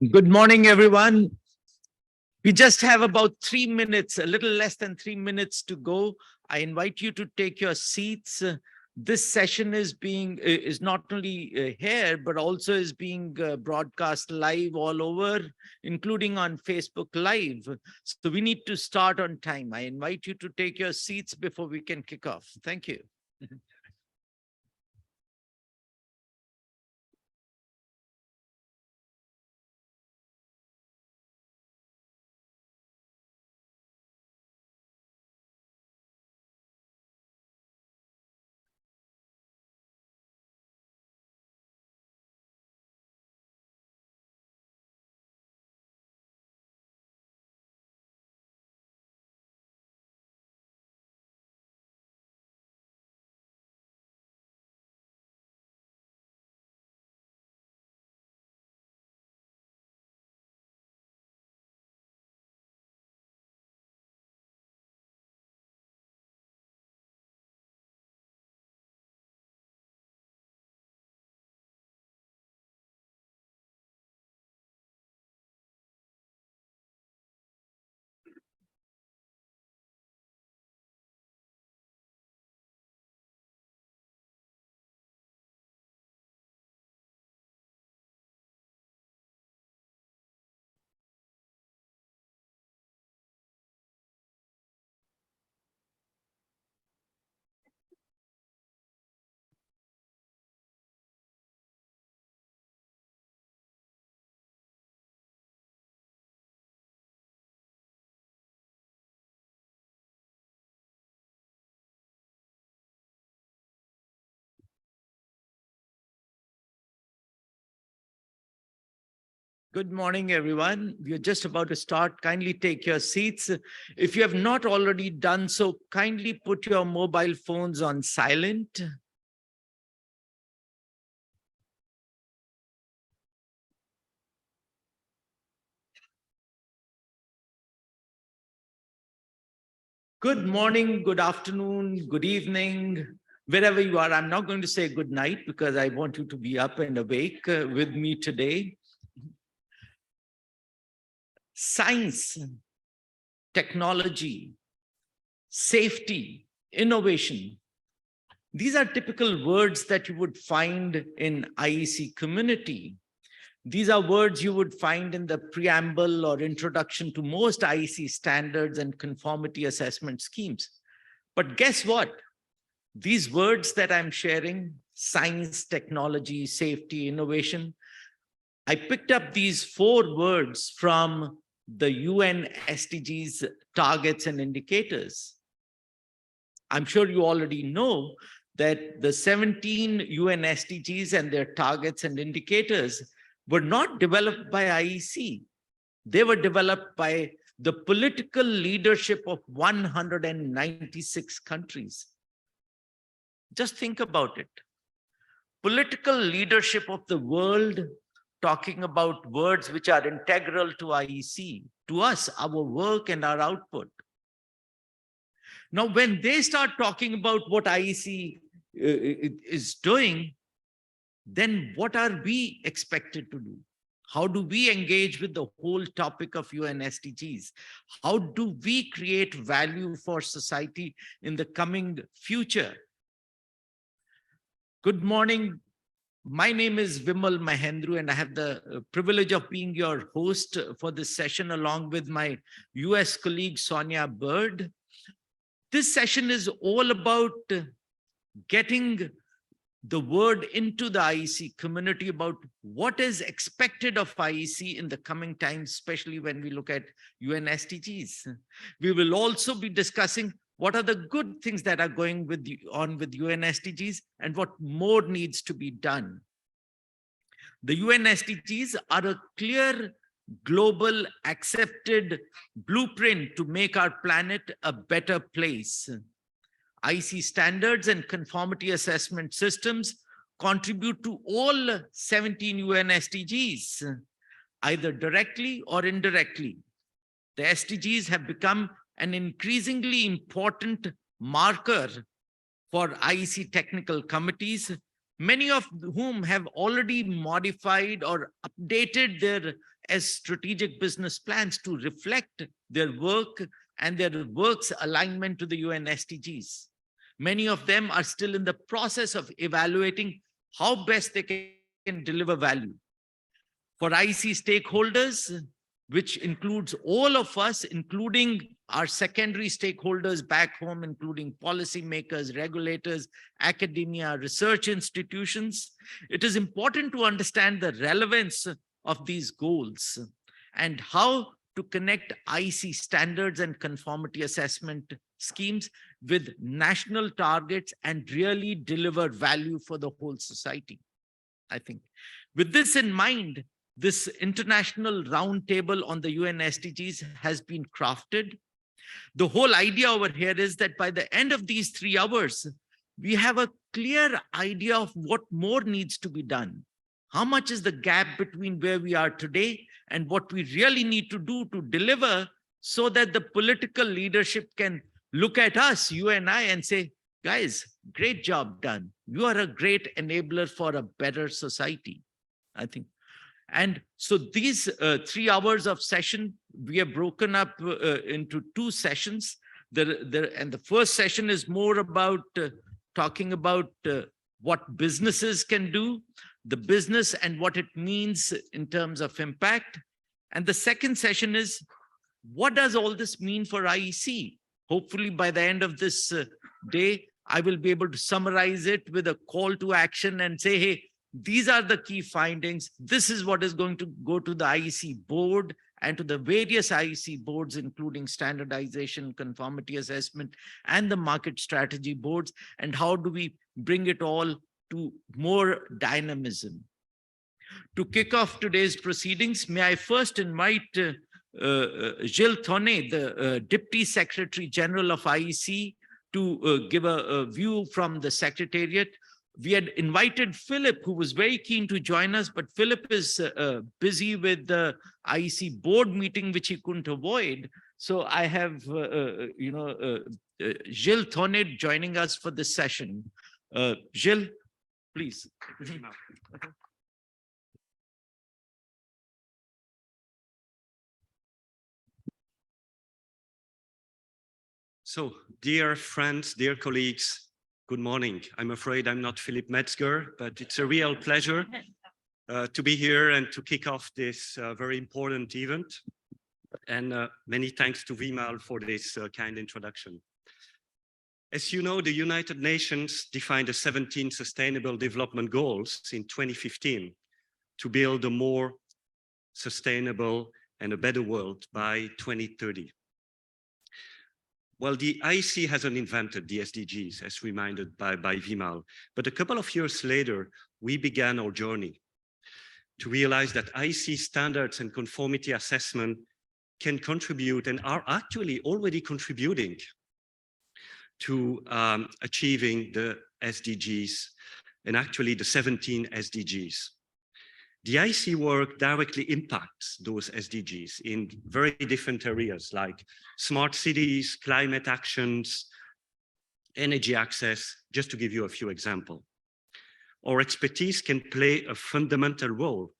Good morning, everyone. We just have about 3 minutes, a little less than 3 minutes to go. I invite you to take your seats. This session is not only here, but also is being broadcast live all over, including on Facebook Live. So we need to start on time. I invite you to take your seats before we can kick off. Thank you. Good morning, everyone. We're just about to start. Kindly take your seats. If you have not already done so, kindly put your mobile phones on silent. Good morning, good afternoon, good evening, wherever you are. I'm not going to say good night because I want you to be up and awake with me today. Science, technology, safety, innovation. These are typical words that you would find in IEC community. These are words you would find in the preamble or introduction to most IEC standards and conformity assessment schemes. But guess what? These words that I'm sharing, science, technology, safety, innovation, I picked up these 4 words from the UN SDGs targets and indicators. I'm sure you already know that the 17 UN SDGs and their targets and indicators were not developed by IEC. They were developed by the political leadership of 196 countries. Just think about it. Political leadership of the world talking about words which are integral to IEC, to us, our work and our output. Now, when they start talking about what IEC is doing, then what are we expected to do? How do we engage with the whole topic of UN SDGs? How do we create value for society in the coming future? Good morning. My name is Vimal Mahendru, and I have the privilege of being your host for this session along with my US colleague, Sonia Bird. This session is all about getting the word into the IEC community about what is expected of IEC in the coming times, especially when we look at UN SDGs. We will also be discussing what are the good things that are going on with UN SDGs and what more needs to be done. The UN SDGs are a clear global accepted blueprint to make our planet a better place. IEC standards and conformity assessment systems contribute to all 17 UN SDGs, either directly or indirectly. The SDGs have become an increasingly important marker for IEC technical committees, many of whom have already modified or updated their as strategic business plans to reflect their work and their work's alignment to the UN SDGs. Many of them are still in the process of evaluating how best they can deliver value. For IEC stakeholders, which includes all of us, including our secondary stakeholders back home, including policymakers, regulators, academia, research institutions, it is important to understand the relevance of these goals and how to connect IEC standards and conformity assessment schemes with national targets and really deliver value for the whole society, I think. With this in mind, this international roundtable on the UN SDGs has been crafted. The whole idea over here is that by the end of these 3 hours, we have a clear idea of what more needs to be done. How much is the gap between where we are today and what we really need to do to deliver, so that the political leadership can look at us, you and I, and say, guys, great job done. You are a great enabler for a better society, I think. And so these 3 hours of session, we have broken up into 2 sessions. And the first session is more about talking about what businesses can do, the business and what it means in terms of impact. And the second session is, what does all this mean for IEC? Hopefully by the end of this day, I will be able to summarize it with a call to action and say, hey, these are the key findings. This is what is going to go to the IEC board and to the various IEC boards, including standardization, conformity assessment, and the market strategy boards. And how do we bring it all to more dynamism? To kick off today's proceedings, may I first invite Gilles Tonnet, the Deputy Secretary General of IEC, to give a view from the Secretariat. We had invited Philip, who was very keen to join us, but Philip is busy with the IEC board meeting, which he couldn't avoid. So I have, Gilles Tonnet joining us for this session. Gilles, please. So, dear friends, dear colleagues, good morning. I'm afraid I'm not Philip Metzger, but it's a real pleasure to be here and to kick off this very important event. And many thanks to Vimal for this kind introduction. As you know, the United Nations defined the 17 Sustainable Development Goals in 2015 to build a more sustainable and a better world by 2030. Well, the IEC hasn't invented the SDGs, as reminded by Vimal, but a couple of years later, we began our journey to realize that IEC standards and conformity assessment can contribute and are actually already contributing to achieving the SDGs and actually the 17 SDGs. The IEC work directly impacts those SDGs in very different areas like smart cities, climate actions, energy access, just to give you a few examples. Our expertise can play a fundamental role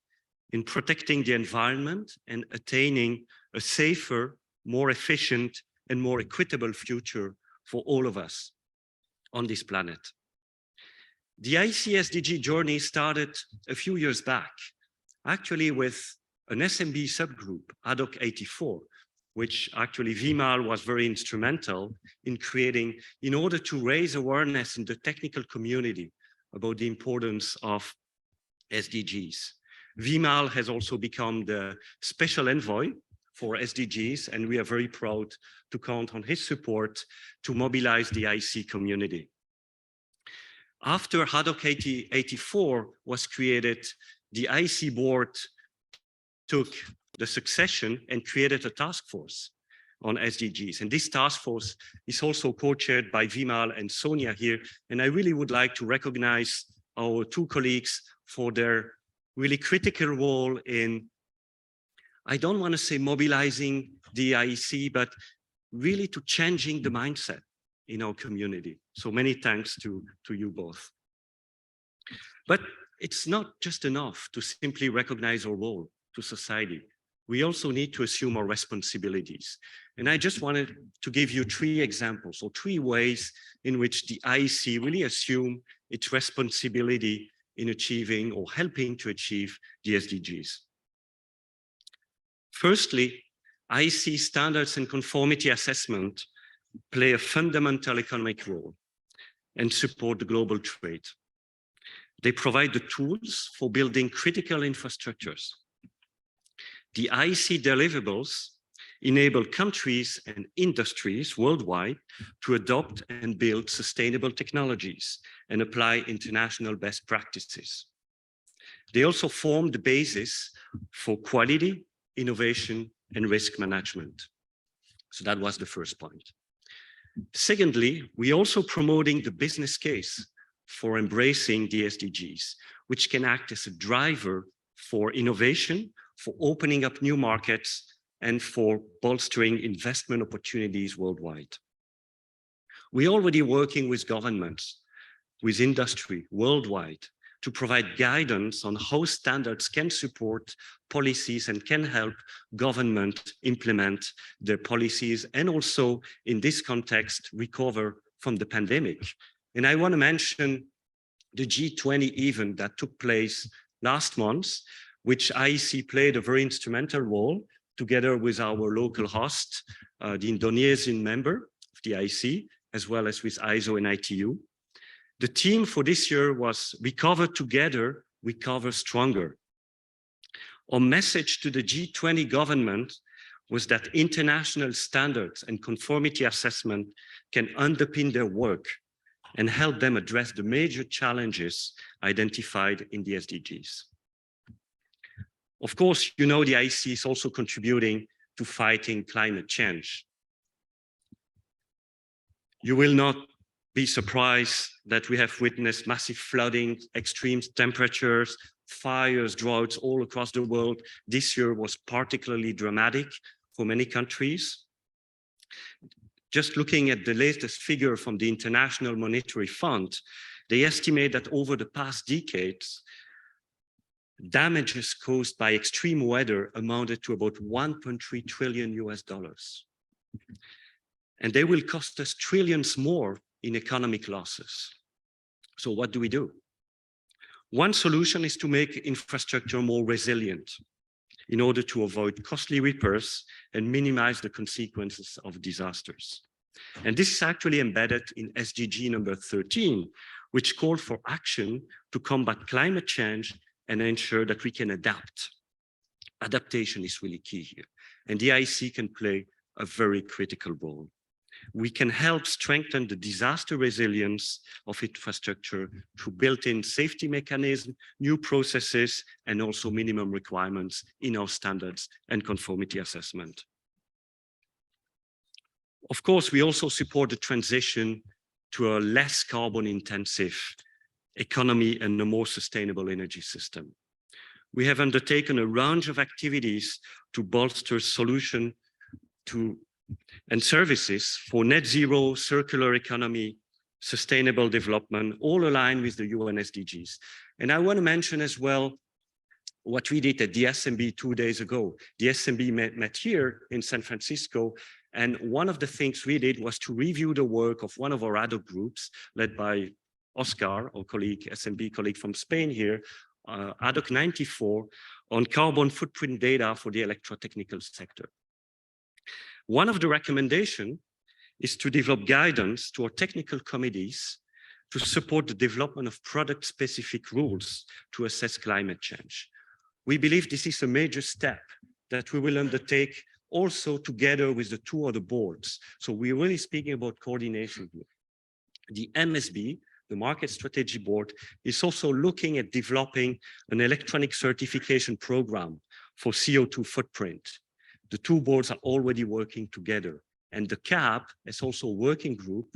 in protecting the environment and attaining a safer, more efficient, and more equitable future for all of us on this planet. The IEC SDG journey started a few years back, actually with an SMB subgroup, ADOC 84, which actually Vimal was very instrumental in creating in order to raise awareness in the technical community about the importance of SDGs. Vimal has also become the special envoy for SDGs, and we are very proud to count on his support to mobilize the IEC community. After ADOC 84 was created, the IEC board took the succession and created a task force on SDGs. And this task force is also co-chaired by Vimal and Sonia here. And I really would like to recognize our 2 colleagues for their really critical role in, I don't want to say mobilizing the IEC, but really to changing the mindset in our community. So many thanks to you both. But it's not just enough to simply recognize our role to society. we also need to assume our responsibilities. And I just wanted to give you 3 examples or 3 ways in which the IEC really assume its responsibility in achieving or helping to achieve the SDGs. Firstly, IEC standards and conformity assessment play a fundamental economic role and support the global trade. They provide the tools for building critical infrastructures. The IEC deliverables enable countries and industries worldwide to adopt and build sustainable technologies and apply international best practices. They also form the basis for quality, innovation, and risk management. So that was the first point. Secondly, we're also promoting the business case for embracing the SDGs, which can act as a driver for innovation, for opening up new markets, and for bolstering investment opportunities worldwide. We're already working with governments, with industry worldwide to provide guidance on how standards can support policies and can help government implement their policies and also in this context recover from the pandemic. And I want to mention the G20 event that took place last month, which IEC played a very instrumental role together with our local host, the Indonesian member of the IEC, as well as with ISO and ITU. The theme for this year was Recover Together, Recover Stronger. Our message to the G20 government was that international standards and conformity assessment can underpin their work and help them address the major challenges identified in the SDGs. Of course, you know the IEC is also contributing to fighting climate change. You will not be surprised that we have witnessed massive flooding, extreme temperatures, fires, droughts all across the world. This year was particularly dramatic for many countries. Just looking at the latest figure from the International Monetary Fund, they estimate that over the past decades, damages caused by extreme weather amounted to about $1.3 trillion US. And they will cost us trillions more in economic losses. So what do? One solution is to make infrastructure more resilient in order to avoid costly repairs and minimize the consequences of disasters. And this is actually embedded in SDG number 13, which called for action to combat climate change and ensure that we can adapt. Adaptation is really key here. And the IEC can play a very critical role. We can help strengthen the disaster resilience of infrastructure through built-in safety mechanisms, new processes, and also minimum requirements in our standards and conformity assessment. Of course, we also support the transition to a less carbon-intensive economy and a more sustainable energy system. We have undertaken a range of activities to bolster solutions and services for net zero, circular economy, sustainable development, all aligned with the UN SDGs. And I want to mention as well what we did at the SMB 2 days ago. The SMB met here in San Francisco, and one of the things we did was to review the work of one of our ad hoc groups led by Oscar, our colleague, SMB colleague from Spain here, ad hoc 94, on carbon footprint data for the electrotechnical sector. One of the recommendations is to develop guidance to our technical committees to support the development of product-specific rules to assess climate change. We believe this is a major step that we will undertake also together with the 2 other boards. So we're really speaking about coordination here. The MSB, the Market Strategy Board, is also looking at developing an electronic certification program for CO2 footprint. The 2 boards are already working together. And the CAP is also a working group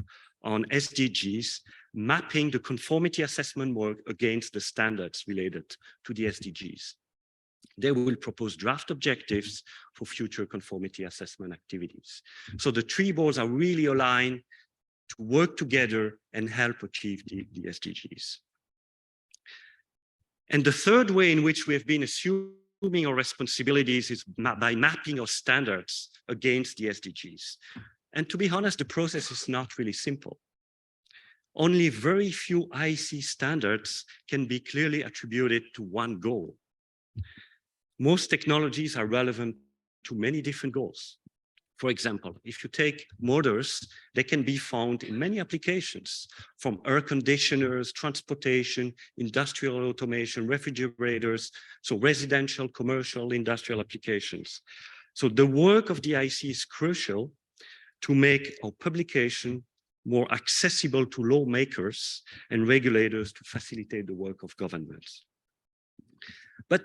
on SDGs, mapping the conformity assessment work against the standards related to the SDGs. They will propose draft objectives for future conformity assessment activities. So the 3 boards are really aligned to work together and help achieve the SDGs. And the third way in which we have been assuming assuming our responsibilities is by mapping our standards against the SDGs. And to be honest, the process is not really simple. Only very few IEC standards can be clearly attributed to one goal. Most technologies are relevant to many different goals. For example, if you take motors, they can be found in many applications, from air conditioners, transportation, industrial automation, refrigerators, so residential, commercial, industrial applications. So the work of the IEC is crucial to make our publication more accessible to lawmakers and regulators to facilitate the work of governments. But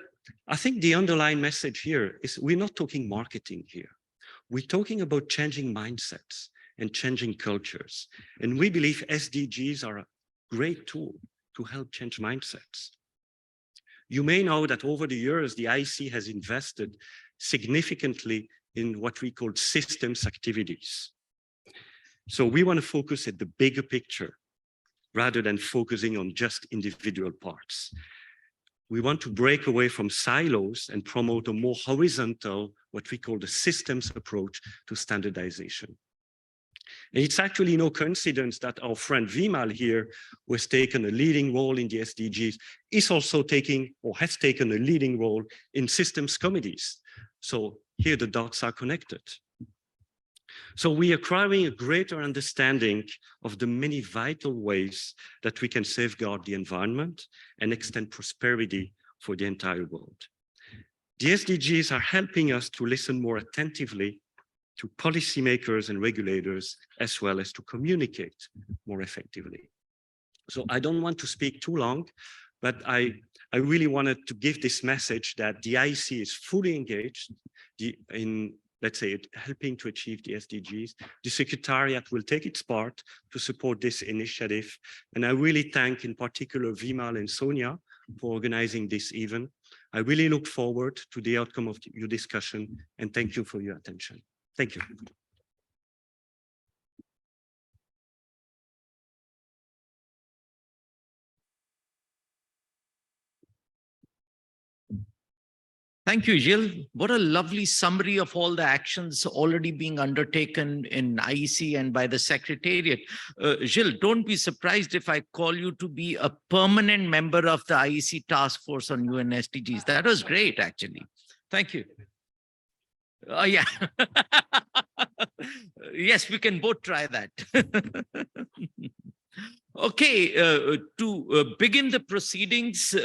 I think the underlying message here is we're not talking marketing here. We're talking about changing mindsets and changing cultures. And we believe SDGs are a great tool to help change mindsets. You may know that over the years, the IEC has invested significantly in what we call systems activities. So we want to focus at the bigger picture rather than focusing on just individual parts. We want to break away from silos and promote a more horizontal, what we call the systems approach to standardization. And it's actually no coincidence that our friend Vimal here, who has taken a leading role in the SDGs, is also taking or has taken a leading role in systems committees. So here the dots are connected. So we are acquiring a greater understanding of the many vital ways that we can safeguard the environment and extend prosperity for the entire world. The SDGs are helping us to listen more attentively to policymakers and regulators, as well as to communicate more effectively. So I don't want to speak too long, but I really wanted to give this message that the IEC is fully engaged in, let's say, helping to achieve the SDGs. The Secretariat will take its part to support this initiative. And I really thank in particular Vimal and Sonia for organizing this event. I really look forward to the outcome of your discussion, and thank you for your attention. Thank you. Thank you, Gilles. What a lovely summary of all the actions already being undertaken in IEC and by the Secretariat. Gilles, don't be surprised if I call you to be a permanent member of the IEC Task Force on UN SDGs. That was great, actually. Thank you. Oh, yeah. Yes, we can both try that. Okay, to begin the proceedings,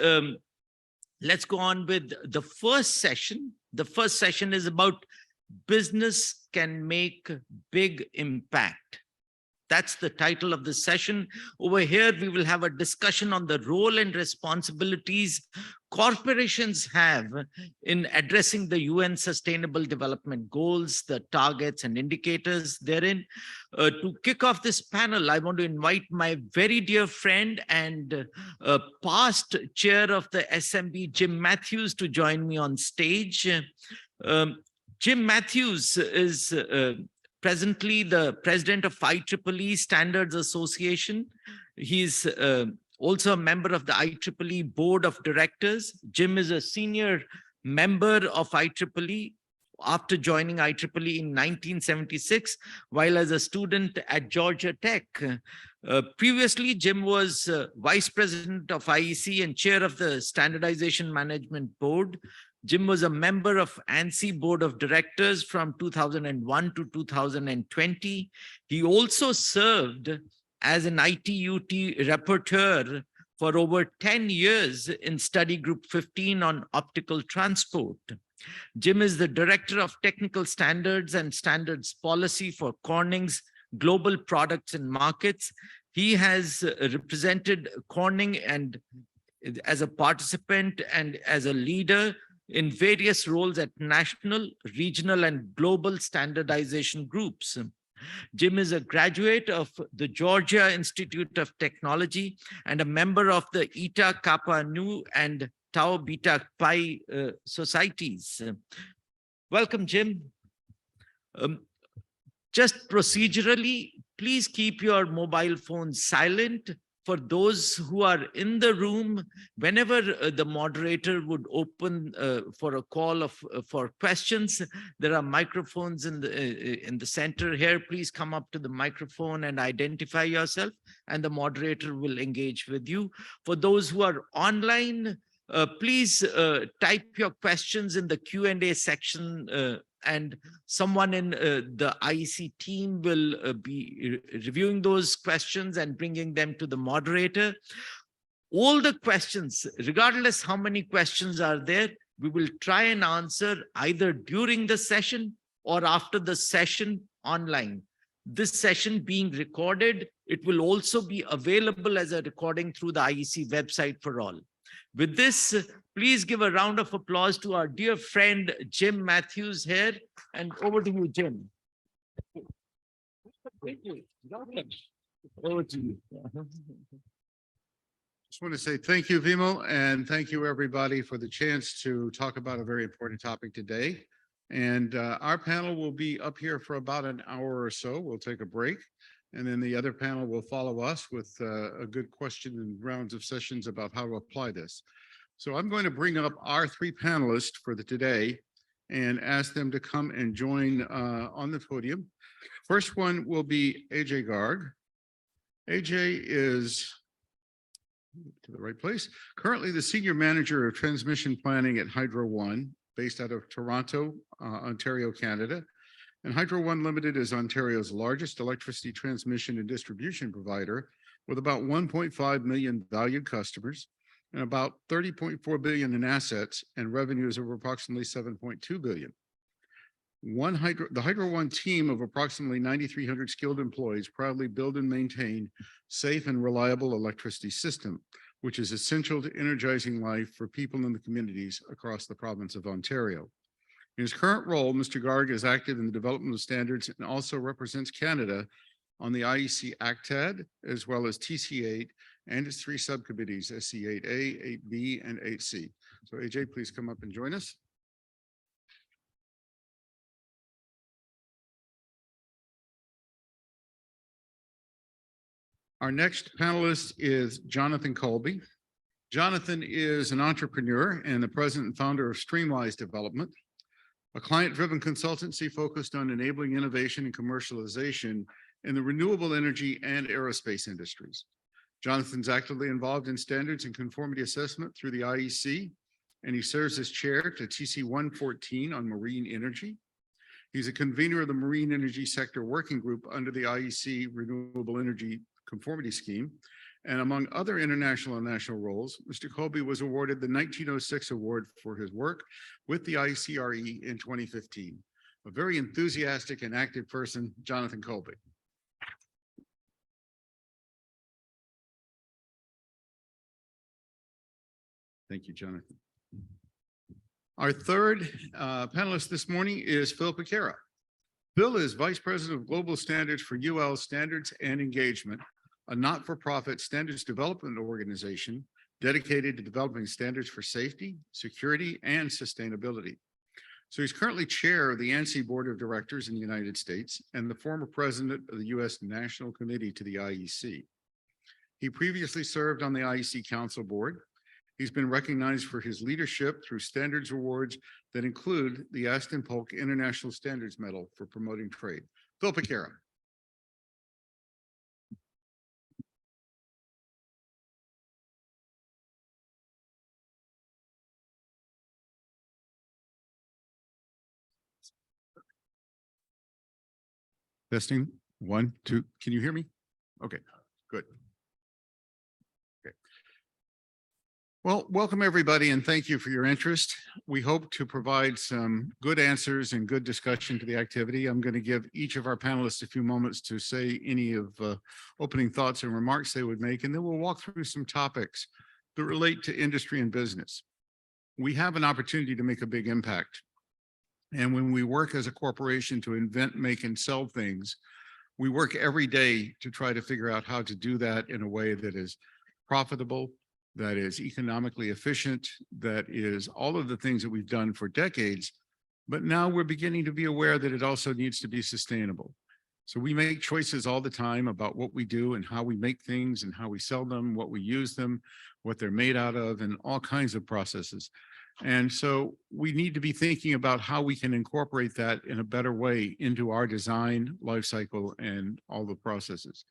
let's go on with the first session. The first session is about business can make big impact. That's the title of the session. Over here, we will have a discussion on the role and responsibilities corporations have in addressing the UN Sustainable Development Goals, the targets and indicators therein. To kick off this panel, I want to invite my very dear friend and past chair of the SMB, Jim Matthews, to join me on stage. Jim Matthews is presently the president of IEEE Standards Association. He's also a member of the IEEE Board of Directors. Jim is a senior member of IEEE after joining IEEE in 1976, while as a student at Georgia Tech. Previously, Jim was vice president of IEC and chair of the Standardization Management Board. Jim was a member of ANSI Board of Directors from 2001 to 2020. He also served as an ITUT rapporteur for over 10 years in Study Group 15 on optical transport. Jim is the Director of Technical Standards and Standards Policy for Corning's Global Products and Markets. He has represented Corning and as a participant and as a leader in various roles at national, regional, and global standardization groups. Jim is a graduate of the Georgia Institute of Technology and a member of the Eta Kappa Nu and Tau Beta Pi societies. Welcome, Jim. Just procedurally, please keep your mobile phones silent. For those who are in the room, whenever the moderator would open for a call for questions, there are microphones in the center here. Please come up to the microphone and identify yourself, and the moderator will engage with you. For those who are online, please type your questions in the Q&A section, and someone in the IEC team will be reviewing those questions and bringing them to the moderator. All the questions, regardless how many questions are there, we will try and answer either during the session or after the session online. This session being recorded, it will also be available as a recording through the IEC website for all. With this, please give a round of applause to our dear friend, Jim Matthews here. And over to you, Jim. Thank you. Over to you. Just want to say thank you, Vimal, and thank you, everybody, for the chance to talk about a very important topic today. And our panel will be up here for about an hour or so. We'll take a break. And then the other panel will follow us with a good question and rounds of sessions about how to apply this. So I'm going to bring up our three panelists for today and ask them to come and join on the podium. First one will be AJ Garg. AJ is to the right place. Currently the Senior Manager of Transmission Planning at Hydro One, based out of Toronto, Ontario, Canada. And Hydro One Limited is Ontario's largest electricity transmission and distribution provider, with about 1.5 million valued customers and about 30.4 billion in assets and revenues of approximately 7.2 billion. The Hydro One team of approximately 9,300 skilled employees proudly build and maintain safe and reliable electricity system, which is essential to energizing life for people in the communities across the province of Ontario. In his current role, Mr. Garg is active in the development of standards and also represents Canada on the IEC ACTAD, as well as TC8 and its three subcommittees, SC8A, 8B, and 8C. So AJ, please come up and join us. Our next panelist is Jonathan Colby. Jonathan is an entrepreneur and the president and founder of Streamwise Development, a client-driven consultancy focused on enabling innovation and commercialization in the renewable energy and aerospace industries. Jonathan's actively involved in standards and conformity assessment through the IEC, and he serves as chair to TC 114 on marine energy. He's a convener of the Marine Energy Sector Working Group under the IEC Renewable Energy Conformity Scheme. And among other international and national roles, Mr. Colby was awarded the 1906 award for his work with the ICRE in 2015. A very enthusiastic and active person, Jonathan Colby. Thank you, Jonathan. Our third panelist this morning is Phil Piquera. Phil is Vice President of Global Standards for UL Standards and Engagement, a not-for-profit standards development organization dedicated to developing standards for safety, security, and sustainability. So he's currently chair of the ANSI Board of Directors in the United States and the former president of the U.S. National Committee to the IEC. He previously served on the IEC Council Board. He's been recognized for his leadership through standards awards that include the Aston Polk International Standards Medal for promoting trade. Phil Piquera. Testing, 1, 2, can you hear me? Okay, good. Okay. Well, welcome everybody and thank you for your interest. We hope to provide some good answers and good discussion to the activity. I'm going to give each of our panelists a few moments to say any of opening thoughts and remarks they would make, and then we'll walk through some topics that relate to industry and business. We have an opportunity to make a big impact. And when we work as a corporation to invent, make, and sell things, we work every day to try to figure out how to do that in a way that is profitable, that is economically efficient, that is all of the things that we've done for decades. But now we're beginning to be aware that it also needs to be sustainable. So we make choices all the time about what we do and how we make things and how we sell them, what we use them, what they're made out of, and all kinds of processes. And so we need to be thinking about how we can incorporate that in a better way into our design, life cycle, and all the processes.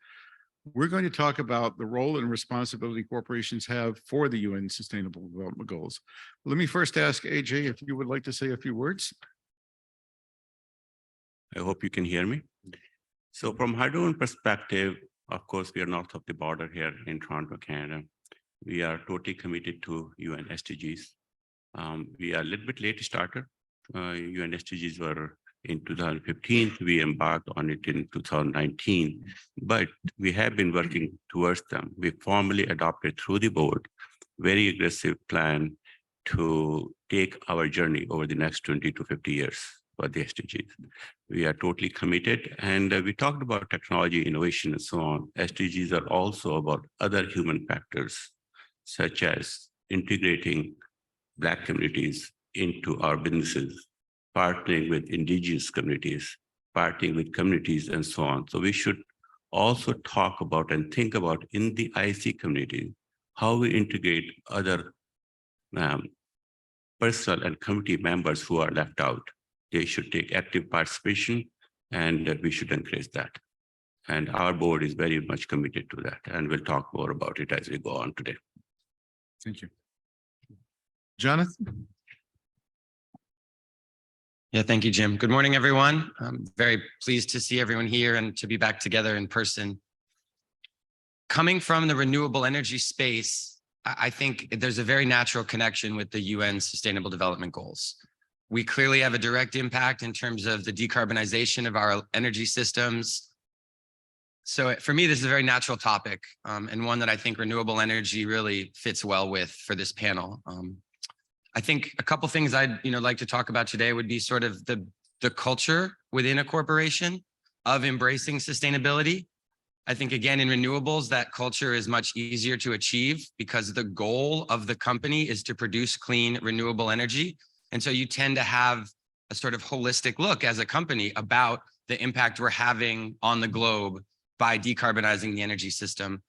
We're going to talk about the role and responsibility corporations have for the UN Sustainable Development Goals. Let me first ask AJ if you would like to say a few words. I hope you can hear me. So from Hydrogen perspective, of course, we are north of the border here in Toronto, Canada. We are totally committed to UN SDGs. We are a little bit late starter. UN SDGs were in 2015. We embarked on it in 2019, but we have been working towards them. We formally adopted through the board very aggressive plan to take our journey over the next 20 to 50 years for the SDGs. We are totally committed, and we talked about technology, innovation, and so on. SDGs are also about other human factors, such as integrating Black communities into our businesses, partnering with indigenous communities, partnering with communities, and so on. So we should also talk about and think about in the IEC community, how we integrate other personal and community members who are left out. They should take active participation, and we should encourage that. And our board is very much committed to that, and we'll talk more about it as we go on today. Thank you. Jonathan? Yeah, thank you, Jim. Good morning, everyone. I'm very pleased to see everyone here and to be back together in person. Coming from the renewable energy space, I think there's a very natural connection with the UN Sustainable Development Goals. We clearly have a direct impact in terms of the decarbonization of our energy systems. So for me, this is a very natural topic, and one that I think renewable energy really fits well with for this panel. I think a couple things I'd like to talk about today would be sort of the culture within a corporation of embracing sustainability. I think, again, in renewables, that culture is much easier to achieve because the goal of the company is to produce clean, renewable energy. And so you tend to have a sort of holistic look as a company about the impact we're having on the globe by decarbonizing the energy system.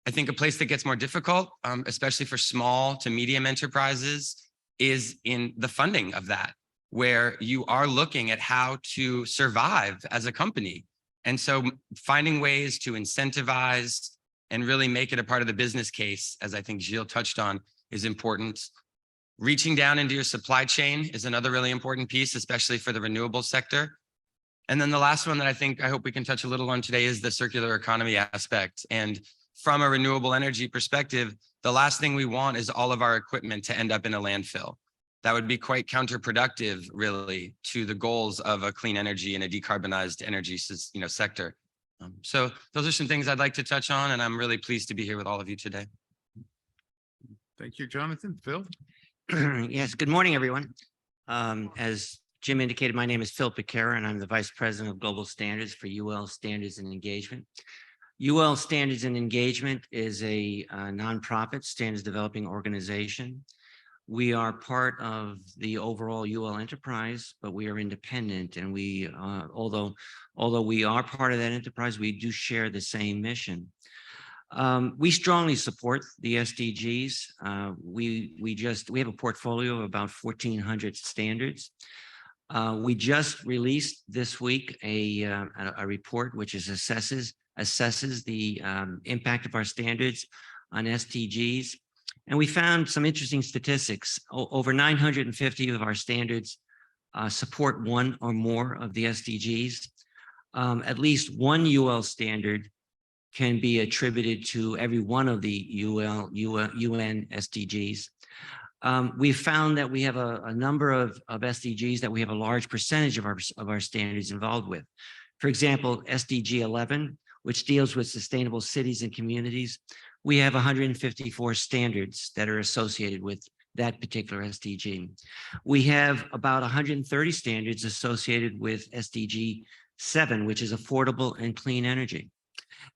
I think a place that gets more difficult, especially for small to medium enterprises, is in the funding of that, where you are looking at how to survive as a company. And so finding ways to incentivize and really make it a part of the business case, as I think Gilles touched on, is important. Reaching down into your supply chain is another really important piece, especially for the renewable sector. And then the last one that I hope we can touch a little on today is the circular economy aspect. And from a renewable energy perspective, the last thing we want is all of our equipment to end up in a landfill. That would be quite counterproductive, really, to the goals of a clean energy and a decarbonized energy sector. So those are some things I'd like to touch on, and I'm really pleased to be here with all of you today. Thank you, Jonathan. Phil? Yes, good morning, everyone. As Jim indicated, my name is Phil Piquera, and I'm the Vice President of Global Standards for UL Standards and Engagement. UL Standards and Engagement is a nonprofit standards developing organization. We are part of the overall UL enterprise, but we are independent, and we, although we are part of that enterprise, we do share the same mission. We strongly support the SDGs. We have a portfolio of about 1,400 standards. We just released this week a report which assesses the impact of our standards on SDGs. And we found some interesting statistics. Over 950 of our standards support one or more of the SDGs. At least one UL standard can be attributed to every one of the UN SDGs. We found that we have a number of SDGs that we have a large percentage of our standards involved with. For example, SDG 11, which deals with sustainable cities and communities, we have 154 standards that are associated with that particular SDG. We have about 130 standards associated with SDG 7, which is affordable and clean energy.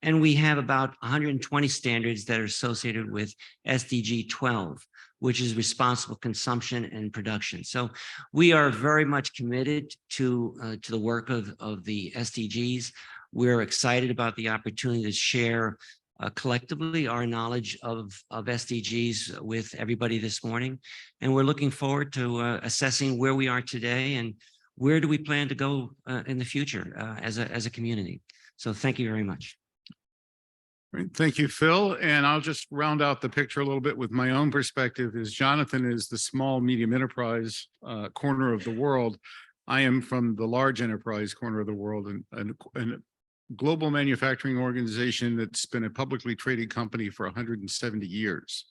And we have about 120 standards that are associated with SDG 12, which is responsible consumption and production. So we are very much committed to the work of the SDGs. We're excited about the opportunity to share collectively our knowledge of SDGs with everybody this morning. And we're looking forward to assessing where we are today and where do we plan to go in the future as a community. So thank you very much. Great. Thank you, Phil. And I'll just round out the picture a little bit with my own perspective. Is Jonathan is the small, medium enterprise corner of the world. I am from the large enterprise corner of the world, and a global manufacturing organization that's been a publicly traded company for 170 years.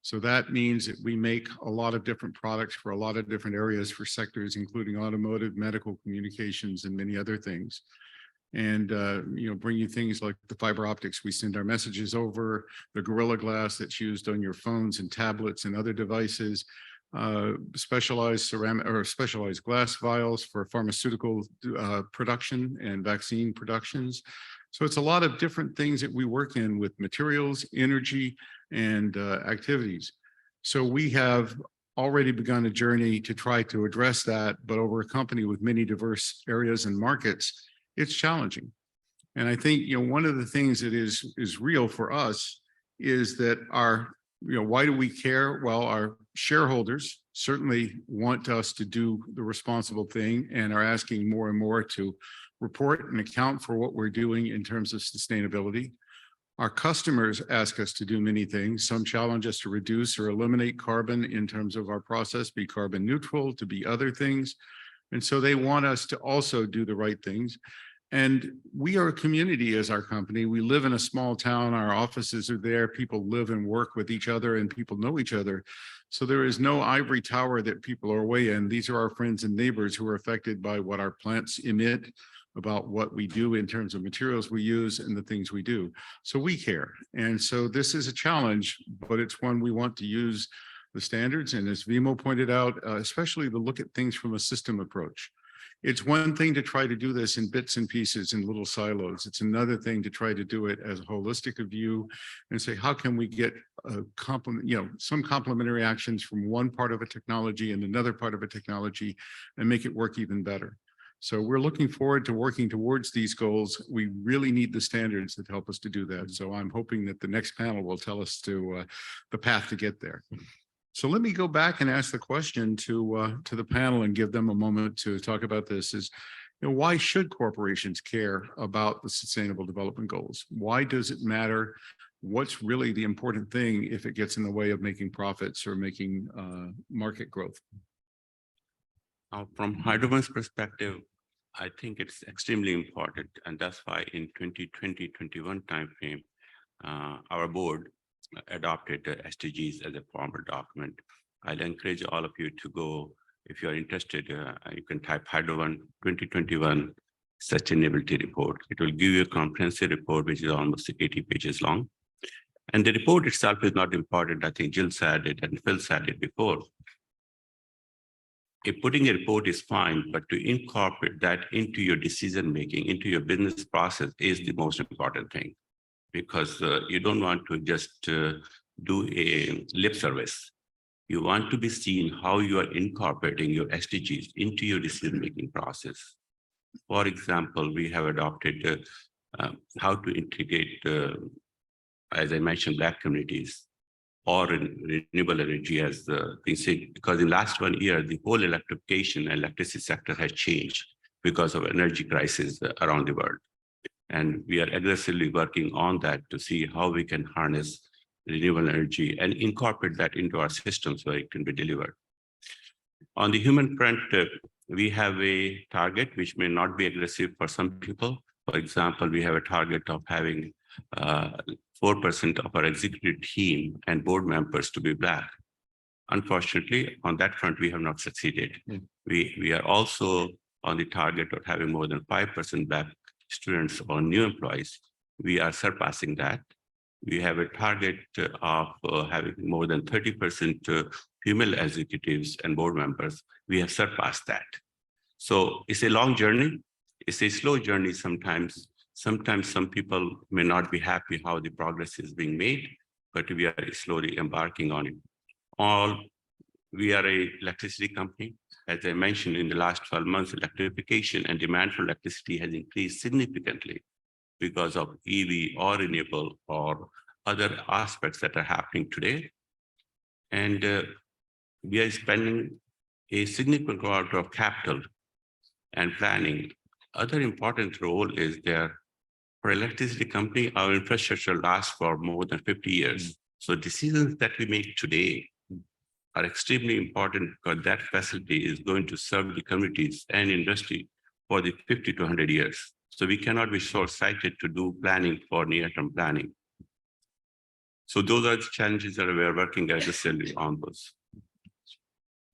So that means that we make a lot of different products for a lot of different areas for sectors, including automotive, medical, communications, and many other things. And, bring you things like the fiber optics. We send our messages over, the Gorilla Glass that's used on your phones and tablets and other devices, specialized ceramic or specialized glass vials for pharmaceutical production and vaccine productions. So it's a lot of different things that we work in with materials, energy, and activities. So we have already begun a journey to try to address that, but over a company with many diverse areas and markets, it's challenging. And I think, one of the things that is real for us is that why do we care? Well, our shareholders certainly want us to do the responsible thing and are asking more and more to report and account for what we're doing in terms of sustainability. Our customers ask us to do many things. Some challenge us to reduce or eliminate carbon in terms of our process, be carbon neutral, to be other things. And so they want us to also do the right things. And we are a community as our company. We live in a small town. Our offices are there. People live and work with each other and people know each other. So there is no ivory tower that people are away in. These are our friends and neighbors who are affected by what our plants emit, about what we do in terms of materials we use and the things we do. So we care. And so this is a challenge, but it's one we want to use the standards. And as Vimo pointed out, especially to look at things from a system approach. It's one thing to try to do this in bits and pieces in little silos. It's another thing to try to do it as a holistic view and say, how can we get some complementary actions from one part of a technology and another part of a technology and make it work even better. So we're looking forward to working towards these goals. We really need the standards that help us to do that. So I'm hoping that the next panel will tell us the path to get there. So let me go back and ask the question to the panel and give them a moment to talk about this. Is, why should corporations care about the Sustainable Development Goals? Why does it matter? What's really the important thing if it gets in the way of making profits or making market growth? From Hydroven's perspective, I think it's extremely important, and that's why in 2020-21 timeframe, our board adopted the SDGs as a formal document. I'll encourage all of you to go, if you're interested, you can type Hydroven 2021 Sustainability Report. It will give you a comprehensive report, which is almost 80 pages long. And the report itself is not important. I think Jill said it and Phil said it before. Putting a report is fine, but to incorporate that into your decision-making, into your business process is the most important thing. Because you don't want to just do a lip service. You want to be seen how you are incorporating your SDGs into your decision-making process. For example, we have adopted how to integrate, as I mentioned, Black communities or renewable energy as we say, because in the last 1 year, the whole electrification and electricity sector has changed because of energy crisis around the world. And we are aggressively working on that to see how we can harness renewable energy and incorporate that into our system so it can be delivered. On the human front, we have a target which may not be aggressive for some people. For example, we have a target of having 4% of our executive team and board members to be Black. Unfortunately, on that front, we have not succeeded. We are also on the target of having more than 5% Black students or new employees. We are surpassing that. We have a target of having more than 30% female executives and board members. We have surpassed that. So it's a long journey. It's a slow journey sometimes. Sometimes some people may not be happy how the progress is being made, but we are slowly embarking on it. All we are a electricity company. As I mentioned, in the last 12 months, electrification and demand for electricity has increased significantly because of EV or renewable or other aspects that are happening today. And we are spending a significant amount of capital and planning. Other important role is there for electricity company, our infrastructure lasts for more than 50 years. So decisions that we make today are extremely important because that facility is going to serve the communities and industry for the 50 to 100 years. So we cannot be short-sighted to do planning for near-term planning. So those are the challenges that we are working aggressively on those.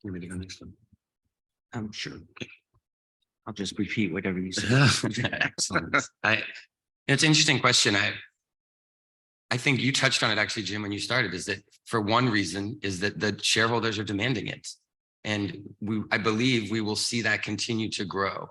You want me to go next one? Sure. I'll just repeat whatever you said. Excellent. It's an interesting question. I think you touched on it actually, Jim, when you started, is that for one reason is that the shareholders are demanding it. And I believe we will see that continue to grow,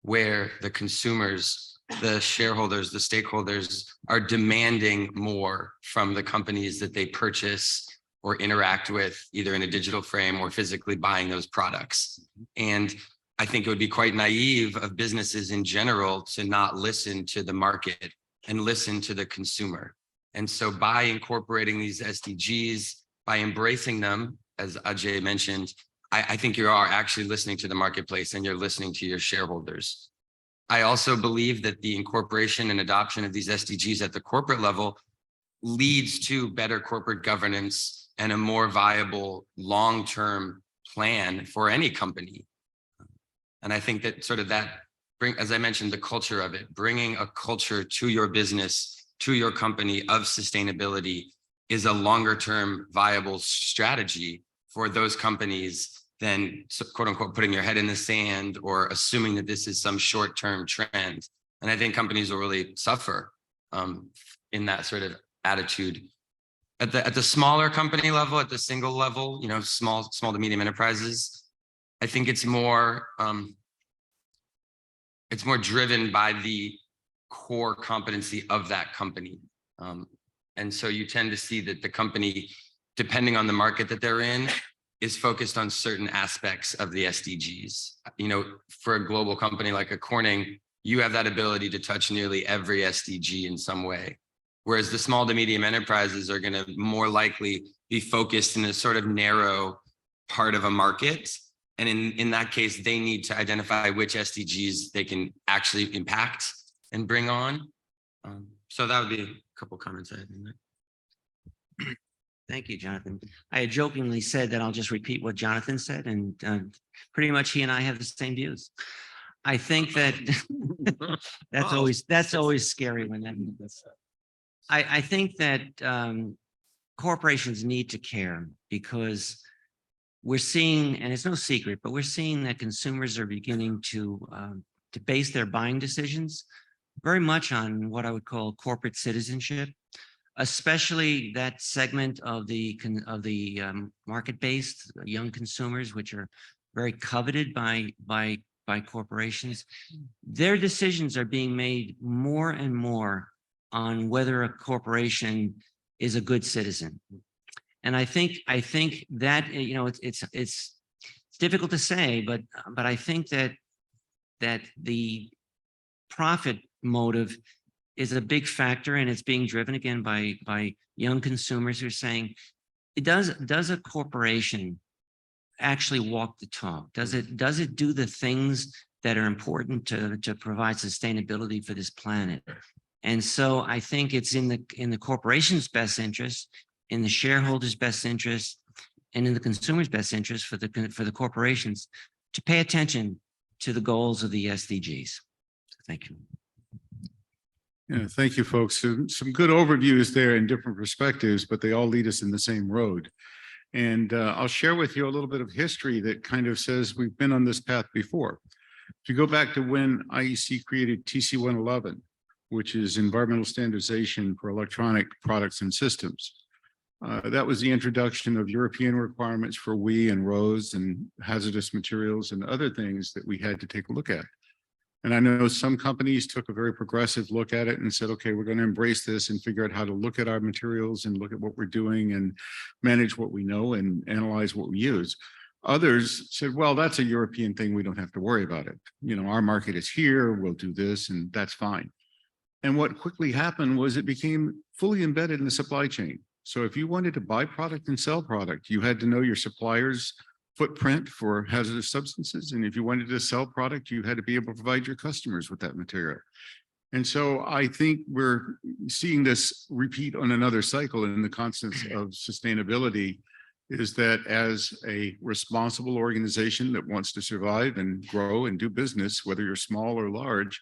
where the consumers, the shareholders, the stakeholders are demanding more from the companies that they purchase or interact with, either in a digital frame or physically buying those products. And I think it would be quite naive of businesses in general to not listen to the market and listen to the consumer. And so by incorporating these SDGs, by embracing them, as Ajay mentioned, I think you are actually listening to the marketplace and you're listening to your shareholders. I also believe that the incorporation and adoption of these SDGs at the corporate level leads to better corporate governance and a more viable long-term plan for any company. And I think that sort of that as I mentioned, the culture of it, bringing a culture to your business, to your company of sustainability is a longer term viable strategy for those companies than quote unquote putting your head in the sand or assuming that this is some short term trend. And I think companies will really suffer in that sort of attitude. At the smaller company level, at the single level, you know, small to medium enterprises, I think it's more driven by the core competency of that company. And so you tend to see that the company, depending on the market that they're in, is focused on certain aspects of the SDGs. You know, for a global company like a Corning, you have that ability to touch nearly every SDG in some way. Whereas the small to medium enterprises are going to more likely be focused in a sort of narrow part of a market. And in that case, they need to identify which SDGs they can actually impact and bring on. So that would be a couple comments I had in there. Thank you, Jonathan. I had jokingly said that I'll just repeat what Jonathan said, and pretty much he and I have the same views. I think that that's always scary when that happens. I think that corporations need to care because we're seeing, and it's no secret, but we're seeing that consumers are beginning to base their buying decisions very much on what I would call corporate citizenship, especially that segment of the market-based young consumers, which are very coveted by corporations. Their decisions are being made more and more on whether a corporation is a good citizen. And I think that, you know, it's difficult to say, but I think that the profit motive is a big factor, and it's being driven again by young consumers who are saying, does a corporation actually walk the talk? Does it do the things that are important to provide sustainability for this planet? And so I think it's in the corporation's best interest, in the shareholders' best interest, and in the consumer's best interest for the corporations to pay attention to the goals of the SDGs. Thank you. Yeah, thank you, folks. Some good overviews there in different perspectives, but they all lead us in the same road. And I'll share with you a little bit of history that kind of says we've been on this path before. If you go back to when IEC created TC 111, which is environmental standardization for electronic products and systems. That was the introduction of European requirements for WEEE and RoHS and hazardous materials and other things that we had to take a look at. And I know some companies took a very progressive look at it and said, okay, we're going to embrace this and figure out how to look at our materials and look at what we're doing and manage what we know and analyze what we use. Others said, well, that's a European thing. We don't have to worry about it. You know, our market is here. We'll do this and that's fine. And what quickly happened was it became fully embedded in the supply chain. So if you wanted to buy product and sell product, you had to know your supplier's footprint for hazardous substances. And if you wanted to sell product, you had to be able to provide your customers with that material. And so I think we're seeing this repeat on another cycle in the constants of sustainability, is that as a responsible organization that wants to survive and grow and do business, whether you're small or large,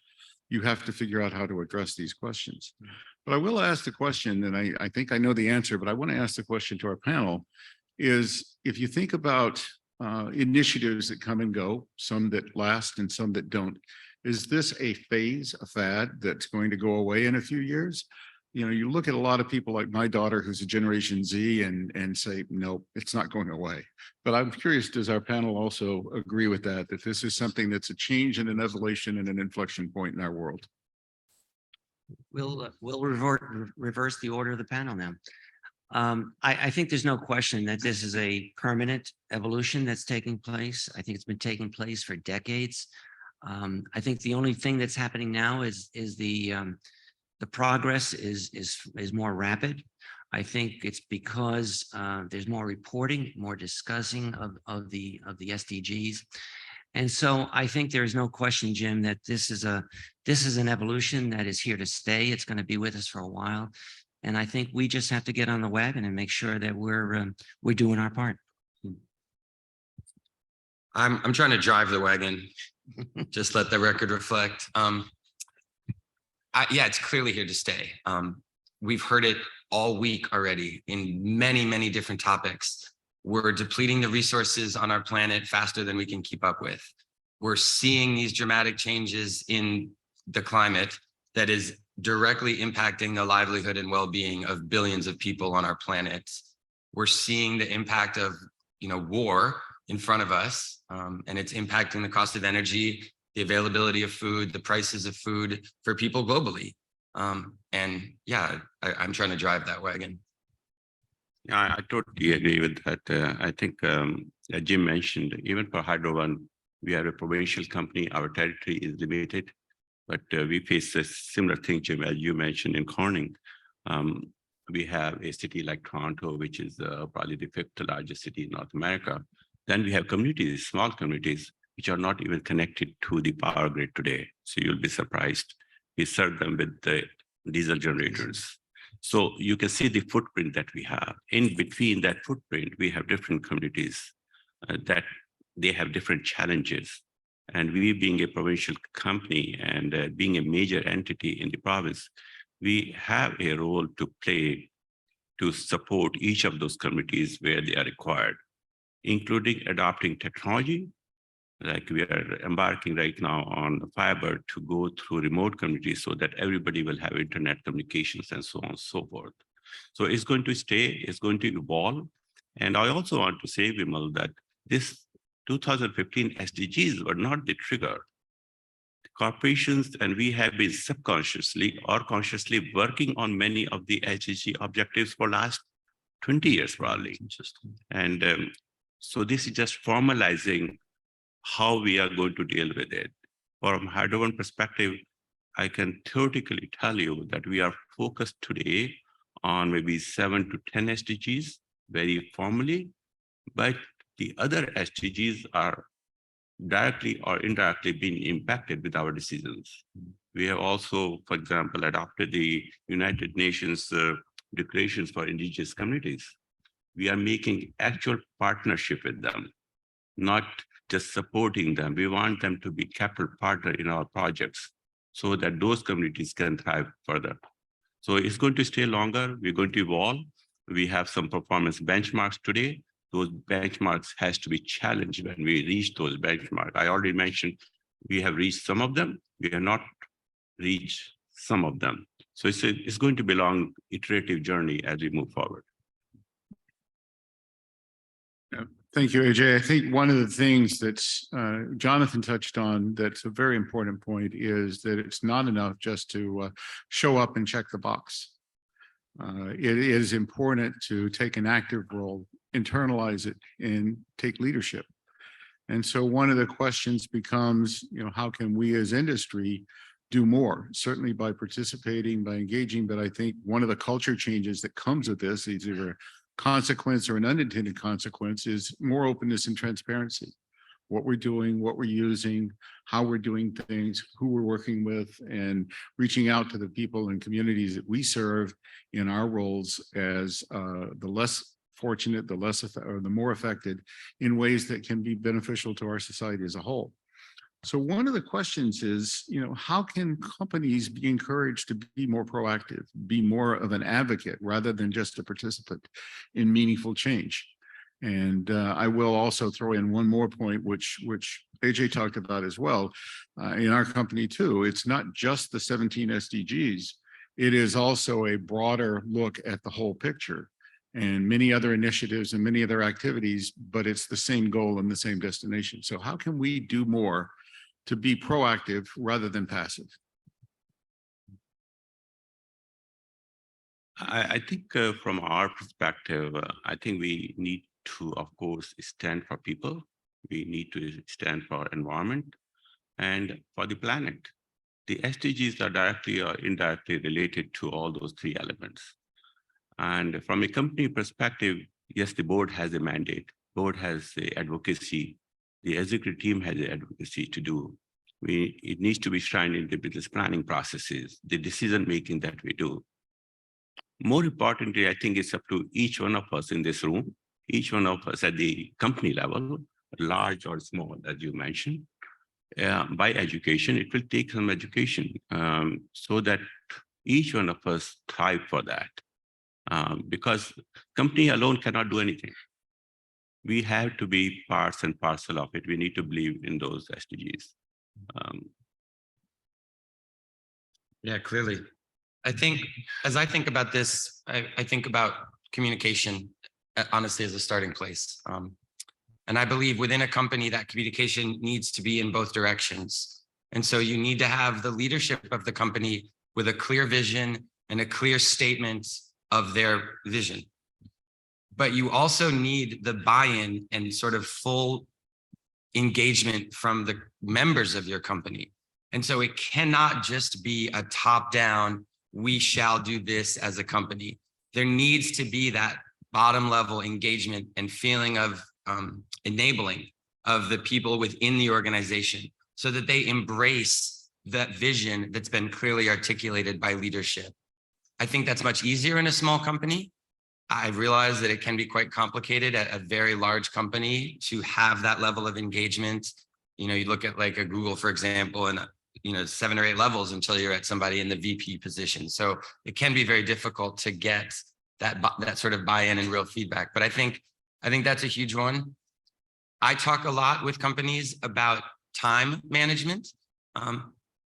you have to figure out how to address these questions. But I will ask the question, and I think I know the answer, but I want to ask the question to our panel, is if you think about initiatives that come and go, some that last and some that don't, is this a phase, a fad that's going to go away in a few years? You know, you look at a lot of people like my daughter, who's a Generation Z, and say, no, it's not going away. But I'm curious, does our panel also agree with that this is something that's a change and an evolution and an inflection point in our world? We'll reverse the order of the panel now. I think there's no question that this is a permanent evolution that's taking place. I think it's been taking place for decades. I think the only thing that's happening now is the progress is more rapid. I think it's because there's more reporting, more discussing of the SDGs. And so I think there is no question, Jim, that this is an evolution that is here to stay. It's going to be with us for a while. And I think we just have to get on the wagon and make sure that we're doing our part. I'm trying to drive the wagon. Just let the record reflect. Yeah, it's clearly here to stay. We've heard it all week already in many, many different topics. We're depleting the resources on our planet faster than we can keep up with. We're seeing these dramatic changes in the climate that is directly impacting the livelihood and well-being of billions of people on our planet. We're seeing the impact of, war in front of us, and it's impacting the cost of energy, the availability of food, the prices of food for people globally. And yeah, I'm trying to drive that wagon. Yeah, I totally agree with that. I think Jim mentioned, even for Hydro One, we are a provincial company. Our territory is limited, but we face a similar thing, Jim, as you mentioned in Corning. We have a city like Toronto, which is probably the 5th largest city in North America. Then we have communities, small communities, which are not even connected to the power grid today. So you'll be surprised. We serve them with the diesel generators. So you can see the footprint that we have. In between that footprint, we have different communities that they have different challenges. And we, being a provincial company and being a major entity in the province, we have a role to play to support each of those communities where they are required, including adopting technology. Like we are embarking right now on fiber to go through remote communities so that everybody will have internet communications and so on and so forth. So it's going to stay, it's going to evolve. And I also want to say, Vimal, that this 2015 SDGs were not the trigger. Corporations and we have been subconsciously or consciously working on many of the SDG objectives for last 20 years probably. And so this is just formalizing how we are going to deal with it. From Hydro One perspective, I can theoretically tell you that we are focused today on maybe 7 to 10 SDGs very formally, but the other SDGs are directly or indirectly being impacted with our decisions. We have also, for example, adopted the United Nations declarations for indigenous communities. We are making actual partnership with them, not just supporting them. We want them to be capital partner in our projects so that those communities can thrive further. So it's going to stay longer. We're going to evolve. We have some performance benchmarks today. Those benchmarks has to be challenged when we reach those benchmarks. I already mentioned we have reached some of them. We have not reached some of them. So it's going to be a long iterative journey as we move forward. Thank you, AJ. I think one of the things that's Jonathan touched on that's a very important point is that it's not enough just to show up and check the box. It is important to take an active role, internalize it, and take leadership. And so one of the questions becomes, how can we as industry do more? Certainly by participating, by engaging, but I think one of the culture changes that comes with this is either a consequence or an unintended consequence is more openness and transparency. What we're doing, what we're using, how we're doing things, who we're working with, and reaching out to the people and communities that we serve in our roles as the less fortunate, the less or the more affected in ways that can be beneficial to our society as a whole. So one of the questions is, how can companies be encouraged to be more proactive, be more of an advocate rather than just a participant in meaningful change? And I will also throw in one more point, which AJ talked about as well. In our company too, it's not just the 17 SDGs. It is also a broader look at the whole picture and many other initiatives and many other activities, but it's the same goal and the same destination. So how can we do more to be proactive rather than passive? I think from our perspective, I think we need to, of course, stand for people. We need to stand for environment and for the planet. The SDGs are directly or indirectly related to all those three elements. And from a company perspective, yes, the board has a mandate. Board has the advocacy. The executive team has the advocacy to do. It needs to be shrined in the business planning processes, the decision-making that we do. More importantly, I think it's up to each one of us in this room, each one of us at the company level, large or small, as you mentioned, by education. It will take some education so that each one of us thrive for that. Because company alone cannot do anything. We have to be parts and parcel of it. We need to believe in those SDGs. Yeah, clearly. I think as I think about this, I think about communication, honestly, as a starting place. And I believe within a company that communication needs to be in both directions. And so you need to have the leadership of the company with a clear vision and a clear statement of their vision. But you also need the buy-in and sort of full engagement from the members of your company. And so it cannot just be a top-down, we shall do this as a company. There needs to be that bottom level engagement and feeling of enabling of the people within the organization so that they embrace that vision that's been clearly articulated by leadership. I think that's much easier in a small company. I realize that it can be quite complicated at a very large company to have that level of engagement. You look at like a Google, for example, and 7 or 8 levels until you're at somebody in the VP position. So it can be very difficult to get that sort of buy-in and real feedback. But I think that's a huge one. I talk a lot with companies about time management.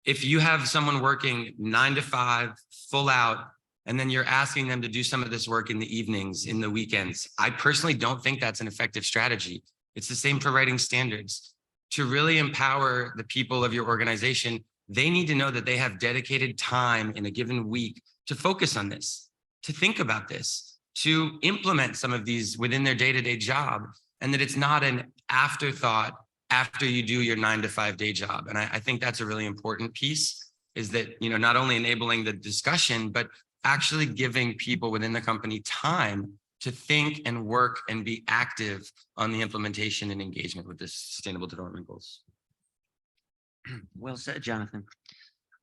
If you have someone working 9 to 5, full out, and then you're asking them to do some of this work in the evenings, in the weekends, I personally don't think that's an effective strategy. It's the same for writing standards. To really empower the people of your organization, they need to know that they have dedicated time in a given week to focus on this, to think about this, to implement some of these within their day-to-day job, and that it's not an afterthought after you do your 9 to 5 day job. And I think that's a really important piece, is that, not only enabling the discussion, but actually giving people within the company time to think and work and be active on the implementation and engagement with the Sustainable Development Goals. Well said, Jonathan.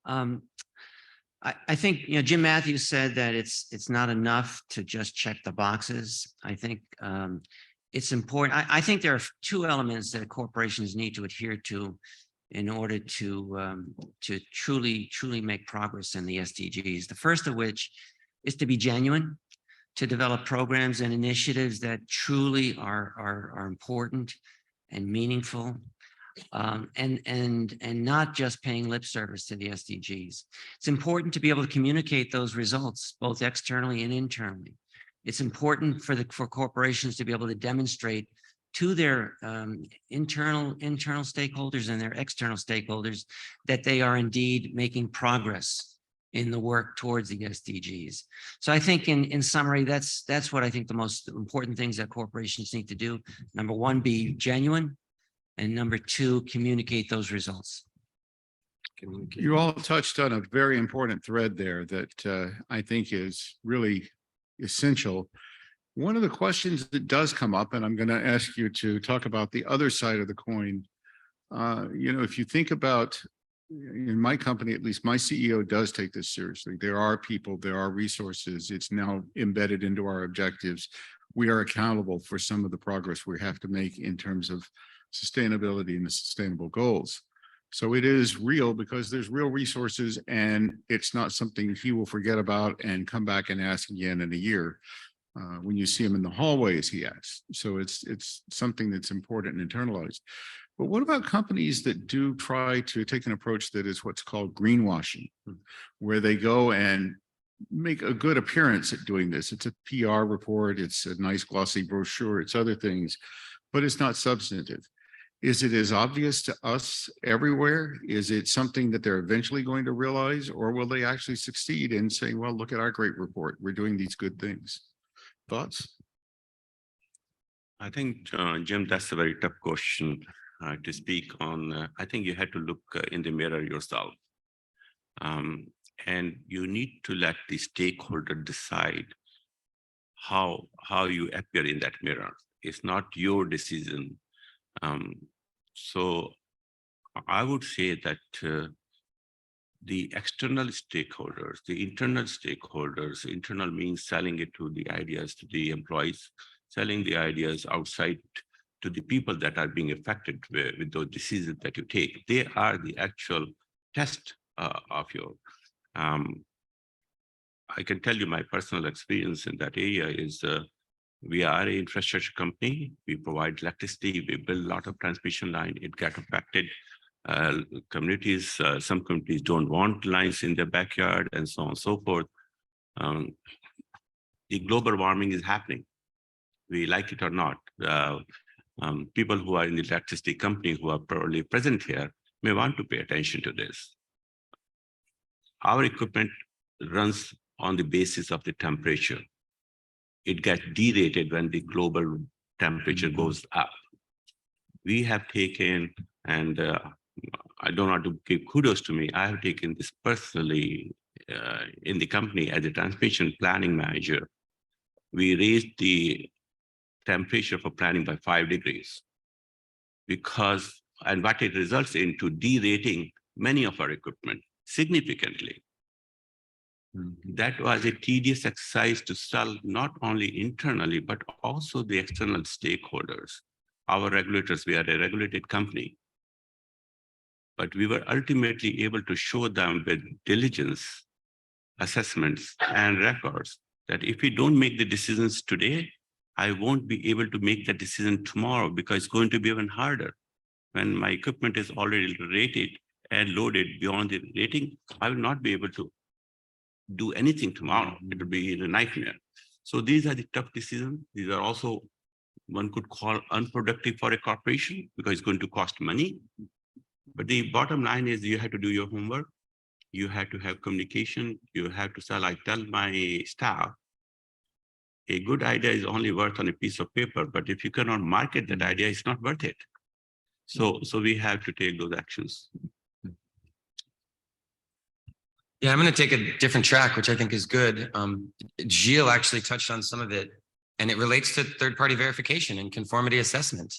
I think, Jim Matthews said that it's not enough to just check the boxes. I think it's important. I think there are 2 elements that corporations need to adhere to in order to truly make progress in the SDGs. The first of which is to be genuine, to develop programs and initiatives that truly are important and meaningful, and not just paying lip service to the SDGs. It's important to be able to communicate those results both externally and internally. It's important for corporations to be able to demonstrate to their internal stakeholders and their external stakeholders that they are indeed making progress in the work towards the SDGs. So I think in summary, that's what I think the most important things that corporations need to do. Number one, be genuine. And number two, communicate those results. You all touched on a very important thread there that I think is really essential. One of the questions that does come up, and I'm going to ask you to talk about the other side of the coin. If you think about, in my company, at least my CEO does take this seriously. There are people, there are resources. It's now embedded into our objectives. We are accountable for some of the progress we have to make in terms of sustainability and the sustainable goals. So it is real because there's real resources, and it's not something he will forget about and come back and ask again in a year. When you see him in the hallways, he asks. So it's something that's important and internalized. But what about companies that do try to take an approach that is what's called greenwashing, where they go and make a good appearance at doing this? It's a PR report, it's a nice glossy brochure, it's other things, but it's not substantive. Is it as obvious to us everywhere? Is it something that they're eventually going to realize, or will they actually succeed in saying, well, look at our great report, we're doing these good things? Thoughts? I think, Jim, that's a very tough question to speak on. I think you had to look in the mirror yourself. And you need to let the stakeholder decide how you appear in that mirror. It's not your decision. So I would say that the external stakeholders, the internal stakeholders, internal means selling it to the ideas to the employees, selling the ideas outside to the people that are being affected with those decisions that you take. They are the actual test of your. I can tell you my personal experience in that area is we are an infrastructure company. We provide electricity. We build a lot of transmission line. It got affected. Communities, some communities don't want lines in their backyard and so on and so forth. The global warming is happening. We like it or not. People who are in the electricity company who are probably present here may want to pay attention to this. Our equipment runs on the basis of the temperature. It gets derated when the global temperature goes up. We have taken, and I don't want to give kudos to me, I have taken this personally in the company as a transmission planning manager. We raised the temperature for planning by 5 degrees because, and what it results into derating many of our equipment significantly. That was a tedious exercise to sell not only internally, but also the external stakeholders. Our regulators, we are a regulated company. But we were ultimately able to show them with diligence, assessments, and records that if we don't make the decisions today, I won't be able to make the decision tomorrow because it's going to be even harder. When my equipment is already rated and loaded beyond the rating, I will not be able to do anything tomorrow. It will be a nightmare. So these are the tough decisions. These are also, one could call unproductive for a corporation because it's going to cost money. But the bottom line is you have to do your homework. You have to have communication. You have to sell. I tell my staff, a good idea is only worth on a piece of paper, but if you cannot market that idea, it's not worth it. So we have to take those actions. Yeah, I'm going to take a different track, which I think is good. Gilles actually touched on some of it, and it relates to third-party verification and conformity assessment.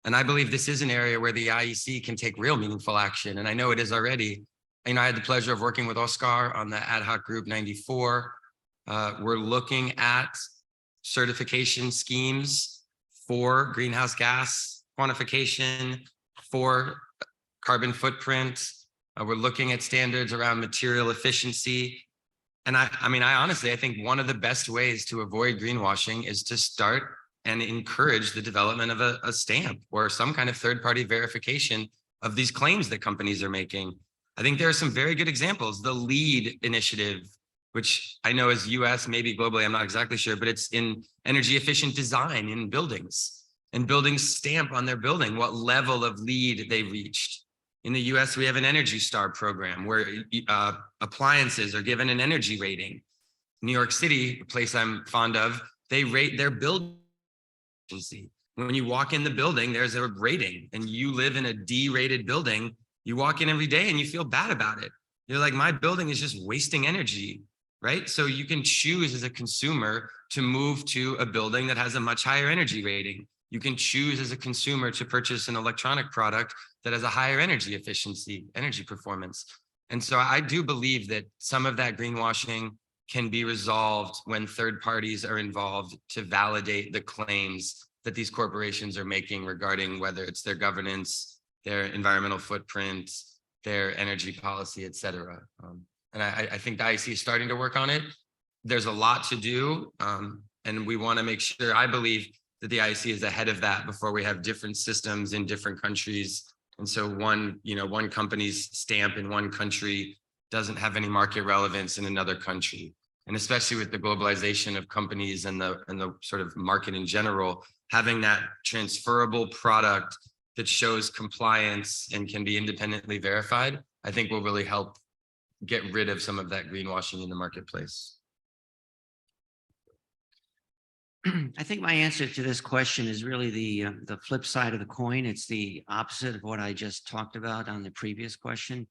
And I believe this is an area where the IEC can take real meaningful action. And I know it is already. I had the pleasure of working with Oscar on the ad hoc group 94. We're looking at certification schemes for greenhouse gas quantification, for carbon footprint. We're looking at standards around material efficiency. And I honestly, I think one of the best ways to avoid greenwashing is to start and encourage the development of a stamp or some kind of third-party verification of these claims that companies are making. I think there are some very good examples. The LEED initiative, which I know is US, maybe globally, I'm not exactly sure, but it's in energy efficient design in buildings. and buildings stamp on their building what level of LEED they reached. In the US, we have an Energy Star program where appliances are given an energy rating. New York City, a place I'm fond of, they rate their building efficiency. When you walk in the building, there's a rating, and you live in a D-rated building, you walk in every day and you feel bad about it. You're like, my building is just wasting energy, right? So you can choose as a consumer to move to a building that has a much higher energy rating. You can choose as a consumer to purchase an electronic product that has a higher energy efficiency, energy performance. And so I do believe that some of that greenwashing can be resolved when third parties are involved to validate the claims that these corporations are making regarding whether it's their governance, their environmental footprint, their energy policy, et cetera. And I think the IEC is starting to work on it. There's a lot to do. And we want to make sure, I believe, that the IEC is ahead of that before we have different systems in different countries. And so one company's stamp in one country doesn't have any market relevance in another country. And especially with the globalization of companies and the sort of market in general, having that transferable product that shows compliance and can be independently verified, I think will really help get rid of some of that greenwashing in the marketplace. I think my answer to this question is really the flip side of the coin. It's the opposite of what I just talked about on the previous question.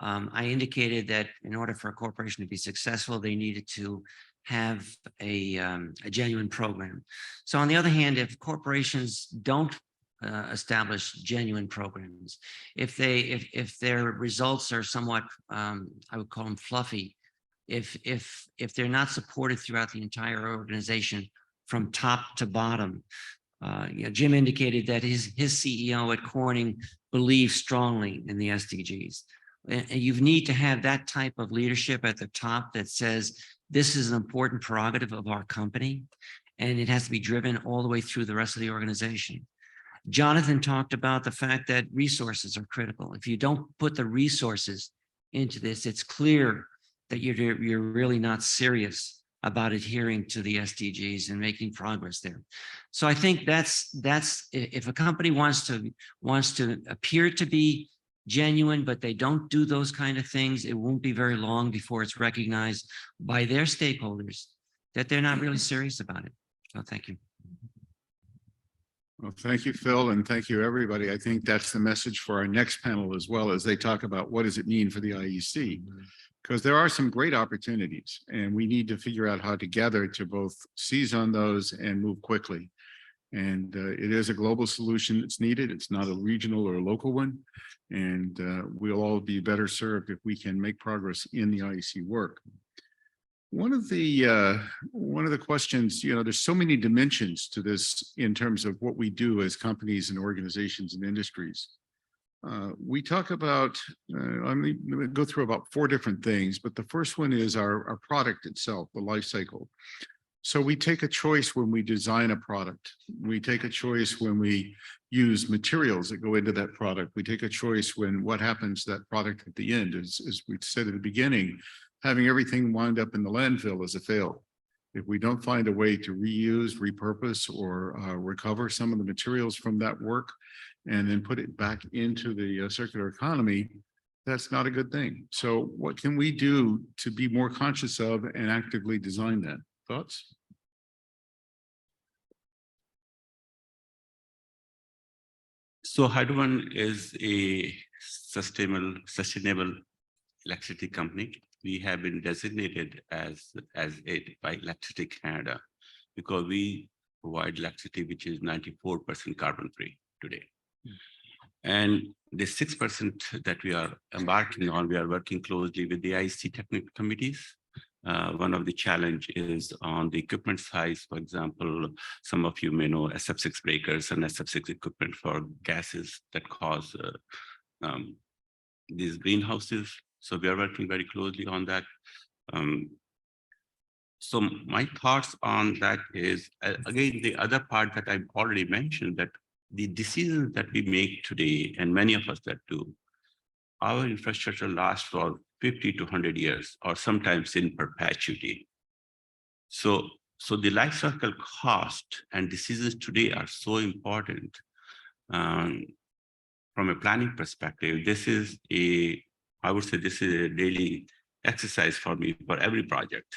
I indicated that in order for a corporation to be successful, they needed to have a genuine program. So on the other hand, if corporations don't establish genuine programs, if their results are somewhat, I would call them fluffy, if they're not supported throughout the entire organization from top to bottom. Jim indicated that his CEO at Corning believes strongly in the SDGs. And you need to have that type of leadership at the top that says, this is an important prerogative of our company, and it has to be driven all the way through the rest of the organization. Jonathan talked about the fact that resources are critical. If you don't put the resources into this, it's clear that you're really not serious about adhering to the SDGs and making progress there. So I think that's if a company wants to appear to be genuine, but they don't do those kind of things, it won't be very long before it's recognized by their stakeholders that they're not really serious about it. So thank you. Well, thank you, Phil, and thank you, everybody. I think that's the message for our next panel as well, as they talk about what does it mean for the IEC. Because there are some great opportunities, and we need to figure out how together to both seize on those and move quickly. And it is a global solution that's needed. It's not a regional or a local one. And we'll all be better served if we can make progress in the IEC work. One of the questions, there's so many dimensions to this in terms of what we do as companies and organizations and industries. We talk about, I'm going to go through about 4 different things, but the first one is our product itself, the life cycle. So we take a choice when we design a product. We take a choice when we use materials that go into that product. We take a choice when what happens to that product at the end. As we said at the beginning, having everything wind up in the landfill is a fail. If we don't find a way to reuse, repurpose, or recover some of the materials from that work, and then put it back into the circular economy, that's not a good thing. So what can we do to be more conscious of and actively design that? Thoughts? So Hydrovan is a sustainable electricity company. We have been designated as a by Electricity Canada because we provide electricity which is 94% carbon free today. And the 6% that we are embarking on, we are working closely with the IEC technical committees. One of the challenge is on the equipment size. For example, some of you may know SF6 breakers and SF6 equipment for gases that cause these greenhouses. So we are working very closely on that. So my thoughts on that is, again, the other part that I've already mentioned, that the decisions that we make today, and many of us that do, our infrastructure lasts for 50 to 100 years, or sometimes in perpetuity. So So the life cycle cost and decisions today are so important. From a planning perspective, I would say this is a daily exercise for me for every project.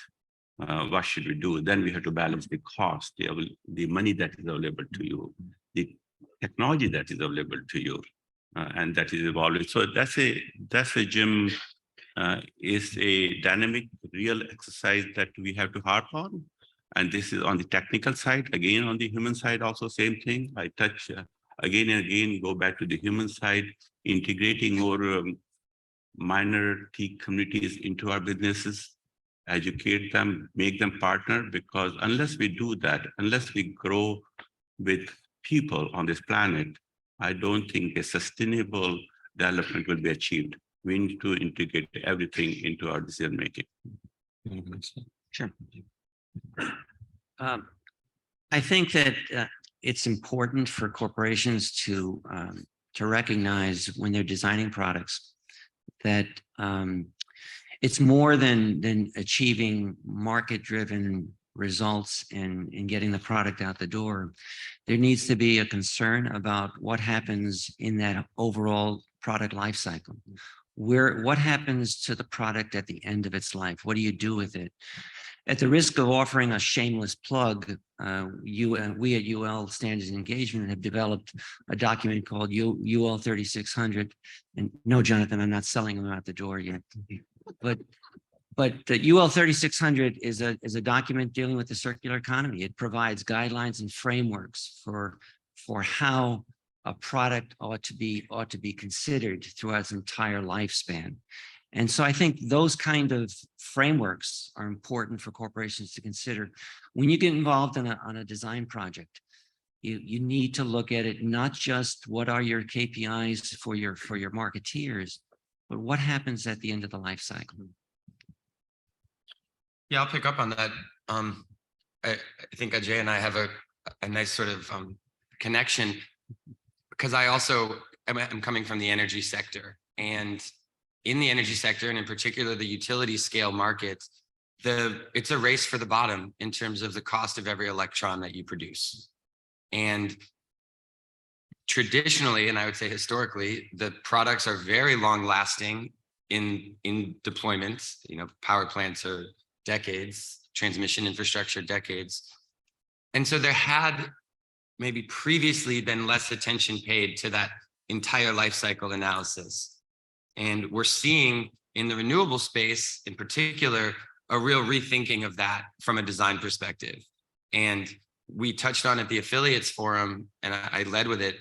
What should we do? Then we have to balance the cost, the money that is available to you, the technology that is available to you, and that is evolving. So that's a Jim, is a dynamic, real exercise that we have to harp on. And this is on the technical side. Again, on the human side, also same thing. I touch again and again, go back to the human side, integrating more minority communities into our businesses, educate them, make them partner, because unless we do that, unless we grow with people on this planet, I don't think a sustainable development will be achieved. We need to integrate everything into our decision making. Sure. I think that it's important for corporations to recognize when they're designing products that it's more than achieving market-driven results and getting the product out the door. There needs to be a concern about what happens in that overall product life cycle. What happens to the product at the end of its life? What do you do with it? At the risk of offering a shameless plug, we at UL Standards and Engagement have developed a document called UL 3600. And no, Jonathan, I'm not selling them out the door yet. But the UL 3600 is a document dealing with the circular economy. It provides guidelines and frameworks for how a product ought to be considered throughout its entire lifespan. And so I think those kind of frameworks are important for corporations to consider. When you get involved on a design project, you need to look at it, not just what are your KPIs for your marketeers, but what happens at the end of the life cycle. Yeah, I'll pick up on that. I think Ajay and I have a nice sort of connection, because I also am coming from the energy sector, and in the energy sector, and in particular the utility scale market, it's a race for the bottom in terms of the cost of every electron that you produce. And traditionally, and I would say historically, the products are very long lasting in deployments. Power plants are decades, transmission infrastructure decades. And so there had maybe previously been less attention paid to that entire life cycle analysis. And we're seeing in the renewable space, in particular, a real rethinking of that from a design perspective. And we touched on at the affiliates forum, and I led with it.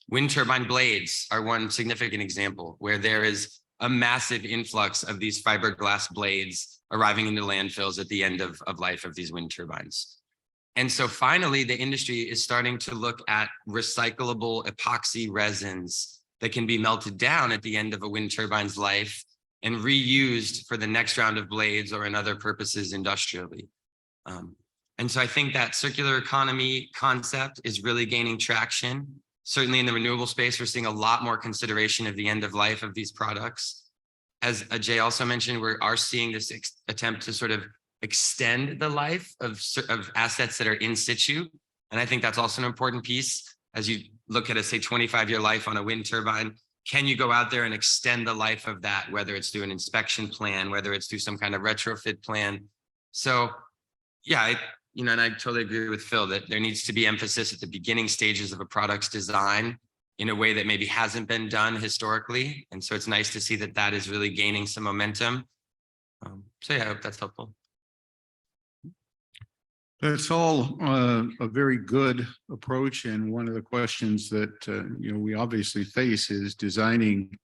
Wind turbine blades are one significant example where there is a massive influx of these fiberglass blades arriving into landfills at the end of life of these wind turbines. And so finally, the industry is starting to look at recyclable epoxy resins that can be melted down at the end of a wind turbine's life and reused for the next round of blades or in other purposes industrially. And so I think that circular economy concept is really gaining traction. Certainly in the renewable space, we're seeing a lot more consideration of the end of life of these products. As Ajay also mentioned, we are seeing this attempt to sort of extend the life of assets that are in situ. And I think that's also an important piece. As you look at a, say, 25-year life on a wind turbine, can you go out there and extend the life of that, whether it's through an inspection plan, whether it's through some kind of retrofit plan? So yeah, and I totally agree with Phil that there needs to be emphasis at the beginning stages of a product's design in a way that maybe hasn't been done historically. And so it's nice to see that that is really gaining some momentum. So yeah, I hope that's helpful. That's all a very good approach. And one of the questions that we obviously face is designing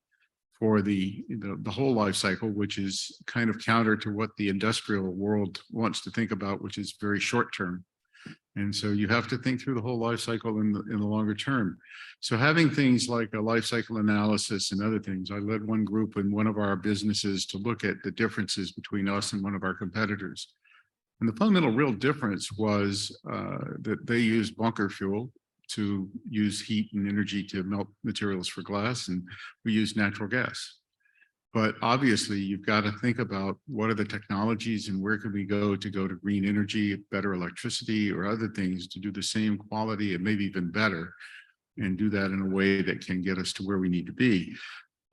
for the whole life cycle, which is kind of counter to what the industrial world wants to think about, which is very short term. And so you have to think through the whole life cycle in the longer term. So having things like a life cycle analysis and other things, I led one group in one of our businesses to look at the differences between us and one of our competitors. And the fundamental real difference was that they use bunker fuel to use heat and energy to melt materials for glass, and we use natural gas. But obviously, you've got to think about what are the technologies and where can we go to green energy, better electricity, or other things to do the same quality and maybe even better, and do that in a way that can get us to where we need to be.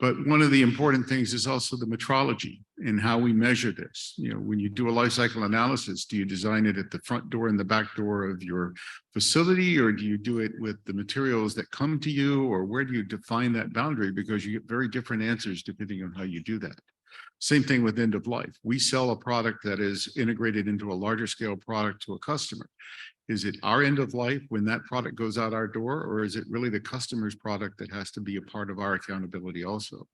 But one of the important things is also the metrology and how we measure this. You know, when you do a life cycle analysis, do you design it at the front door and the back door of your facility, or do you do it with the materials that come to you, or where do you define that boundary? Because you get very different answers depending on how you do that. Same thing with end of life. We sell a product that is integrated into a larger scale product to a customer. Is it our end of life when that product goes out our door, or is it really the customer's product that has to be a part of our accountability also?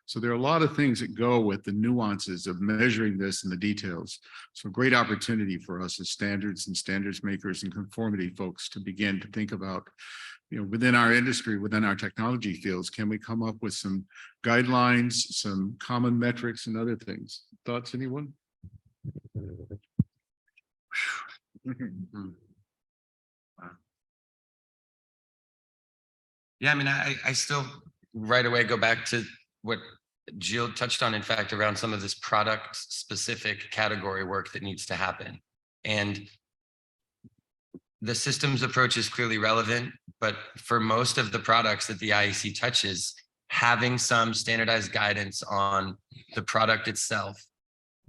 So there are a lot of things that go with the nuances of measuring this and the details. So great opportunity for us as standards and standards makers and conformity folks to begin to think about, you know, within our industry, within our technology fields, can we come up with some guidelines, some common metrics and other things? Thoughts, anyone? Yeah, I mean, I still right away go back to what Jill touched on, in fact, around some of this product specific category work that needs to happen. And the systems approach is clearly relevant, but for most of the products that the IEC touches, having some standardized guidance on the product itself,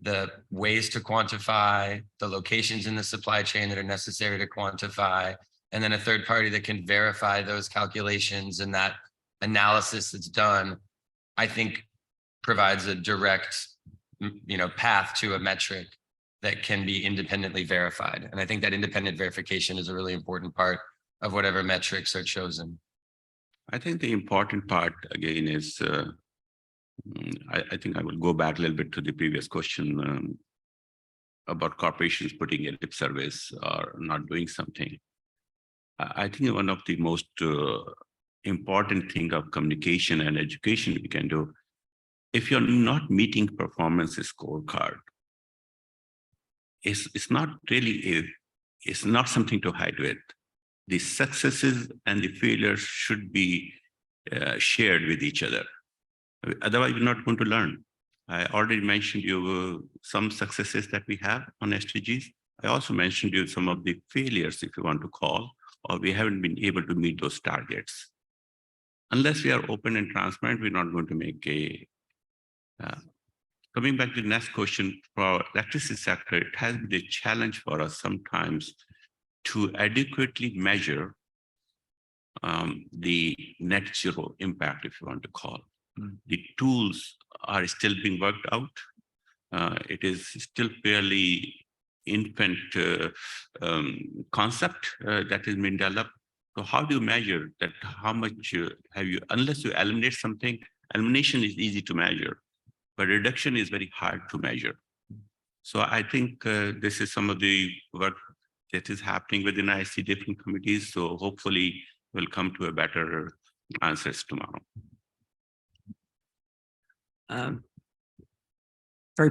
the ways to quantify, the locations in the supply chain that are necessary to quantify, and then a third party that can verify those calculations and that analysis that's done, I think provides a direct, path to a metric that can be independently verified. And I think that independent verification is a really important part of whatever metrics are chosen. I think the important part again is, I think I will go back a little bit to the previous question about corporations putting a lip service or not doing something. I think one of the most important thing of communication and education we can do, if you're not meeting performance scorecard, it's not really it's not something to hide with. The successes and the failures should be shared with each other. Otherwise, we're not going to learn. I already mentioned you some successes that we have on SDGs. I also mentioned you some of the failures, if you want to call, or we haven't been able to meet those targets. Unless we are open and transparent, we're not going to make a. Coming back to the next question, for our electricity sector, it has been a challenge for us sometimes to adequately measure the net zero impact, if you want to call. The tools are still being worked out. It is still fairly infant concept that has been developed. So how do you measure that? How much have you, unless you eliminate something, elimination is easy to measure, but reduction is very hard to measure. So I think this is some of the work that is happening within IEC different committees. So hopefully we'll come to a better answers tomorrow. Very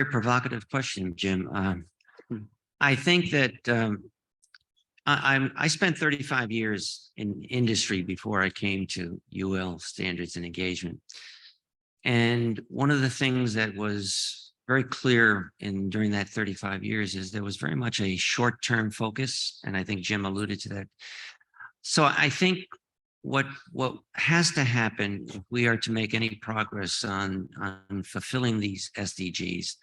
provocative question, Jim. I think that I spent 35 years in industry before I came to UL Standards and Engagement. And one of the things that was very clear during that 35 years is there was very much a short-term focus. And I think Jim alluded to that. So I think what has to happen if we are to make any progress on fulfilling these SDGs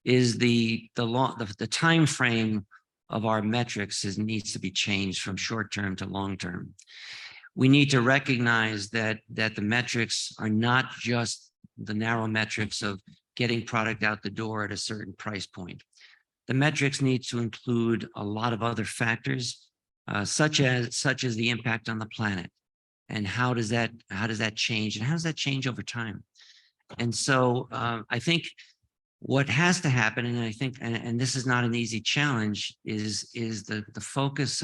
is the time frame of our metrics needs to be changed from short term to long term. We need to recognize that the metrics are not just the narrow metrics of getting product out the door at a certain price point. The metrics need to include a lot of other factors, such as the impact on the planet. And how does that change? And how does that change over time? And so I think what has to happen, and I think, and this is not an easy challenge, is the focus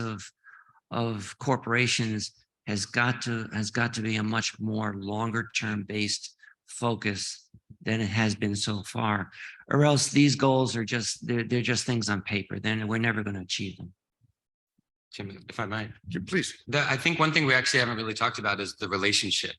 of corporations has got to be a much more longer term based focus than it has been so far, or else these goals are they're just things on paper. Then we're never going to achieve them. Jim, if I might. Please. I think one thing we actually haven't really talked about is the relationship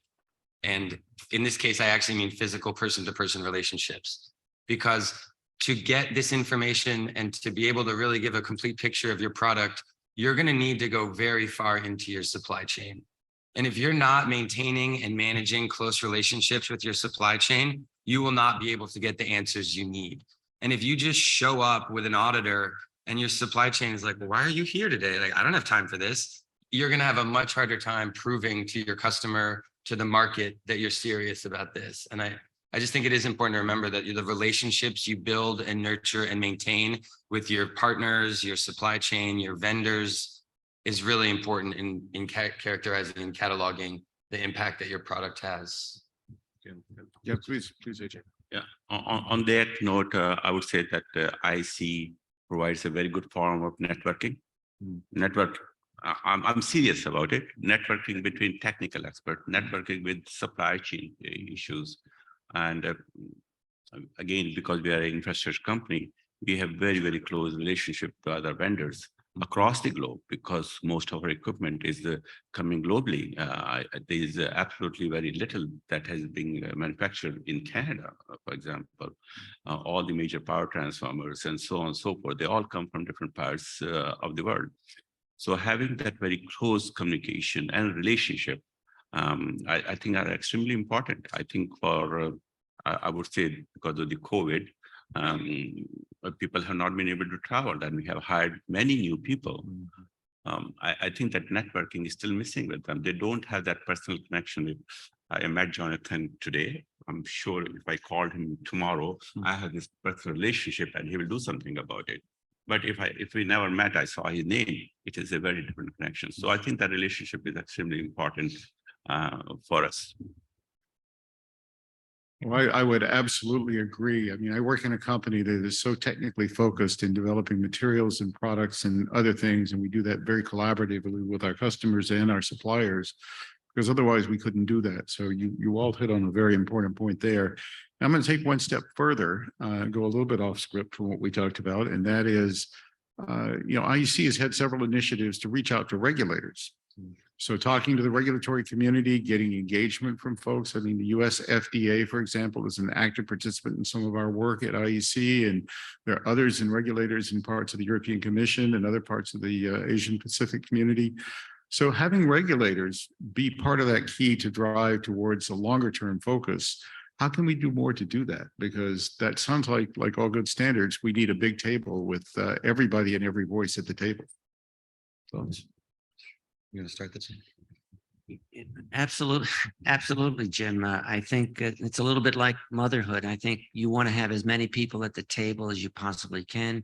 And in this case, I actually mean physical person-to-person relationships, because to get this information and to be able to really give a complete picture of your product, you're going to need to go very far into your supply chain. And if you're not maintaining and managing close relationships with your supply chain, you will not be able to get the answers you need. And if you just show up with an auditor and your supply chain is like, well, why are you here today? Like, I don't have time for this. You're going to have a much harder time proving to your customer, to the market, that you're serious about this. And I just think it is important to remember that the relationships you build and nurture and maintain with your partners, your supply chain, your vendors is really important in characterizing and cataloging the impact that your product has. Yeah, please, AJ. Yeah, on that note, I would say that IEC provides a very good form of networking. I'm serious about it. Networking between technical experts, networking with supply chain issues. And again, because we are an infrastructure company, we have very, very close relationship to other vendors across the globe, because most of our equipment is coming globally. There is absolutely very little that has been manufactured in Canada, for example. All the major power transformers and so on and so forth, they all come from different parts of the world. So having that very close communication and relationship, I think are extremely important. I think for, I would say, because of the COVID, people have not been able to travel, and we have hired many new people. I think that networking is still missing with them. They don't have that personal connection. I met Jonathan today. I'm sure if I called him tomorrow, I have this personal relationship and he will do something about it. But if we never met, I saw his name, it is a very different connection. So I think that relationship is extremely important for us. Well, I would absolutely agree. I mean, I work in a company that is so technically focused in developing materials and products and other things, and we do that very collaboratively with our customers and our suppliers, because otherwise we couldn't do that. So you all hit on a very important point there. I'm going to take one step further, go a little bit off script from what we talked about, and that is, IEC has had several initiatives to reach out to regulators. So talking to the regulatory community, getting engagement from folks. I mean, the US FDA, for example, is an active participant in some of our work at IEC, and there are others and regulators in parts of the European Commission and other parts of the Asian Pacific community. So having regulators be part of that key to drive towards a longer term focus, how can we do more to do that? Because that sounds like all good standards, we need a big table with everybody and every voice at the table. So you're going to start this? Absolutely, absolutely, Jim. I think it's a little bit like motherhood. I think you want to have as many people at the table as you possibly can.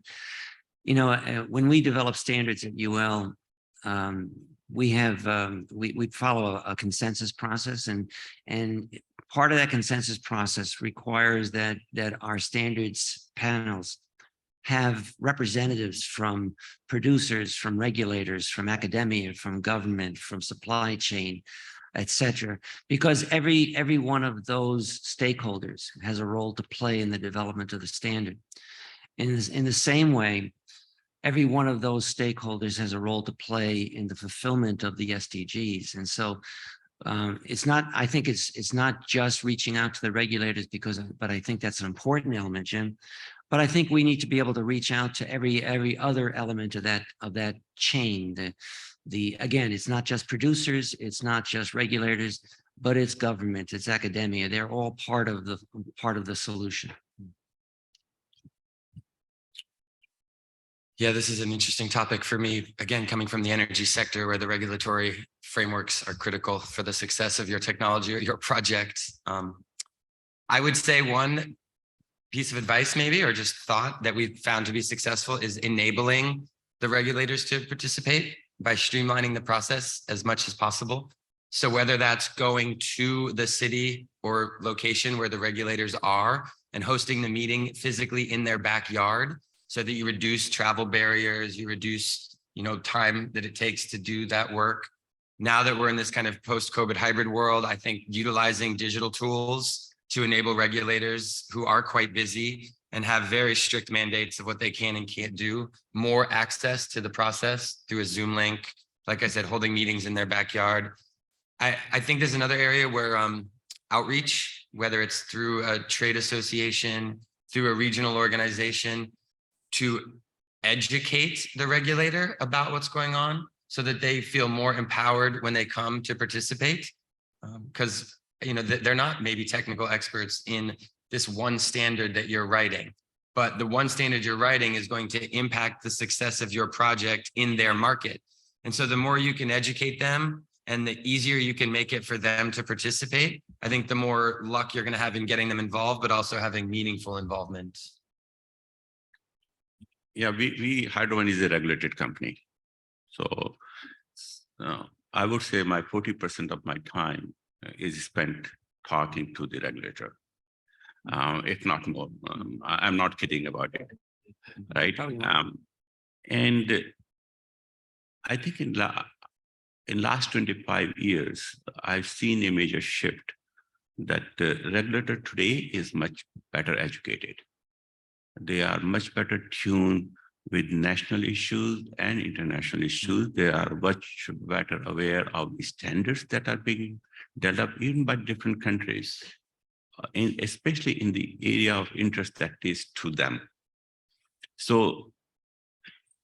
You know, when we develop standards at UL, we follow a consensus process, and part of that consensus process requires that our standards panels have representatives from producers, from regulators, from academia, from government, from supply chain, etc. Because every one of those stakeholders has a role to play in the development of the standard. In the same way, every one of those stakeholders has a role to play in the fulfillment of the SDGs. And so I think it's not just reaching out to the regulators but I think that's an important element, Jim. But I think we need to be able to reach out to every other element of that chain. Again, it's not just producers, it's not just regulators, but it's government, it's academia. They're all part of the solution. Yeah, this is an interesting topic for me. Again, coming from the energy sector, where the regulatory frameworks are critical for the success of your technology or your project. I would say one piece of advice maybe, or just thought that we've found to be successful, is enabling the regulators to participate by streamlining the process as much as possible. So whether that's going to the city or location where the regulators are and hosting the meeting physically in their backyard, so that you reduce travel barriers, you reduce, time that it takes to do that work. Now that we're in this kind of post-COVID hybrid world, I think utilizing digital tools to enable regulators who are quite busy and have very strict mandates of what they can and can't do, more access to the process through a Zoom link, like I said, holding meetings in their backyard. I think there's another area where outreach, whether it's through a trade association, through a regional organization, to educate the regulator about what's going on so that they feel more empowered when they come to participate. Because, you know, they're not maybe technical experts in this one standard that you're writing, but the one standard you're writing is going to impact the success of your project in their market. And so the more you can educate them and the easier you can make it for them to participate, I think the more luck you're going to have in getting them involved, but also having meaningful involvement. Yeah, Hydro One is a regulated company. So I would say my 40% of my time is spent talking to the regulator. If not more, I'm not kidding about it, right? And I think in last 25 years, I've seen a major shift that the regulator today is much better educated. They are much better tuned with national issues and international issues. They are much better aware of the standards that are being developed even by different countries, especially in the area of interest that is to them. So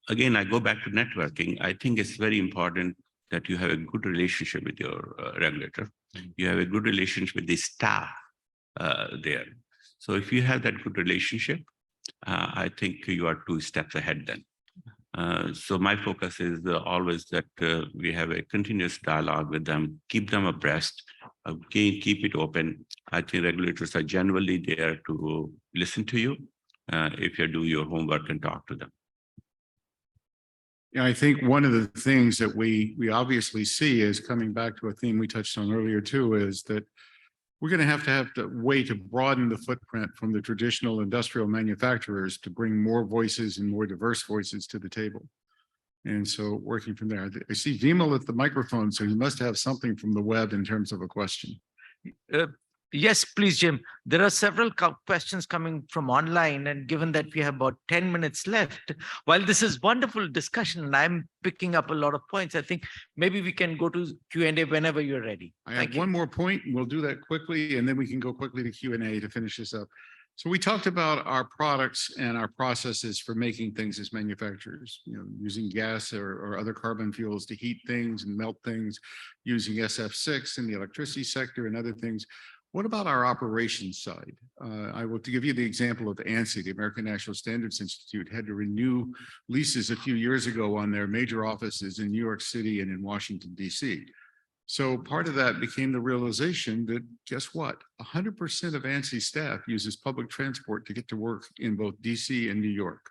again, I go back to networking. I think it's very important that you have a good relationship with your regulator. You have a good relationship with the staff there. So if you have that good relationship, I think you are 2 steps ahead then. So my focus is always that we have a continuous dialogue with them, keep them abreast, keep it open. I think regulators are generally there to listen to you if you do your homework and talk to them. Yeah, I think one of the things that we obviously see is coming back to a theme we touched on earlier too, is that we're going to have the way to broaden the footprint from the traditional industrial manufacturers to bring more voices and more diverse voices to the table. And so working from there, I see Vimal at the microphone, so he must have something from the web in terms of a question. Yes, please, Jim. There are several questions coming from online, and given that we have about 10 minutes left, while this is wonderful discussion and I'm picking up a lot of points, I think maybe we can go to Q&A whenever you're ready. I have one more point, and we'll do that quickly, and then we can go quickly to Q&A to finish this up. So we talked about our products and our processes for making things as manufacturers, you know, using gas or other carbon fuels to heat things and melt things, using SF6 in the electricity sector and other things. What about our operations side? I will give you the example of ANSI, the American National Standards Institute, had to renew leases a few years ago on their major offices in New York City and in Washington, D.C. So part of that became the realization that, guess what? 100% of ANSI staff uses public transport to get to work in both DC and New York.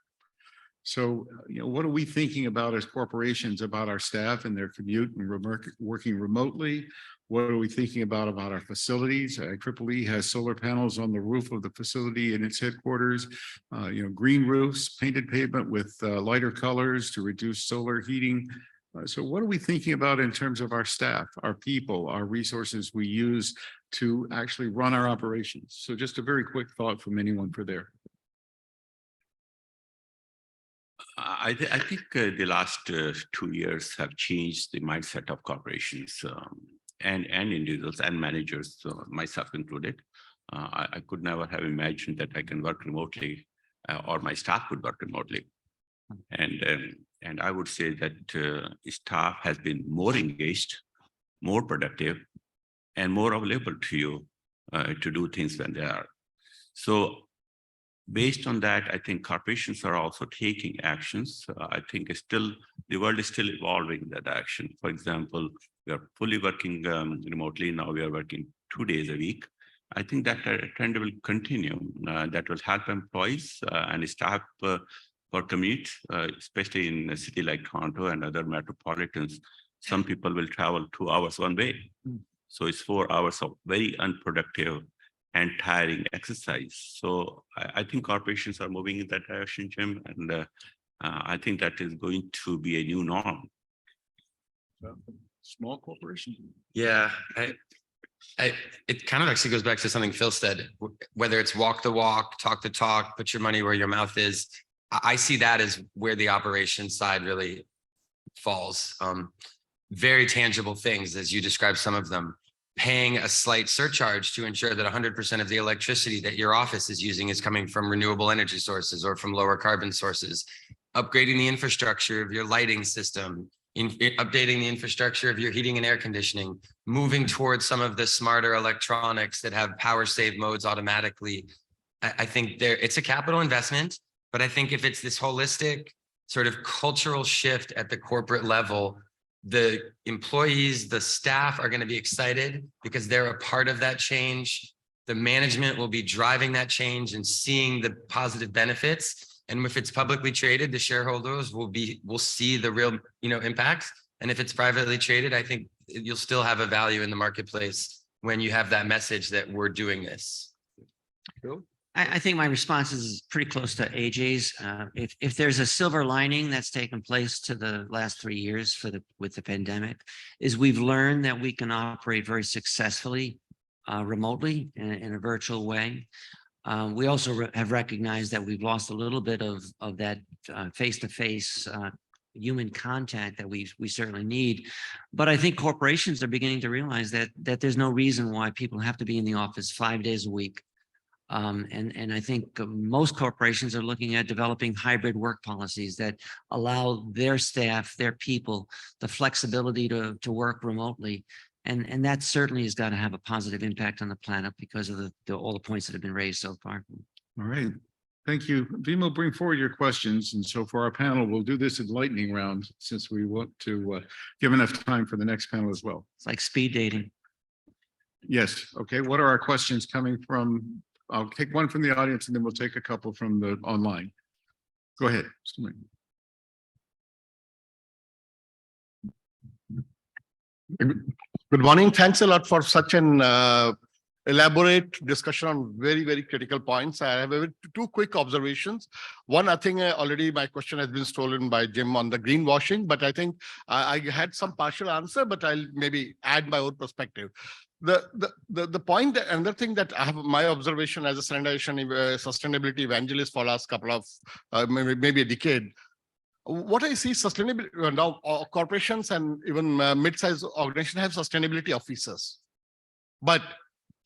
So, you know, what are we thinking about as corporations about our staff and their commute and working remotely? What are we thinking about our facilities? IEEE has solar panels on the roof of the facility in its headquarters, you know, green roofs, painted pavement with lighter colors to reduce solar heating. So what are we thinking about in terms of our staff, our people, our resources we use to actually run our operations? So just a very quick thought from anyone for there. I think the last 2 years have changed the mindset of corporations and individuals and managers, myself included. I could never have imagined that I can work remotely or my staff could work remotely. And I would say that staff has been more engaged, more productive, and more available to you to do things when they are. So based on that, I think corporations are also taking actions. I think the world is still evolving in that direction. For example, we are fully working remotely. Now we are working 2 days a week. I think that trend will continue. That will help employees and staff for commute, especially in a city like Toronto and other metropolitans. Some people will travel 2 hours one way. So it's 4 hours of very unproductive and tiring exercise. So I think corporations are moving in that direction, Jim, and I think that is going to be a new norm. Small corporation. Yeah, it kind of actually goes back to something Phil said, whether it's walk the walk, talk the talk, put your money where your mouth is. I see that as where the operations side really falls. Very tangible things, as you described some of them. paying a slight surcharge to ensure that 100% of the electricity that your office is using is coming from renewable energy sources or from lower carbon sources, upgrading the infrastructure of your lighting system, updating the infrastructure of your heating and air conditioning, moving towards some of the smarter electronics that have power save modes automatically. I think it's a capital investment, but I think if it's this holistic sort of cultural shift at the corporate level, the employees, the staff are going to be excited because they're a part of that change. The management will be driving that change and seeing the positive benefits. And if it's publicly traded, the shareholders will see the real, impacts. And if it's privately traded, I think you'll still have a value in the marketplace when you have that message that we're doing this. Bill? I think my response is pretty close to AJ's. If there's a silver lining that's taken place to the last 3 years with the pandemic, is we've learned that we can operate very successfully remotely in a virtual way. We also have recognized that we've lost a little bit of that face-to-face human contact that we certainly need. But I think corporations are beginning to realize that there's no reason why people have to be in the office 5 days a week. And I think most corporations are looking at developing hybrid work policies that allow their staff, their people, the flexibility to work remotely. And that certainly has got to have a positive impact on the planet because of all the points that have been raised so far. All right. Thank you. Vimo, bring forward your questions. And so for our panel, we'll do this in lightning round since we want to give enough time for the next panel as well. It's like speed dating. Yes. Okay. What are our questions coming from? I'll take one from the audience and then we'll take a couple from the online. Go ahead. Good morning. Thanks a lot for such an elaborate discussion on very, very critical points. I have two quick observations. One, I think already my question has been stolen by Jim on the greenwashing, but I think I had some partial answer, but I'll maybe add my own perspective. The point, another thing that I have my observation as a sustainability evangelist for the last couple of maybe a decade. What I see sustainability now, corporations and even mid-sized organizations have sustainability officers, but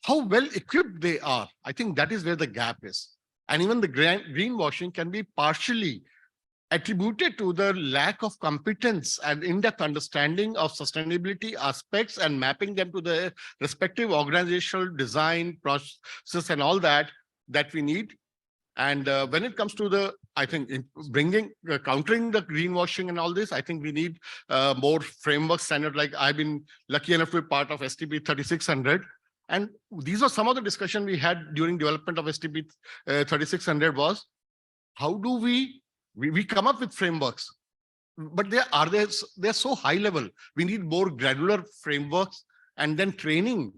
how well equipped they are, I think that is where the gap is. And even the greenwashing can be partially attributed to the lack of competence and in-depth understanding of sustainability aspects and mapping them to the respective organizational design process and all that we need. And when it comes to I think countering the greenwashing and all this, I think we need more framework standard. Like I've been lucky enough to be part of STP 3600. And these are some of the discussion we had during development of STP 3600 was, how do we come up with frameworks? But they're so high level. We need more granular frameworks and then training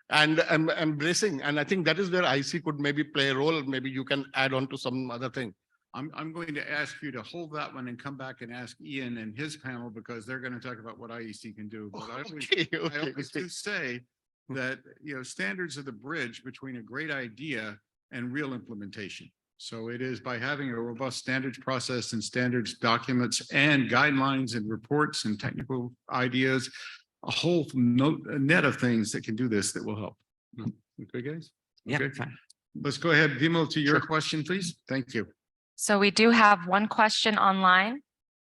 and embracing. And I think that is where IEC could maybe play a role. Maybe you can add on to some other thing. I'm going to ask you to hold that one and come back and ask Ian and his panel because they're going to talk about what IEC can do. But I always do say that, standards are the bridge between a great idea and real implementation. So it is by having a robust standards process and standards documents and guidelines and reports and technical ideas, a whole net of things that can do this that will help. Okay, guys? Yeah, okay. fine. Let's go ahead, Vimo, to your question, please. Thank you. So we do have one question online.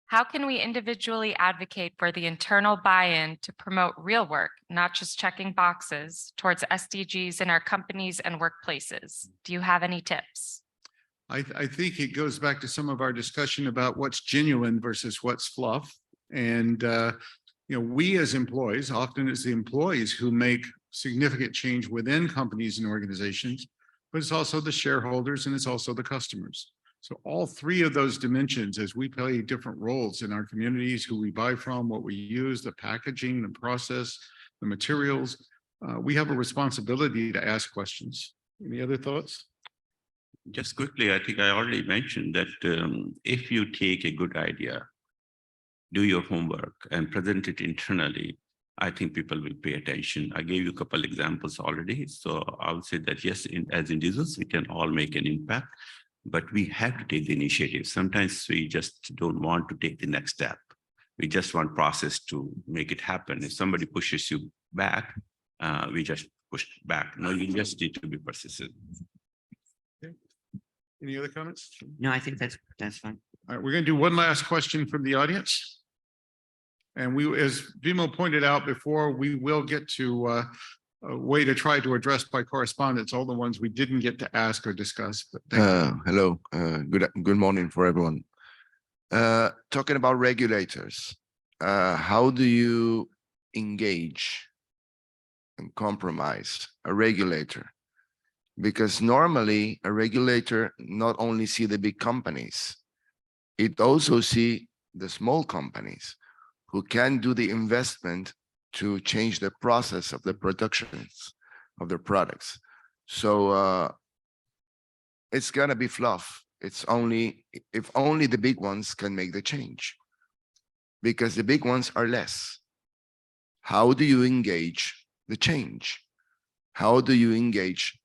How can we individually advocate for the internal buy-in to promote real work, not just checking boxes towards SDGs in our companies and workplaces? Do you have any tips? I think it goes back to some of our discussion about what's genuine versus what's fluff. And, we as employees, often it's the employees who make significant change within companies and organizations, but it's also the shareholders and it's also the customers. So all three of those dimensions, as we play different roles in our communities, who we buy from, what we use, the packaging, the process, the materials, we have a responsibility to ask questions. Any other thoughts? Just quickly, I think I already mentioned that if you take a good idea, do your homework and present it internally, I think people will pay attention. I gave you a couple examples already. So I would say that yes, as individuals, we can all make an impact, but we have to take the initiative. Sometimes we just don't want to take the next step. We just want process to make it happen. If somebody pushes you back, we just pushed back. No, you just need to be persistent. Any other comments? No, I think that's fine. All right, we're going to do one last question from the audience. And we, as Vimo pointed out before, we will get to a way to try to address by correspondence all the ones we didn't get to ask or discuss. But thank you. Hello, good morning for everyone. Talking about regulators, how do you engage and compromise a regulator? Because normally a regulator not only see the big companies, it also see the small companies who can do the investment to change the process of the productions of their products. So it's gonna be fluff. It's only, if only the big ones can make the change, because the big ones are less. How do you engage the change? How do you engage?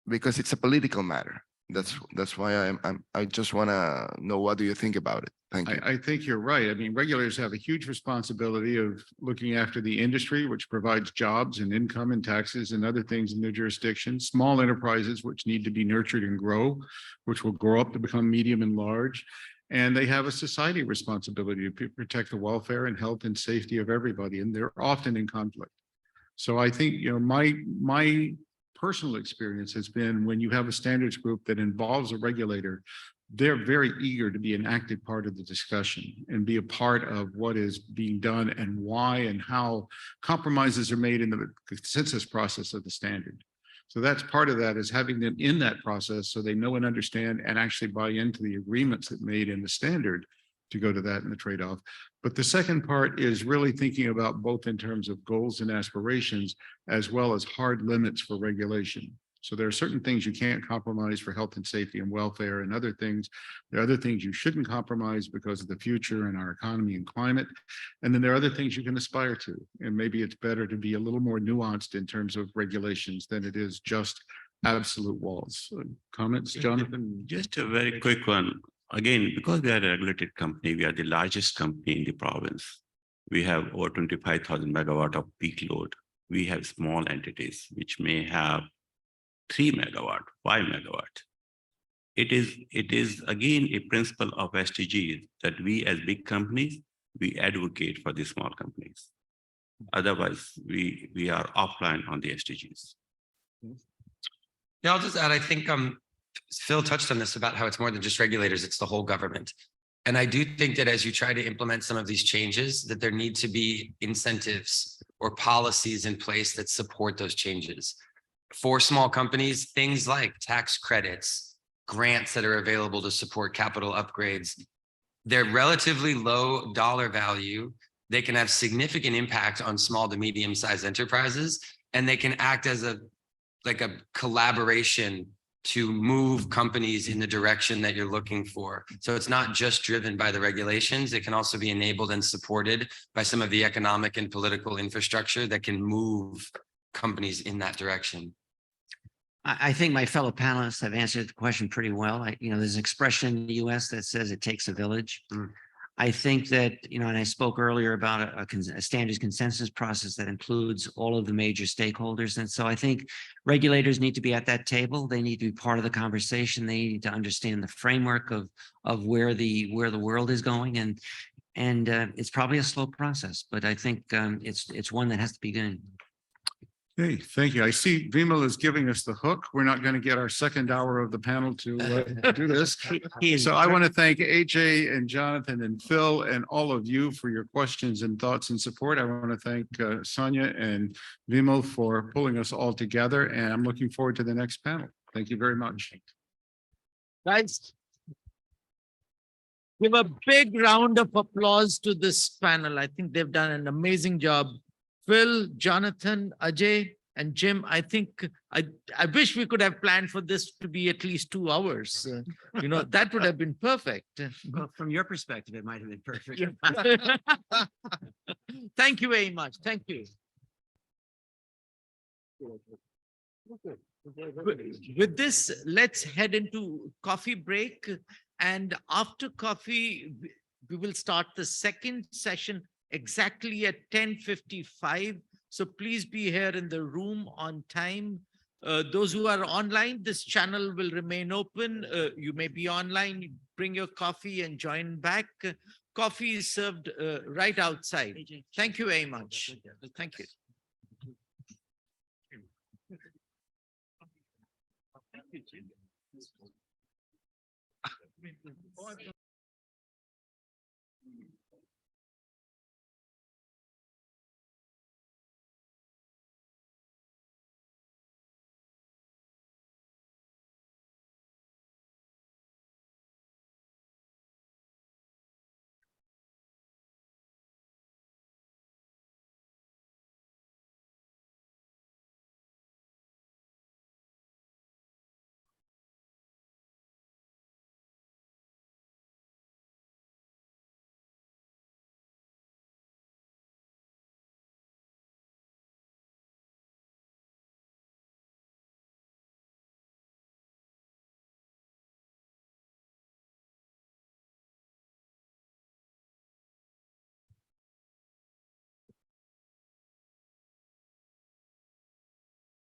Because it's a political matter. That's why I just want to know, what do you think about it? Thank you. I think you're right. I mean, regulators have a huge responsibility of looking after the industry, which provides jobs and income and taxes and other things in their jurisdiction. Small enterprises, which need to be nurtured and grow, which will grow up to become medium and large. And they have a society responsibility to protect the welfare and health and safety of everybody. And they're often in conflict. So I think, you know, my personal experience has been, when you have a standards group that involves a regulator, they're very eager to be an active part of the discussion and be a part of what is being done and why and how compromises are made in the consensus process of the standard. So that's part of that, is having them in that process so they know and understand and actually buy into the agreements that made in the standard to go to that in the trade-off. But the second part is really thinking about both in terms of goals and aspirations, as well as hard limits for regulation. So there are certain things you can't compromise for health and safety and welfare, and other things. There are other things you shouldn't compromise because of the future and our economy and climate. And then there are other things you can aspire to. And maybe it's better to be a little more nuanced in terms of regulations than it is just absolute walls. Comments, Jonathan? Just a very quick one. Again, because we are a regulated company, we are the largest company in the province. We have over 25,000 megawatt of peak load. We have small entities which may have 3 megawatt, 5 megawatt. It is again a principle of SDGs that we as big companies, we advocate for the small companies. Otherwise, we are offline on the SDGs. Yeah, I'll just add, I think Phil touched on this about how it's more than just regulators, it's the whole government. And I do think that as you try to implement some of these changes, that there need to be incentives or policies in place that support those changes. For small companies, things like tax credits, grants that are available to support capital upgrades, they're relatively low dollar value. They can have significant impact on small to medium-sized enterprises, and they can act as a collaboration to move companies in the direction that you're looking for. So it's not just driven by the regulations. It can also be enabled and supported by some of the economic and political infrastructure that can move companies in that direction. I think my fellow panelists have answered the question pretty well. There's an expression in the US that says it takes a village. I think that, and I spoke earlier about a standards consensus process that includes all of the major stakeholders. And so I think regulators need to be at that table. They need to be part of the conversation. They need to understand the framework of where the world is going. And it's probably a slow process, but I think it's one that has to be done. Hey, thank you. I see Vimal is giving us the hook. We're not going to get our second hour of the panel to do this. So I want to thank AJ and Jonathan and Phil and all of you for your questions and thoughts and support. I want to thank Sonia and Vimal for pulling us all together, and I'm looking forward to the next panel. Thank you very much. Guys, give a big round of applause to this panel. I think they've done an amazing job. Phil, Jonathan, Ajay, and Jim, I think I wish we could have planned for this to be at least 2 hours. That would have been perfect. Well, from your perspective, it might have been perfect. Thank you very much. Thank you. With this, let's head into coffee break. And after coffee, we will start the second session exactly at 10:55. So please be here in the room on time. Those who are online, this channel will remain open. You may be online, bring your coffee and join back. Coffee is served right outside. Thank you very much. Thank you.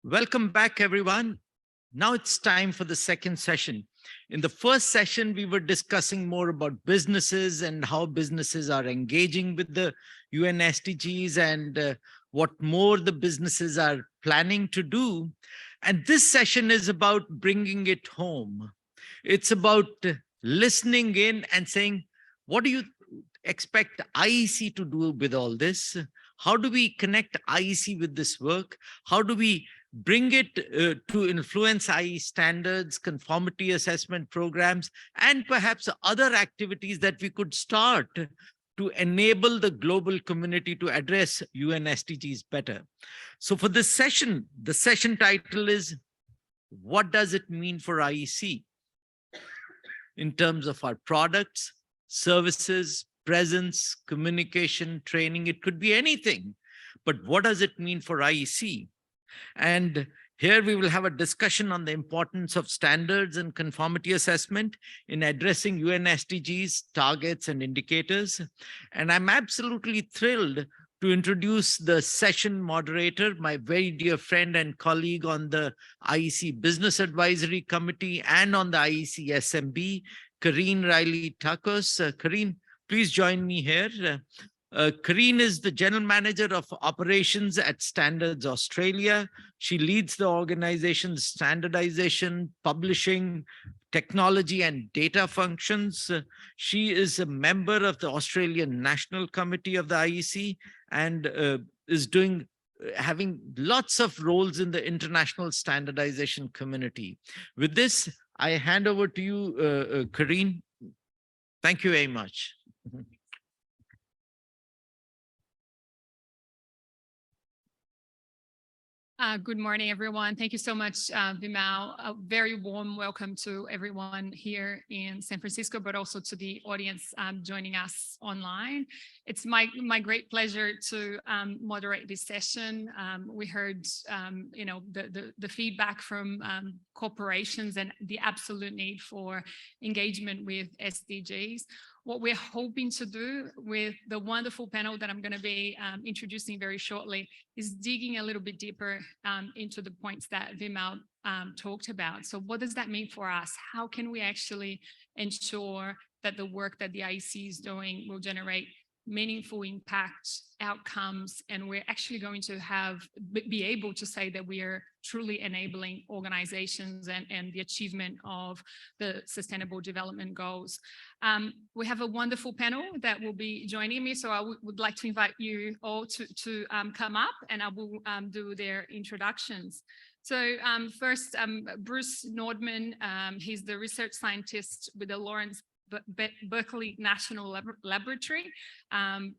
Welcome back, everyone. Now it's time for the second session. In the first session, we were discussing more about businesses and how businesses are engaging with the UN SDGs and what more the businesses are planning to do. And this session is about bringing it home. It's about listening in and saying, what do you expect IEC to do with all this? How do we connect IEC with this work? How do we bring it to influence IE standards, conformity assessment programs, and perhaps other activities that we could start to enable the global community to address UN SDGs better. So for this session, the session title is, what does it mean for IEC in terms of our products, services, presence, communication, training? It could be anything, but what does it mean for IEC? And here we will have a discussion on the importance of standards and conformity assessment in addressing UN SDGs, targets, and indicators. And I'm absolutely thrilled to introduce the session moderator, my very dear friend and colleague on the IEC Business Advisory Committee and on the IEC SMB, Karine Riley-Takos. Karine, please join me here. Karine is the General Manager of Operations at Standards Australia. She leads the organization's standardization, publishing, technology, and data functions. She is a member of the Australian National Committee of the IEC and is having lots of roles in the international standardization community. With this, I hand over to you, Karine. Thank you very much. Good morning, everyone. Thank you so much, Vimal. A very warm welcome to everyone here in San Francisco, but also to the audience joining us online. It's my great pleasure to moderate this session. We heard, the feedback from corporations and the absolute need for engagement with SDGs. What we're hoping to do with the wonderful panel that I'm going to be introducing very shortly is digging a little bit deeper into the points that Vimal talked about. So what does that mean for us? How can we actually ensure that the work that the IEC is doing will generate meaningful impact outcomes, and we're actually going to be able to say that we are truly enabling organizations and the achievement of the Sustainable Development Goals. We have a wonderful panel that will be joining me, so I would like to invite you all to come up, and I will do their introductions. So first, Bruce Nordman, he's the research scientist with the Lawrence Berkeley National Laboratory.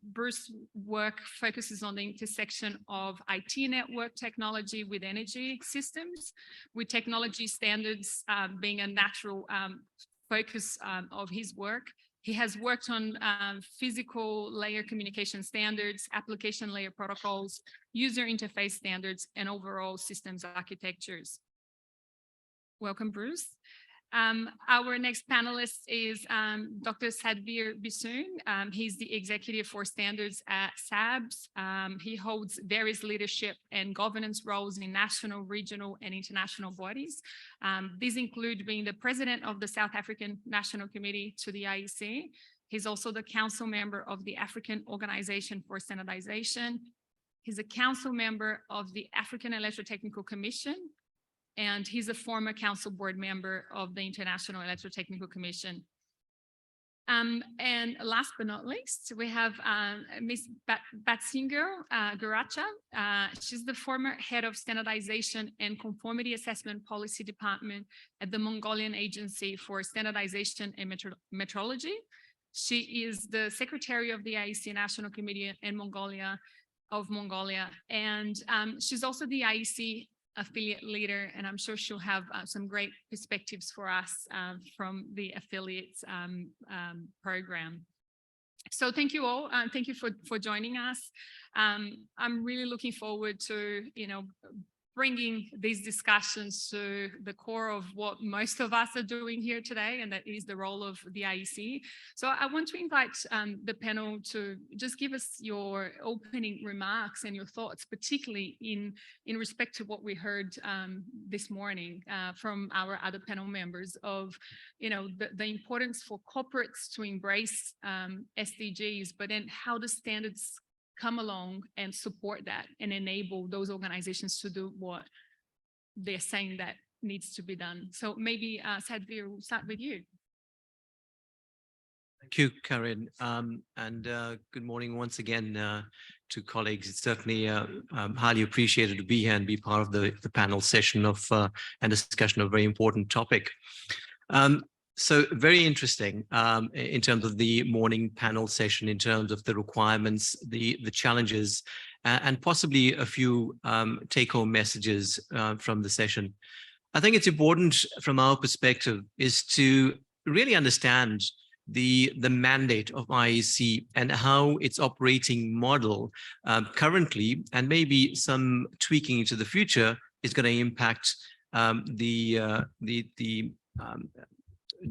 Bruce's work focuses on the intersection of IT network technology with energy systems, with technology standards being a natural focus of his work. He has worked on physical layer communication standards, application layer protocols, user interface standards, and overall systems architectures. Welcome, Bruce. Our next panelist is Dr. Sadhvir Bisoon. He's the executive for standards at SABS. He holds various leadership and governance roles in national, regional, and international bodies. These include being the president of the South African National Committee to the IEC. He's also the council member of the African Organization for Standardization. He's a council member of the African Electrotechnical Commission, and he's a former council board member of the International Electrotechnical Commission. And last but not least, we have Ms. Batsinger Garacha. She's the former head of standardization and conformity assessment policy department at the Mongolian Agency for Standardization and Metrology. She is the secretary of the IEC National Committee in Mongolia, and she's also the IEC affiliate leader, and I'm sure she'll have some great perspectives for us from the affiliates program. So thank you all. Thank you for joining us. I'm really looking forward to, bringing these discussions to the core of what most of us are doing here today, and that is the role of the IEC. So I want to invite the panel to just give us your opening remarks and your thoughts, particularly in respect to what we heard this morning from our other panel members of, the importance for corporates to embrace SDGs, but then how the standards come along and support that and enable those organizations to do what they're saying that needs to be done. So maybe Sadhvir, we'll start with you. Thank you, Karen. And good morning once again to colleagues. It's certainly highly appreciated to be here and be part of the panel session of and discussion of a very important topic. So very interesting in terms of the morning panel session, in terms of the requirements, the challenges, and possibly a few take-home messages from the session. I think it's important from our perspective is to really understand the mandate of IEC and how its operating model currently, and maybe some tweaking into the future, is going to impact the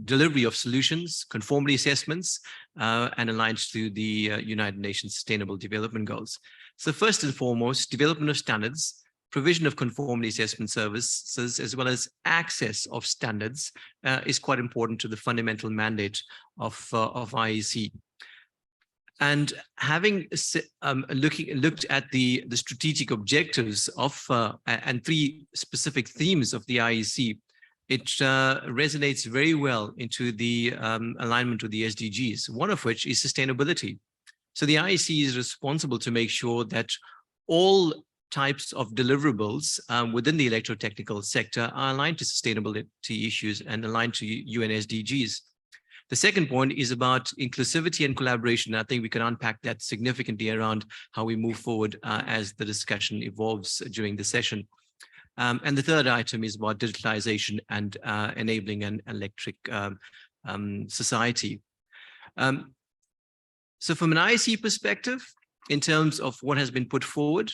delivery of solutions, conformity assessments, and aligned to the United Nations Sustainable Development Goals. So first and foremost, development of standards, provision of conformity assessment services, as well as access of standards is quite important to the fundamental mandate of IEC. And having looked at the strategic objectives of and three specific themes of the IEC, it resonates very well into the alignment with the SDGs, one of which is sustainability. So the IEC is responsible to make sure that all types of deliverables within the electrotechnical sector are aligned to sustainability issues and aligned to UN SDGs. The second point is about inclusivity and collaboration. I think we can unpack that significantly around how we move forward as the discussion evolves during the session. And the third item is about digitalization and enabling an electric society. So from an IEC perspective, in terms of what has been put forward,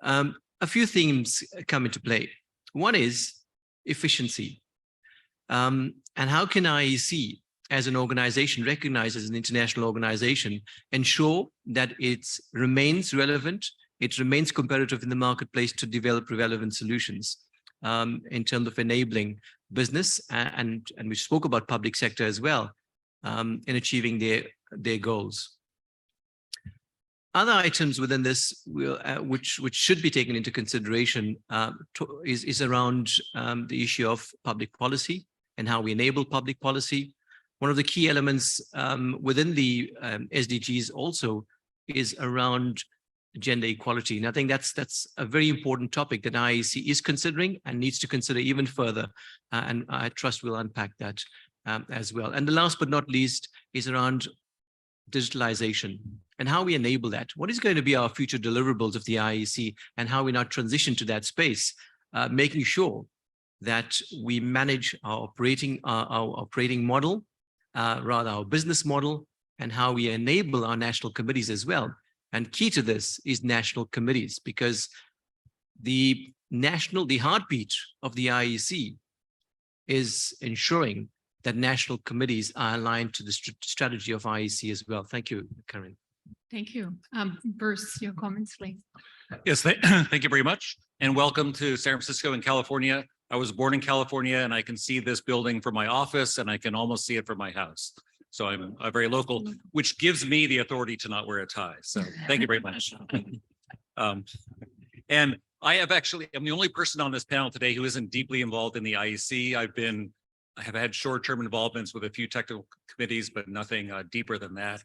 a few themes come into play. One is efficiency. And how can IEC, as an organization, recognized as an international organization, ensure that it remains relevant, it remains competitive in the marketplace to develop relevant solutions in terms of enabling business, and we spoke about public sector as well, in achieving their goals. Other items within this, which should be taken into consideration, is around the issue of public policy and how we enable public policy. One of the key elements within the SDGs also is around gender equality. And I think that's a very important topic that IEC is considering and needs to consider even further. And I trust we'll unpack that as well. And the last but not least is around digitalization and how we enable that. What is going to be our future deliverables of the IEC and how we now transition to that space, making sure that we manage our operating model, rather our business model, and how we enable our national committees as well. And key to this is national committees, because the heartbeat of the IEC is ensuring that national committees are aligned to the strategy of IEC as well. Thank you, Karen. Thank you. Bruce, your comments, please. Yes, thank you very much. And welcome to San Francisco and California. I was born in California and I can see this building from my office and I can almost see it from my house. So I'm a very local, which gives me the authority to not wear a tie. So thank you very much. And I have actually, I'm the only person on this panel today who isn't deeply involved in the IEC. I have had short-term involvements with a few technical committees, but nothing deeper than that,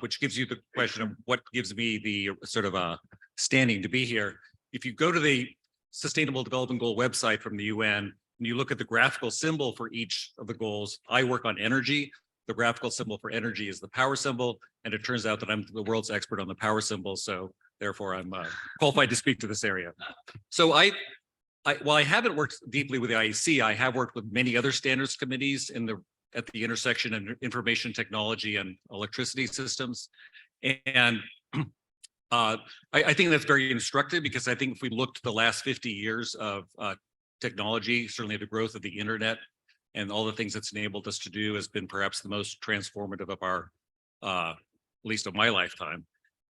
which gives you the question of what gives me the sort of standing to be here. If you go to the Sustainable Development Goal website from the UN, and you look at the graphical symbol for each of the goals, I work on energy. The graphical symbol for energy is the power symbol. And it turns out that I'm the world's expert on the power symbol. So therefore I'm qualified to speak to this area. So while I haven't worked deeply with the IEC, I have worked with many other standards committees at the intersection of information technology and electricity systems. And I think that's very instructive because I think if we looked at the last 50 years of technology, certainly the growth of the internet and all the things it's enabled us to do has been perhaps the most transformative of our, at least of my lifetime.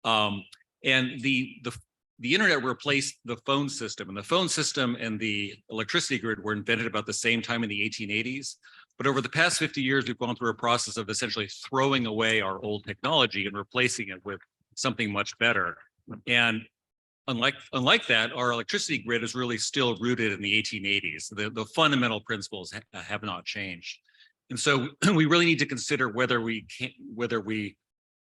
And the internet replaced the phone system, and the phone system and the electricity grid were invented about the same time in the 1880s. But over the past 50 years, we've gone through a process of essentially throwing away our old technology and replacing it with something much better. And unlike that, our electricity grid is really still rooted in the 1880s. The fundamental principles have not changed. And so we really need to consider whether we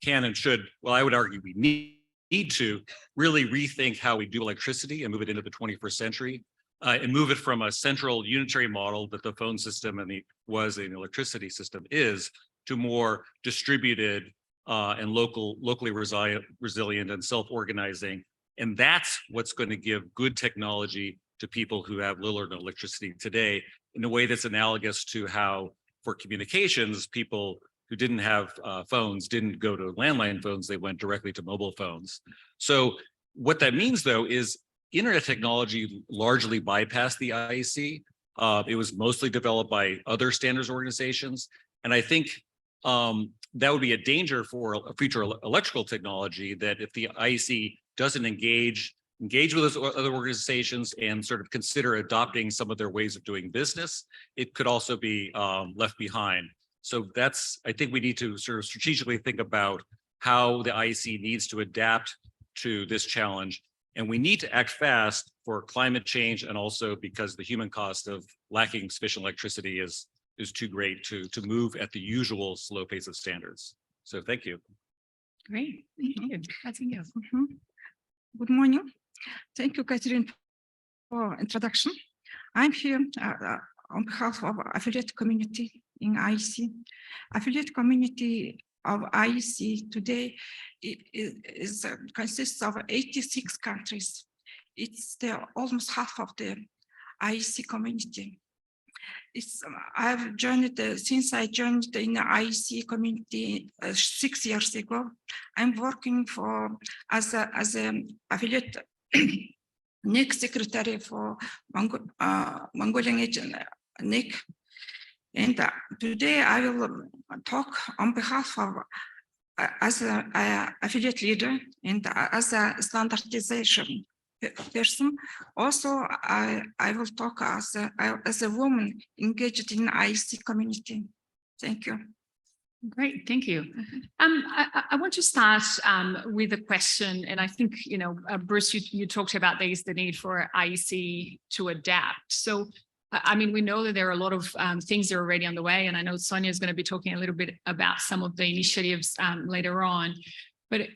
can and should, well, I would argue we need to really rethink how we do electricity and move it into the 21st century and move it from a central unitary model that the phone system and the electricity system is to more distributed and locally resilient and self-organizing. And that's what's going to give good technology to people who have little or no electricity today in a way that's analogous to how for communications, people who didn't have phones didn't go to landline phones, they went directly to mobile phones. So what that means though is internet technology largely bypassed the IEC. It was mostly developed by other standards organizations. And I think that would be a danger for a future electrical technology that if the IEC doesn't engage with those other organizations and sort of consider adopting some of their ways of doing business, it could also be left behind. So I think we need to sort of strategically think about how the IEC needs to adapt to this challenge. And we need to act fast for climate change and also because the human cost of lacking sufficient electricity is too great to move at the usual slow pace of standards. So thank you. Great, thank you. That's you. Good morning. Thank you, Catherine, for introduction. I'm here on behalf of affiliate community in IEC. Affiliate community of IEC today consists of 86 countries. It's almost half of the IEC community. I've joined since I joined in the IEC community 6 years ago. I'm working as an affiliate NIC secretary for Mongolian NIC. And today I will talk on behalf of as an affiliate leader and as a standardization person. Also, I will talk as a woman engaged in IEC community. Thank you. Great, thank you. I want to start with a question, and I think, Bruce, you talked about the need for IEC to adapt. So, I mean, we know that there are a lot of things that are already on the way, and I know Sonia is going to be talking a little bit about some of the initiatives later on, but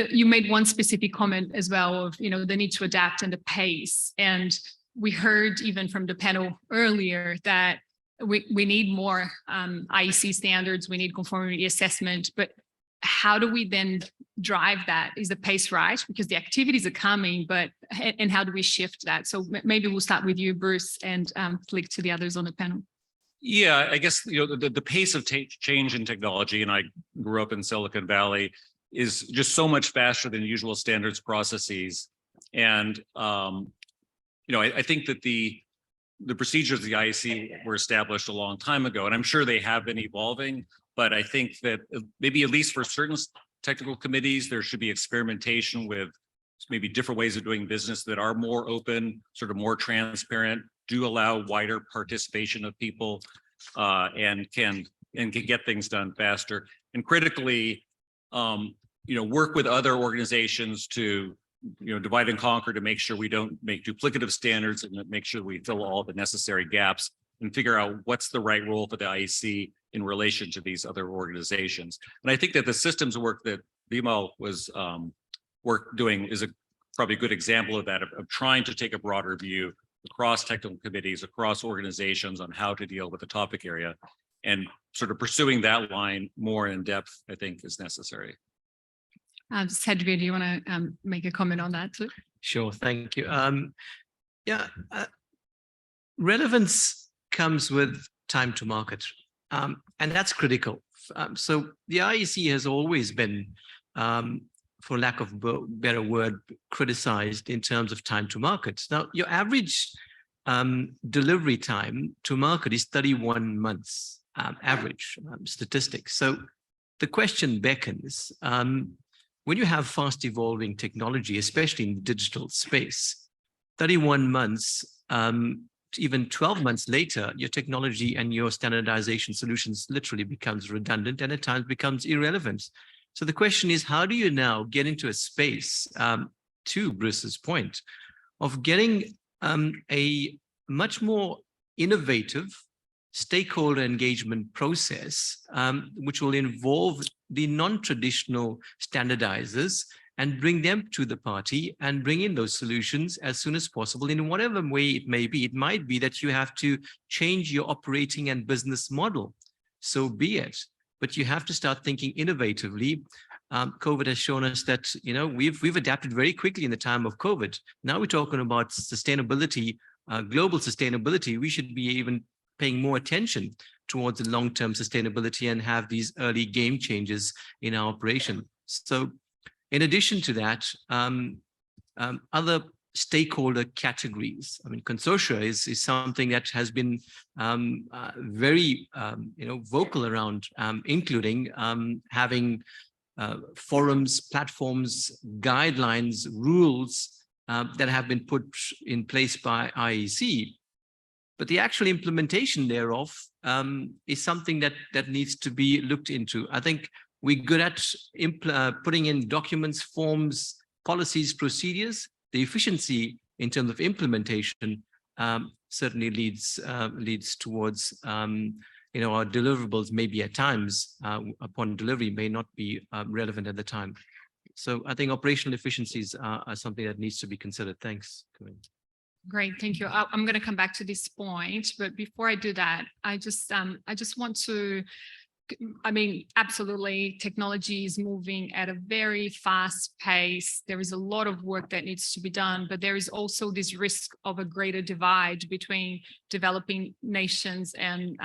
you made one specific comment as well of, the need to adapt and the pace. And we heard even from the panel earlier that we need more IEC standards, we need conformity assessment, but how do we then drive that? Is the pace right? Because the activities are coming, and how do we shift that? So maybe we'll start with you, Bruce, and flick to the others on the panel. Yeah, I guess, the pace of change in technology, and I grew up in Silicon Valley, is just so much faster than usual standards processes. And, I think that the procedures of the IEC were established a long time ago, and I'm sure they have been evolving, but I think that maybe at least for certain technical committees, there should be experimentation with maybe different ways of doing business that are more open, sort of more transparent, do allow wider participation of people, and can get things done faster. And critically, work with other organizations to divide and conquer to make sure we don't make duplicative standards and make sure we fill all the necessary gaps and figure out what's the right role for the IEC in relation to these other organizations. And I think that the systems work that Vimal was doing is probably a good example of that, of trying to take a broader view across technical committees, across organizations on how to deal with the topic area, and sort of pursuing that line more in depth, I think, is necessary. Sedvi, do you want to make a comment on that too? Sure, thank you. Relevance comes with time to market, and that's critical. So the IEC has always been, for lack of a better word, criticized in terms of time to market. Now, your average delivery time to market is 31 months, average statistics. So the question beckons, when you have fast evolving technology, especially in the digital space, 31 months, even 12 months later, your technology and your standardization solutions literally becomes redundant and at times becomes irrelevant. So the question is, how do you now get into a space, to Bruce's point, of getting a much more innovative stakeholder engagement process, which will involve the non-traditional standardizers and bring them to the party and bring in those solutions as soon as possible in whatever way it may be. It might be that you have to change your operating and business model, so be it, but you have to start thinking innovatively. COVID has shown us that we've adapted very quickly in the time of COVID. Now we're talking about sustainability, global sustainability. We should be even paying more attention towards the long-term sustainability and have these early game changes in our operation. So in addition to that, other stakeholder categories, I mean, consortia is something that has been very vocal around, including having forums, platforms, guidelines, rules that have been put in place by IEC. But the actual implementation thereof is something that needs to be looked into. I think we're good at putting in documents, forms, policies, procedures. The efficiency in terms of implementation certainly leads towards our deliverables maybe at times upon delivery may not be relevant at the time. So I think operational efficiencies are something that needs to be considered. Thanks. Great, thank you. I'm going to come back to this point, but before I do that, I just want to, absolutely, technology is moving at a very fast pace. There is a lot of work that needs to be done, but there is also this risk of a greater divide between developing nations and,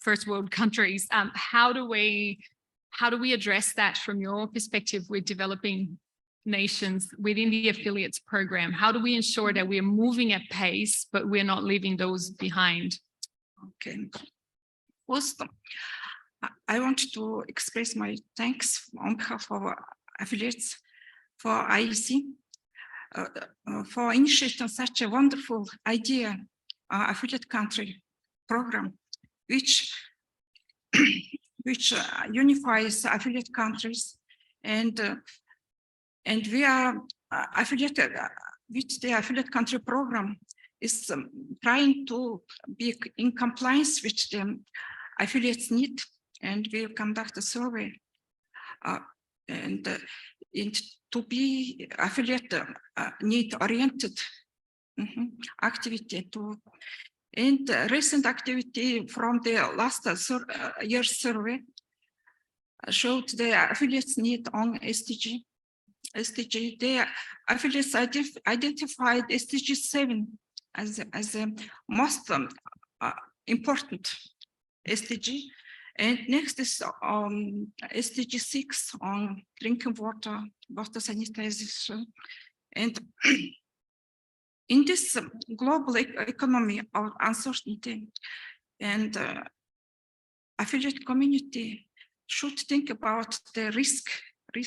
first world countries. How do we address that from your perspective with developing nations within the affiliates program? How do we ensure that we are moving at pace, but we're not leaving those behind? Okay. First, I want to express my thanks on behalf of affiliates for IEC for initiating such a wonderful idea, affiliate country program, which unifies affiliate countries, and we are affiliated with the affiliate country program is trying to be in compliance with the affiliates need, and we'll conduct a survey and to be affiliate need oriented activity and recent activity from the last year's survey showed the affiliates need on SDG. The affiliates identified SDG 7 as the most important SDG, and next is SDG 6 on drinking water, water sanitization, and in this global economy of uncertainty, and affiliate community should think about the risk. We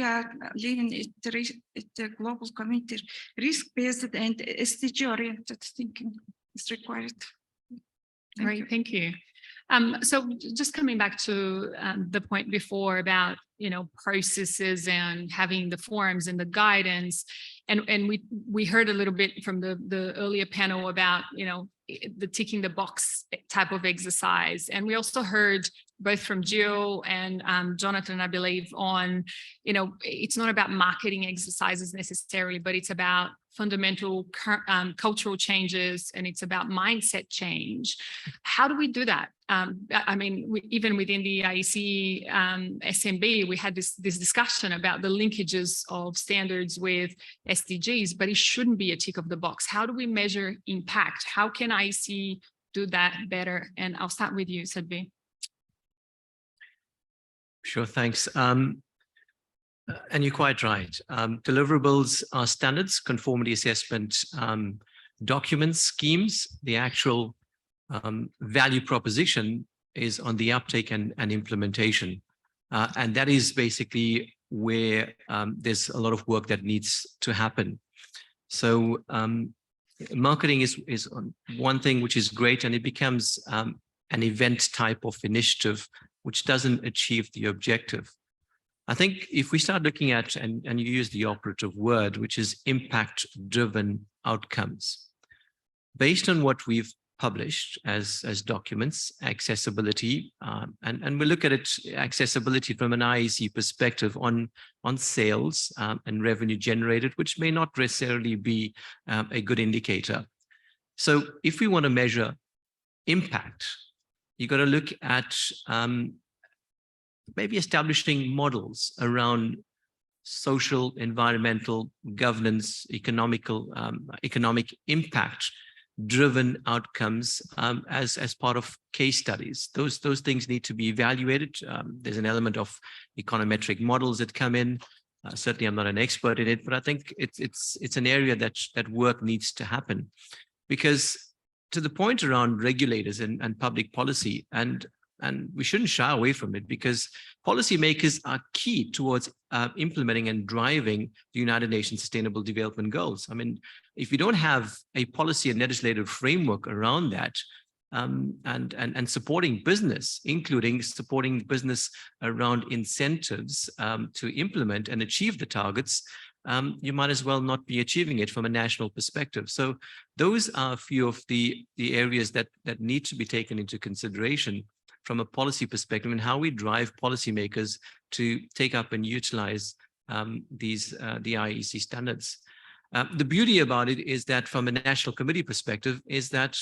are living at the global community, risk-based and SDG-oriented thinking is required. Great, thank you. So just coming back to the point before about, processes and having the forums and the guidance, and we heard a little bit from the earlier panel about, the ticking the box type of exercise. And we also heard both from Jill and Jonathan, I believe, on, it's not about marketing exercises necessarily, but it's about fundamental cultural changes, and it's about mindset change. How do we do that? Even within the IEC SMB, we had this discussion about the linkages of standards with SDGs, but it shouldn't be a tick of the box. How do we measure impact? How can IEC do that better? And I'll start with you, Sadhvi. Sure, thanks. And you're quite right. Deliverables are standards, conformity assessment documents, schemes. The actual value proposition is on the uptake and implementation. And that is basically where there's a lot of work that needs to happen. So marketing is one thing which is great, and it becomes an event type of initiative which doesn't achieve the objective. I think if we start looking at, and you use the operative word, which is impact-driven outcomes, based on what we've published as documents, accessibility, and we look at it, accessibility from an IEC perspective on sales and revenue generated, which may not necessarily be a good indicator. So if we want to measure impact, you got to look at maybe establishing models around social, environmental, governance, economic impact-driven outcomes as part of case studies. Those things need to be evaluated. There's an element of econometric models that come in. Certainly, I'm not an expert in it, but I think it's an area that work needs to happen, because to the point around regulators and public policy, and we shouldn't shy away from it, because policymakers are key towards implementing and driving the United Nations Sustainable Development Goals. I mean, if you don't have a policy and legislative framework around that, and supporting business, including supporting business around incentives to implement and achieve the targets, you might as well not be achieving it from a national perspective. So those are a few of the areas that need to be taken into consideration from a policy perspective, and how we drive policymakers to take up and utilize the IEC standards. The beauty about it is that from a national committee perspective is that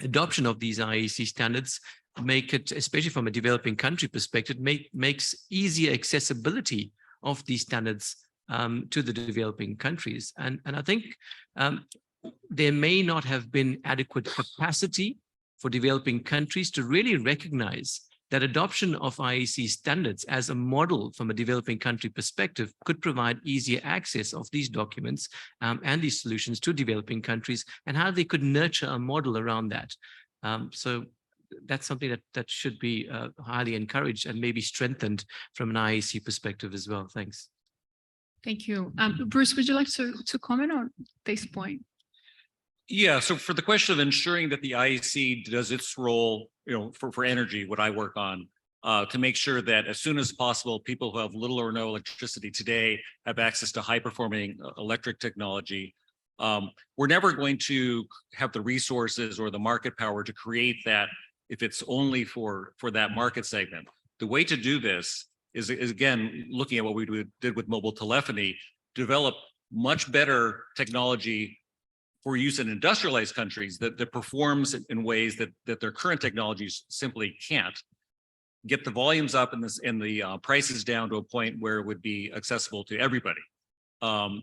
adoption of these IEC standards make it, especially from a developing country perspective, makes easier accessibility of these standards to the developing countries. And I think there may not have been adequate capacity for developing countries to really recognize that adoption of IEC standards as a model from a developing country perspective could provide easier access of these documents and these solutions to developing countries, and how they could nurture a model around that. So that's something that should be highly encouraged and maybe strengthened from an IEC perspective as well. Thanks. Thank you. Bruce, would you like to comment on this point? Yeah, so for the question of ensuring that the IEC does its role, for energy, what I work on, to make sure that as soon as possible, people who have little or no electricity today have access to high-performing electric technology. We're never going to have the resources or the market power to create that if it's only for that market segment. The way to do this is again, looking at what we did with mobile telephony, develop much better technology for use in industrialized countries that performs in ways that their current technologies simply can't. Get the volumes up and the prices down to a point where it would be accessible to everybody. I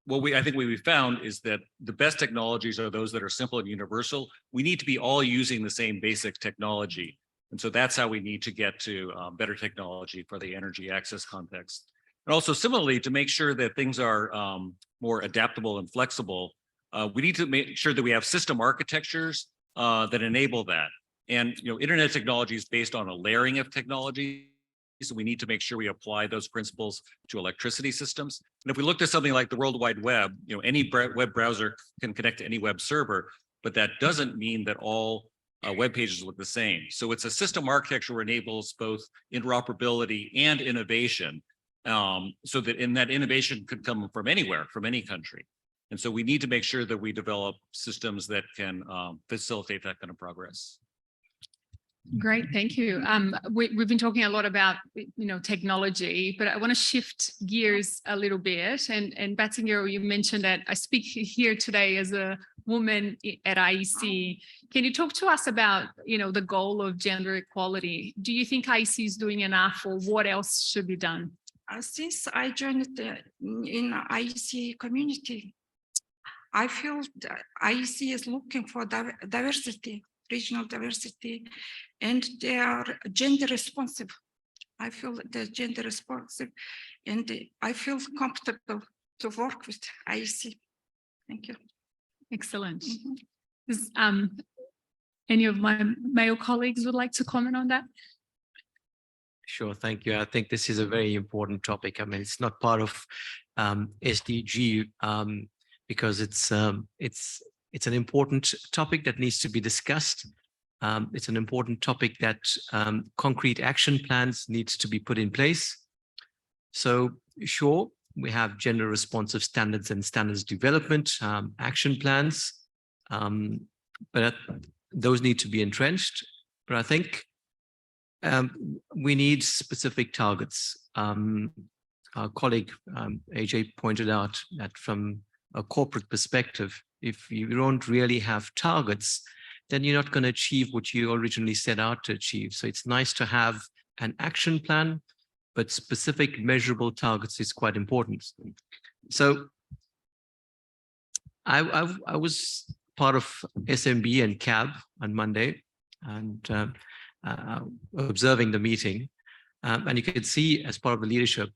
think what we found is that the best technologies are those that are simple and universal. We need to be all using the same basic technology. And so that's how we need to get to better technology for the energy access context. And also similarly, to make sure that things are more adaptable and flexible, we need to make sure that we have system architectures that enable that. And internet technology is based on a layering of technology. So we need to make sure we apply those principles to electricity systems. And if we looked at something like the World Wide Web, any web browser can connect to any web server, but that doesn't mean that all web pages look the same. So it's a system architecture that enables both interoperability and innovation, so that that innovation could come from anywhere, from any country. And so we need to make sure that we develop systems that can facilitate that kind of progress. Great, thank you. We've been talking a lot about technology, but I want to shift gears a little bit. And Battinger, you mentioned that I speak here today as a woman at IEC. Can you talk to us about the goal of gender equality? Do you think IEC is doing enough, or what else should be done? Since I joined in IEC community, I feel that IEC is looking for diversity, regional diversity, and they are gender responsive. I feel they're gender responsive, and I feel comfortable to work with IEC. Thank you. Excellent. Does any of my male colleagues would like to comment on that? Sure, thank you. I think this is a very important topic. I mean, it's not part of SDG because it's an important topic that needs to be discussed. It's an important topic that concrete action plans needs to be put in place. So sure, we have gender responsive standards and standards development action plans, but those need to be entrenched. But I think we need specific targets. Our colleague AJ pointed out that from a corporate perspective, if you don't really have targets, then you're not going to achieve what you originally set out to achieve. So it's nice to have an action plan, but specific measurable targets is quite important. So I was part of SMB and CAB on Monday and observing the meeting. And you could see as part of the leadership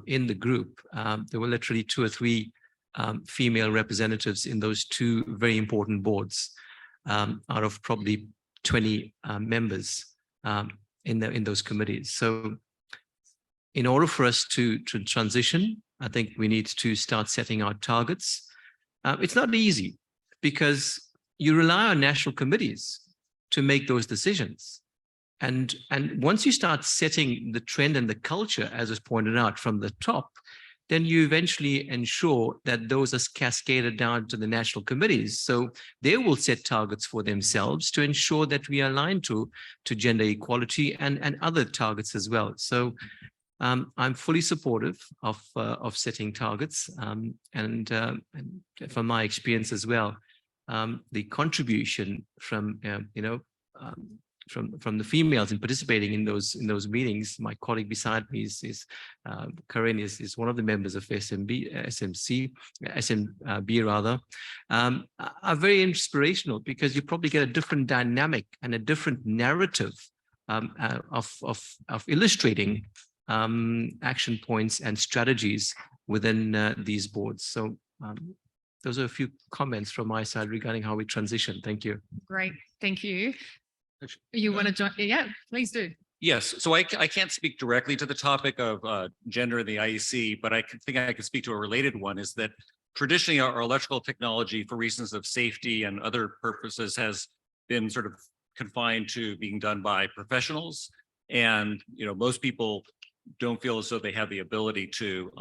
in the group, there were literally 2 or 3 female representatives in those 2 very important boards out of probably 20 members in those committees. So in order for us to transition, I think we need to start setting our targets. It's not easy because you rely on national committees to make those decisions. And once you start setting the trend and the culture, as was pointed out from the top, then you eventually ensure that those are cascaded down to the national committees. So they will set targets for themselves to ensure that we align to gender equality and other targets as well. So I'm fully supportive of setting targets, and from my experience as well, the contribution from from the females in participating in those meetings. My colleague beside me is Corinne is one of the members of SMB rather, are very inspirational because you probably get a different dynamic and a different narrative of illustrating action points and strategies within these boards. So those are a few comments from my side regarding how we transition. Thank you. Great, thank you. You want to join? Yeah, please do. Yes, so I can't speak directly to the topic of gender in the IEC, but I think I can speak to a related one, is that traditionally our electrical technology, for reasons of safety and other purposes, has been sort of confined to being done by professionals. And most people don't feel as though they have the ability to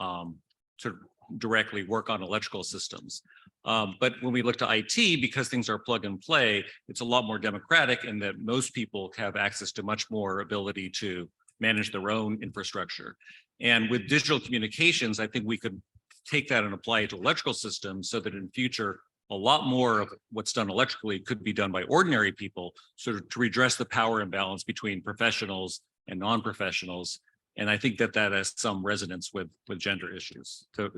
sort of directly work on electrical systems. But when we look to IT, because things are plug and play, it's a lot more democratic in that most people have access to much more ability to manage their own infrastructure. And with digital communications, I think we could take that and apply it to electrical systems so that in future, a lot more of what's done electrically could be done by ordinary people, sort of to redress the power imbalance between professionals and non-professionals. And I think that that has some resonance with gender issues. So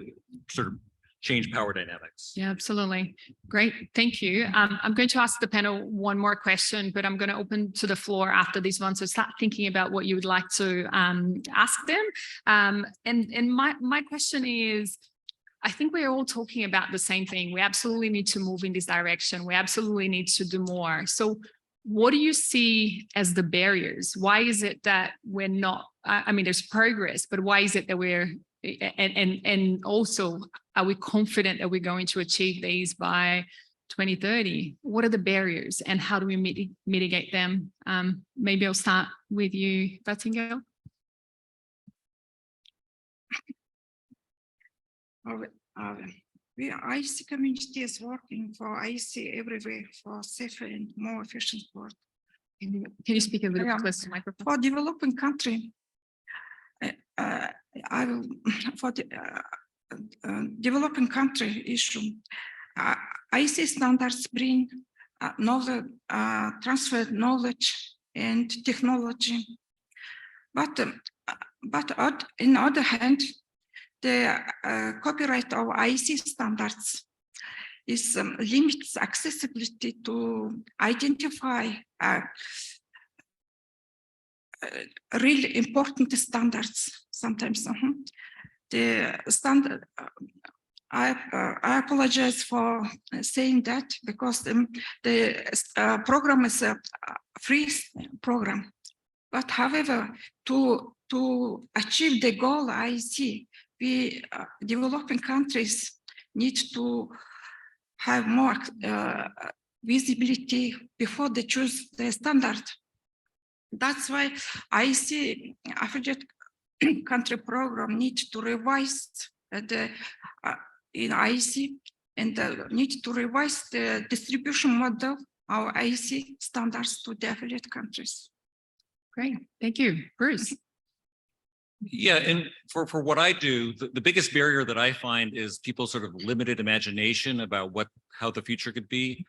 sort of change power dynamics. Yeah, absolutely. Great. Thank you. I'm going to ask the panel one more question, but I'm going to open to the floor after this one. So start thinking about what you would like to ask them. And my question is, I think we're all talking about the same thing. We absolutely need to move in this direction. We absolutely need to do more. So what do you see as the barriers? Why is it that we're not, I mean, there's progress, but why is it that we're, and also, are we confident that we're going to achieve these by 2030? What are the barriers and how do we mitigate them? Maybe I'll start with you, Batingo. We IEC community is working for IEC everywhere for safer and more efficient work. Can you speak a little closer to the microphone? For developing country, I will for the developing country issue. IEC standards bring knowledge, transfer knowledge and technology, but in other hand, the copyright of IEC standards is limits accessibility to identify really important standards sometimes. The standard, I apologize for saying that because the program is a free program. But however, to achieve the goal IEC, we developing countries need to have more visibility before they choose the standard. That's why IEC affiliate country program needs to revise the in IEC and need to revise the distribution model of IEC standards to the affiliate countries. Great, thank you, Bruce. Yeah, and for what I do, the biggest barrier that I find is people's sort of limited imagination about how the future could be.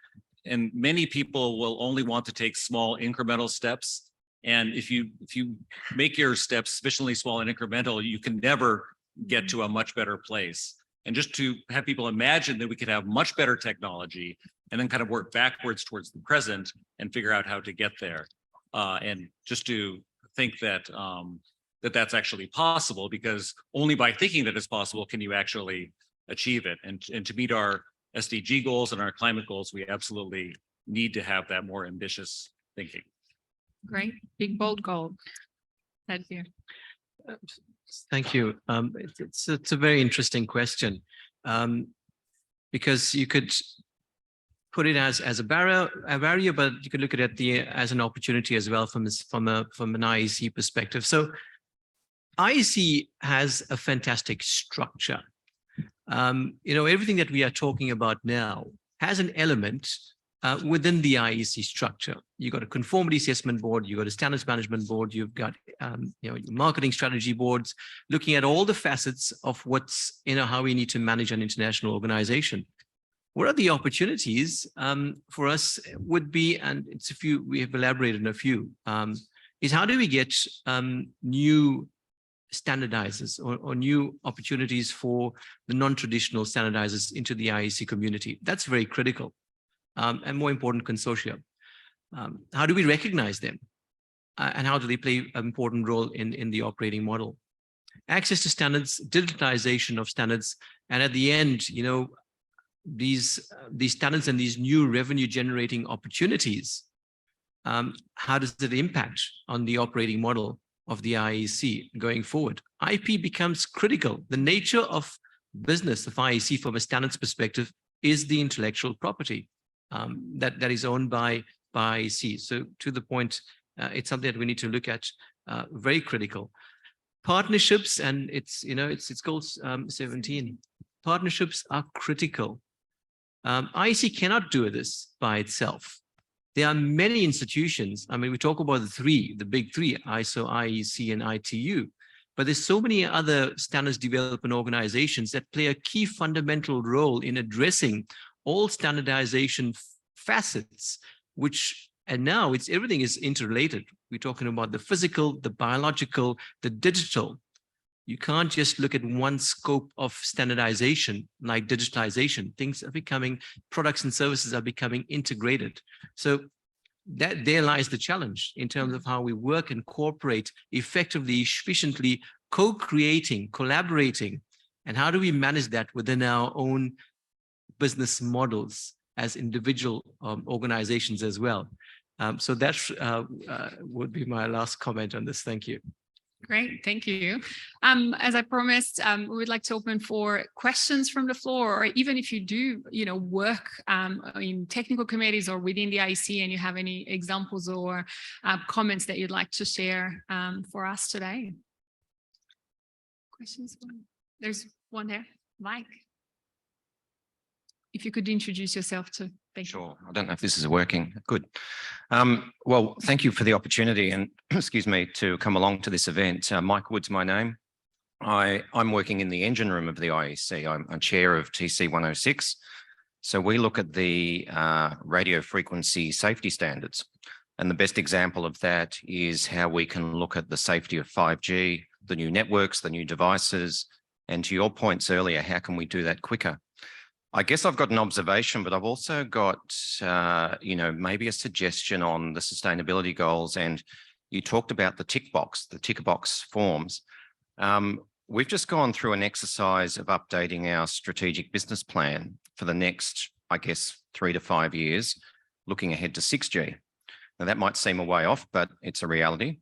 And many people will only want to take small incremental steps. And if you make your steps sufficiently small and incremental, you can never get to a much better place. And just to have people imagine that we could have much better technology and then kind of work backwards towards the present and figure out how to get there. And just to think that that's actually possible, because only by thinking that it's possible can you actually achieve it. And to meet our SDG goals and our climate goals, we absolutely need to have that more ambitious thinking. Great, big bold goal. Thank you. Thank you. It's a very interesting question, because you could put it as a barrier, but you could look at it as an opportunity as well from an IEC perspective. So IEC has a fantastic structure. Everything that we are talking about now has an element within the IEC structure. You've got a conformity assessment board, you've got a standards management board, you've got your marketing strategy boards, looking at all the facets of what's, how we need to manage an international organization. What are the opportunities for us would be, and it's a few, we have elaborated on a few, is how do we get new standardizers or new opportunities for the non-traditional standardizers into the IEC community? That's very critical. And more important, consortia. How do we recognize them? And how do they play an important role in the operating model? Access to standards, digitalization of standards, and at the end, these standards and these new revenue generating opportunities, how does it impact on the operating model of the IEC going forward? IP becomes critical. The nature of business of IEC from a standards perspective is the intellectual property that is owned by IEC. So to the point, it's something that we need to look at, very critical. Partnerships, and it's goal 17. Partnerships are critical. IEC cannot do this by itself. There are many institutions. I mean, we talk about the big three, ISO, IEC, and ITU, but there's so many other standards development organizations that play a key fundamental role in addressing all standardization facets, and now everything is interrelated. We're talking about the physical, the biological, the digital. You can't just look at one scope of standardization like digitalization. Things are becoming, products and services are becoming integrated. So that there lies the challenge in terms of how we work and cooperate effectively, efficiently, co-creating, collaborating, and how do we manage that within our own business models as individual organizations as well. So that would be my last comment on this. Thank you. Great, thank you. As I promised, we would like to open for questions from the floor, or even if you do, work in technical committees or within the IEC and you have any examples or comments that you'd like to share for us today. Questions? There's one there, Mike. If you could introduce yourself to. Sure. I don't know if this is working. Good. Well, thank you for the opportunity and excuse me, to come along to this event. Mike Wood's my name. I'm working in the engine room of the IEC. I'm chair of TC 106. So we look at the radio frequency safety standards. And the best example of that is how we can look at the safety of 5G, the new networks, the new devices. And to your points earlier, how can we do that quicker? I guess I've got an observation, but I've also got, maybe a suggestion on the sustainability goals. And you talked about the ticker box forms. We've just gone through an exercise of updating our strategic business plan for the next, I guess, 3 to 5 years, looking ahead to 6G. Now that might seem a way off, but it's a reality.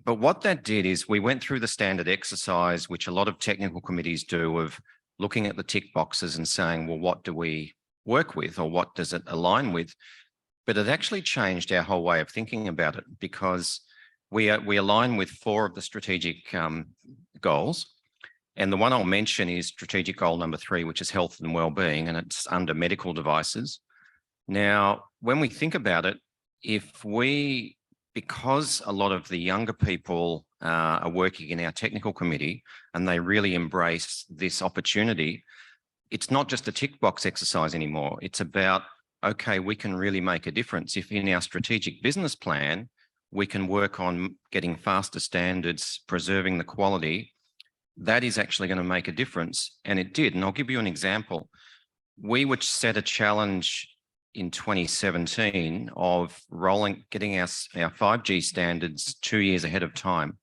But what that did is we went through the standard exercise, which a lot of technical committees do, of looking at the tick boxes and saying, well, what do we work with or what does it align with? But it actually changed our whole way of thinking about it, because we align with 4 of the strategic goals. And the one I'll mention is strategic goal number 3, which is health and well-being, and it's under medical devices. Now, when we think about it, because a lot of the younger people are working in our technical committee and they really embrace this opportunity, it's not just a tick box exercise anymore. It's about, okay, we can really make a difference. If in our strategic business plan, we can work on getting faster standards, preserving the quality, that is actually going to make a difference. And it did. And I'll give you an example. We set a challenge in 2017 of getting our 5G standards 2 years ahead of time,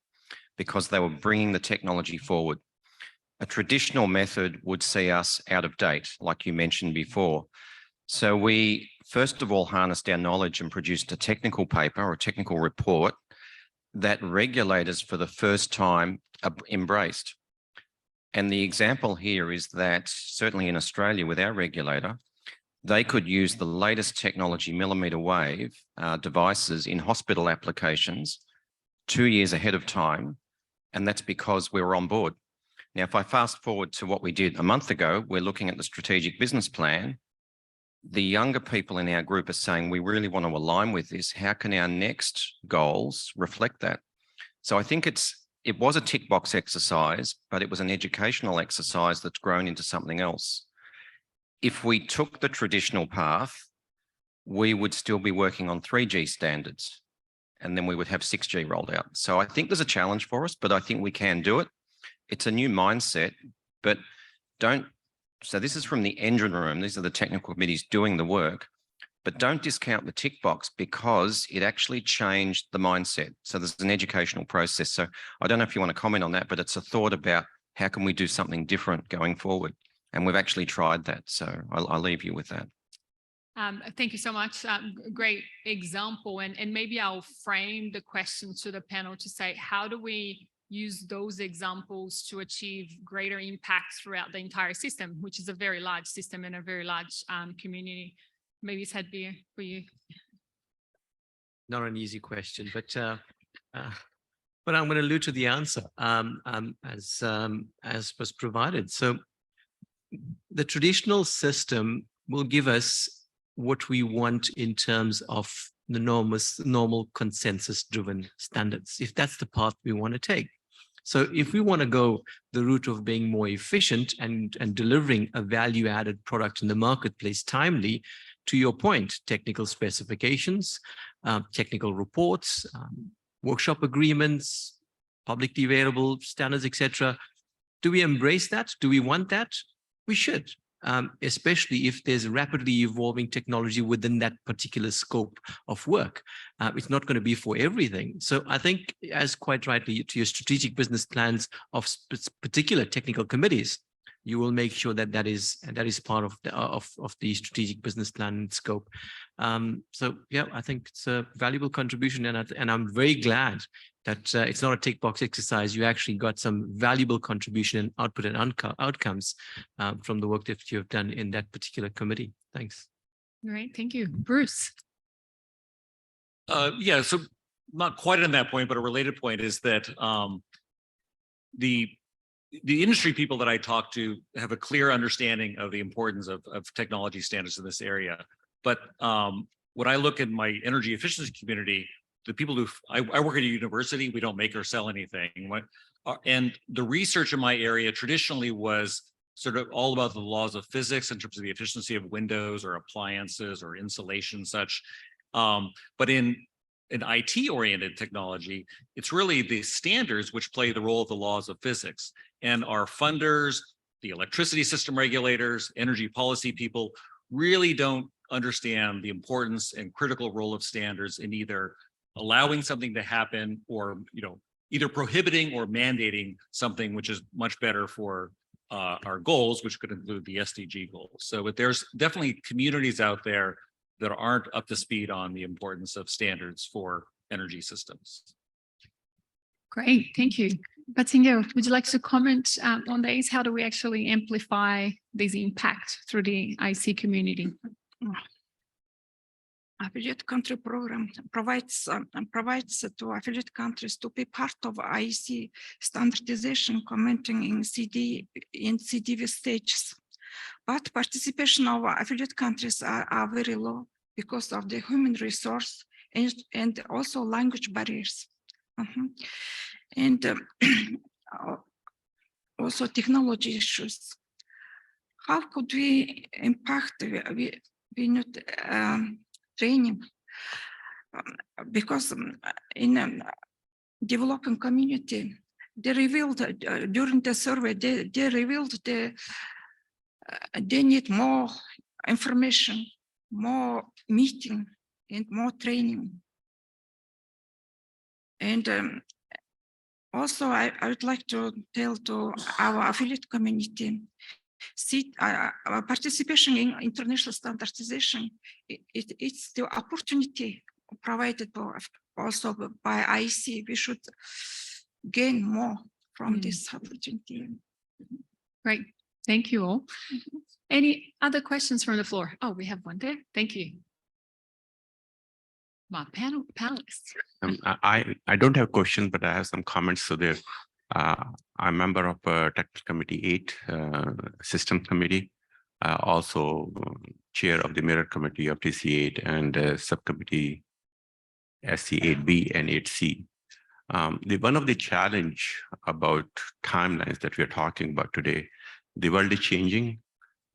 because they were bringing the technology forward. A traditional method would see us out of date, like you mentioned before. So we, first of all, harnessed our knowledge and produced a technical paper or a technical report that regulators for the first time embraced. And the example here is that certainly in Australia with our regulator, they could use the latest technology, millimeter wave devices in hospital applications 2 years ahead of time. And that's because we were on board. Now, if I fast forward to what we did a month ago, we're looking at the strategic business plan. The younger people in our group are saying, we really want to align with this. How can our next goals reflect that? So I think it was a tick box exercise, but it was an educational exercise that's grown into something else. If we took the traditional path, we would still be working on 3G standards, and then we would have 6G rolled out. So I think there's a challenge for us, but I think we can do it. It's a new mindset, but so this is from the engine room. These are the technical committees doing the work, but don't discount the tick box, because it actually changed the mindset. So there's an educational process. So I don't know if you want to comment on that, but it's a thought about how can we do something different going forward? And we've actually tried that. So I'll leave you with that. Thank you so much. Great example. And maybe I'll frame the question to the panel to say, how do we use those examples to achieve greater impact throughout the entire system, which is a very large system and a very large community? Maybe it's had beer for you. Not an easy question, but I'm going to allude to the answer as was provided. So the traditional system will give us what we want in terms of the normal consensus-driven standards, if that's the path we want to take. So if we want to go the route of being more efficient and delivering a value-added product in the marketplace timely, to your point, technical specifications, technical reports, workshop agreements, publicly available standards, etc. Do we embrace that? Do we want that? We should, especially if there's rapidly evolving technology within that particular scope of work. It's not going to be for everything. So I think, as quite rightly to your strategic business plans of particular technical committees, you will make sure that that is part of the strategic business plan scope. So yeah, I think it's a valuable contribution, and I'm very glad that it's not a tick box exercise. You actually got some valuable contribution and output and outcomes from the work that you have done in that particular committee. Thanks. All right, thank you. Bruce. Yeah, so not quite on that point, but a related point is that the industry people that I talk to have a clear understanding of the importance of technology standards in this area. But when I look at my energy efficiency community, the people who I work at a university, we don't make or sell anything. And the research in my area traditionally was sort of all about the laws of physics in terms of the efficiency of windows or appliances or insulation and such. But in an IT-oriented technology, it's really the standards which play the role of the laws of physics. And our funders, the electricity system regulators, energy policy people really don't understand the importance and critical role of standards in either allowing something to happen or, either prohibiting or mandating something which is much better for our goals, which could include the SDG goals. So there's definitely communities out there that aren't up to speed on the importance of standards for energy systems. Great, thank you. Batsingo, would you like to comment on these? How do we actually amplify this impact through the IEC community? Affiliate country program provides to affiliate countries to be part of IEC standardization commenting in CDV stages. But participation of affiliate countries are very low because of the human resource and also language barriers. And also technology issues. How could we impact? We need training because in a developing community, they revealed during the survey, they revealed they need more information, more meeting, and more training. And also, I would like to tell to our affiliate community, our participation in international standardization, it's the opportunity provided also by IEC. We should gain more from this opportunity. Great, thank you all. Any other questions from the floor? Oh, we have one there. Thank you. My panelists. I don't have questions, but I have some comments. So there, I'm a member of Technical Committee 8 System Committee, also chair of the Mirror Committee of TC8 and Subcommittee SC8B and 8C. One of the challenge about timelines that we are talking about today, the world is changing.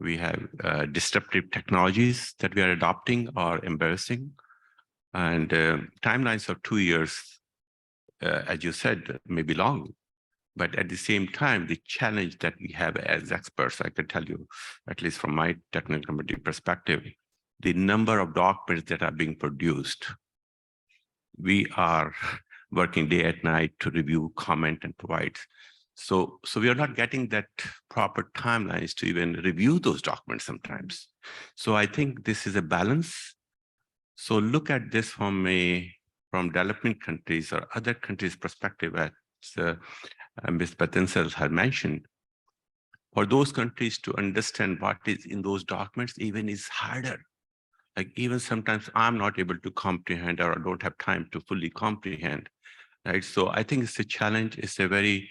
We have disruptive technologies that we are adopting or embracing. And timelines of 2 years, as you said, may be long. But at the same time, the challenge that we have as experts, I can tell you, at least from my technical committee perspective, the number of documents that are being produced, we are working day and night to review, comment, and provide. So we are not getting that proper timelines to even review those documents sometimes. So I think this is a balance. So look at this from developing countries or other countries' perspective, as Ms. Batinsel had mentioned. For those countries to understand what is in those documents even is harder. Like even sometimes I'm not able to comprehend or I don't have time to fully comprehend, right? So I think it's a challenge. It's a very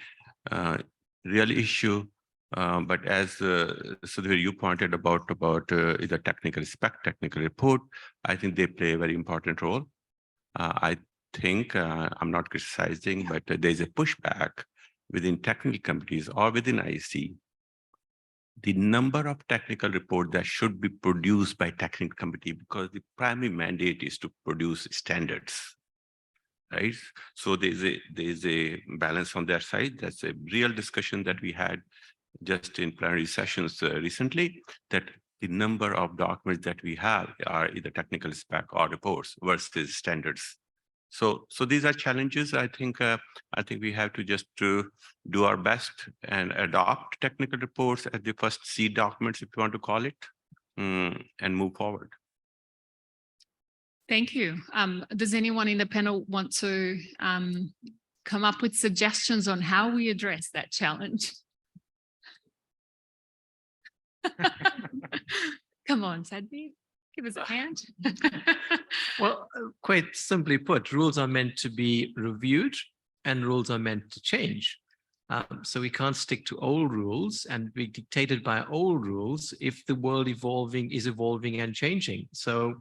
real issue. But as Sudhir, you pointed about the technical spec, technical report, I think they play a very important role. I think I'm not criticizing, but there's a pushback within technical committees or within IEC. The number of technical reports that should be produced by technical committee, because the primary mandate is to produce standards. right? So there's a balance on their side. That's a real discussion that we had just in plenary sessions recently, that the number of documents that we have are either technical spec or reports versus standards. So these are challenges. I think we have to just do our best and adopt technical reports as the first seed documents, if you want to call it, and move forward. Thank you. Does anyone in the panel want to come up with suggestions on how we address that challenge? Come on, Sadhvi, give us a hand. Well, quite simply put, rules are meant to be reviewed and rules are meant to change. So we can't stick to old rules and be dictated by old rules if the world is evolving and changing. So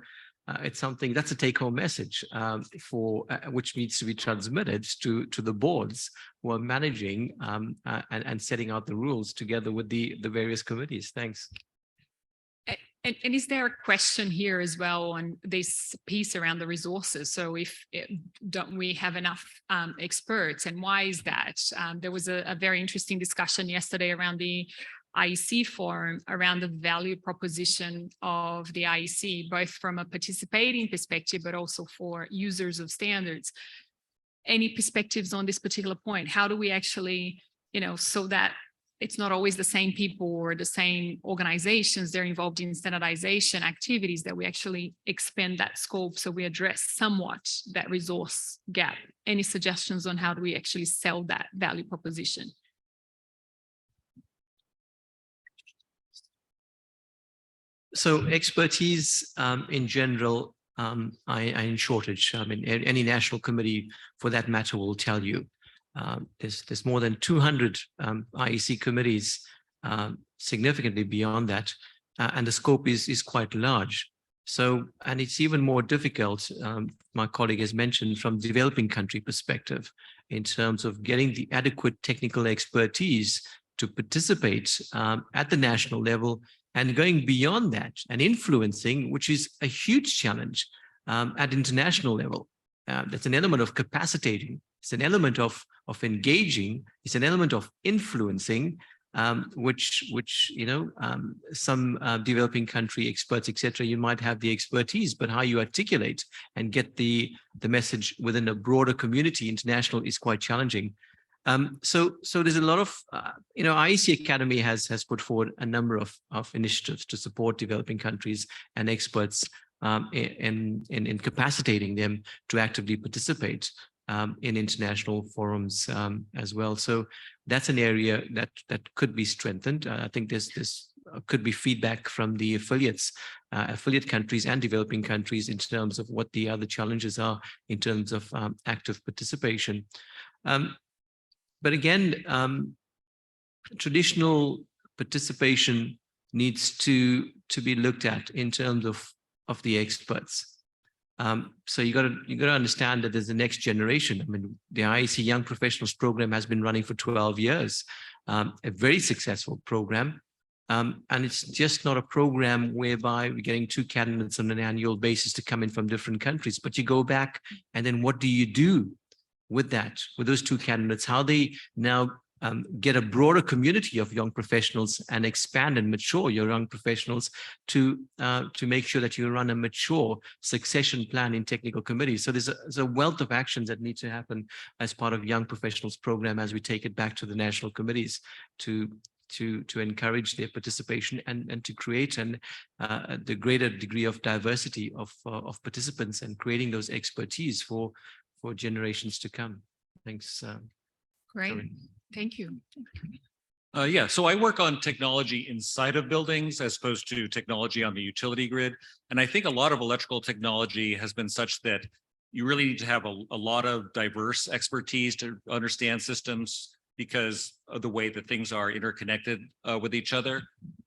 it's something that's a take-home message for which needs to be transmitted to the boards who are managing and setting out the rules together with the various committees. Thanks. And is there a question here as well on this piece around the resources? So don't we have enough experts, and why is that? There was a very interesting discussion yesterday around the IEC forum around the value proposition of the IEC, both from a participating perspective, but also for users of standards. Any perspectives on this particular point? How do we actually, so that it's not always the same people or the same organizations they're involved in standardization activities, that we actually expand that scope so we address somewhat that resource gap? Any suggestions on how do we actually sell that value proposition? So expertise in general are in shortage. I mean, any national committee for that matter will tell you. There's more than 200 IEC committees, significantly beyond that, and the scope is quite large. So, and it's even more difficult, my colleague has mentioned, from developing country perspective, in terms of getting the adequate technical expertise to participate at the national level and going beyond that and influencing, which is a huge challenge at international level. That's an element of capacitating. It's an element of engaging. It's an element of influencing, which some developing country experts, etc. You might have the expertise, but how you articulate and get the message within a broader community, international, is quite challenging. So there's a lot of, IEC Academy has put forward a number of initiatives to support developing countries and experts in capacitating them to actively participate in international forums as well. So that's an area that could be strengthened. I think this could be feedback from the affiliate countries and developing countries in terms of what the other challenges are in terms of active participation. But again, traditional participation needs to be looked at in terms of the experts. So you got to understand that there's the next generation. I mean, the IEC Young Professionals program has been running for 12 years, a very successful program. And it's just not a program whereby we're getting 2 candidates on an annual basis to come in from different countries, but you go back and then what do you do with those 2 candidates, how they now get a broader community of young professionals and expand and mature your young professionals to make sure that you run a mature succession plan in technical committees. So there's a wealth of actions that need to happen as part of young professionals program as we take it back to the national committees to encourage their participation and to create the greater degree of diversity of participants and creating those expertise for generations to come. Thanks. Great. Sorry. Thank you. Yeah, so I work on technology inside of buildings as opposed to technology on the utility grid. And I think a lot of electrical technology has been such that you really need to have a lot of diverse expertise to understand systems because of the way that things are interconnected with each other.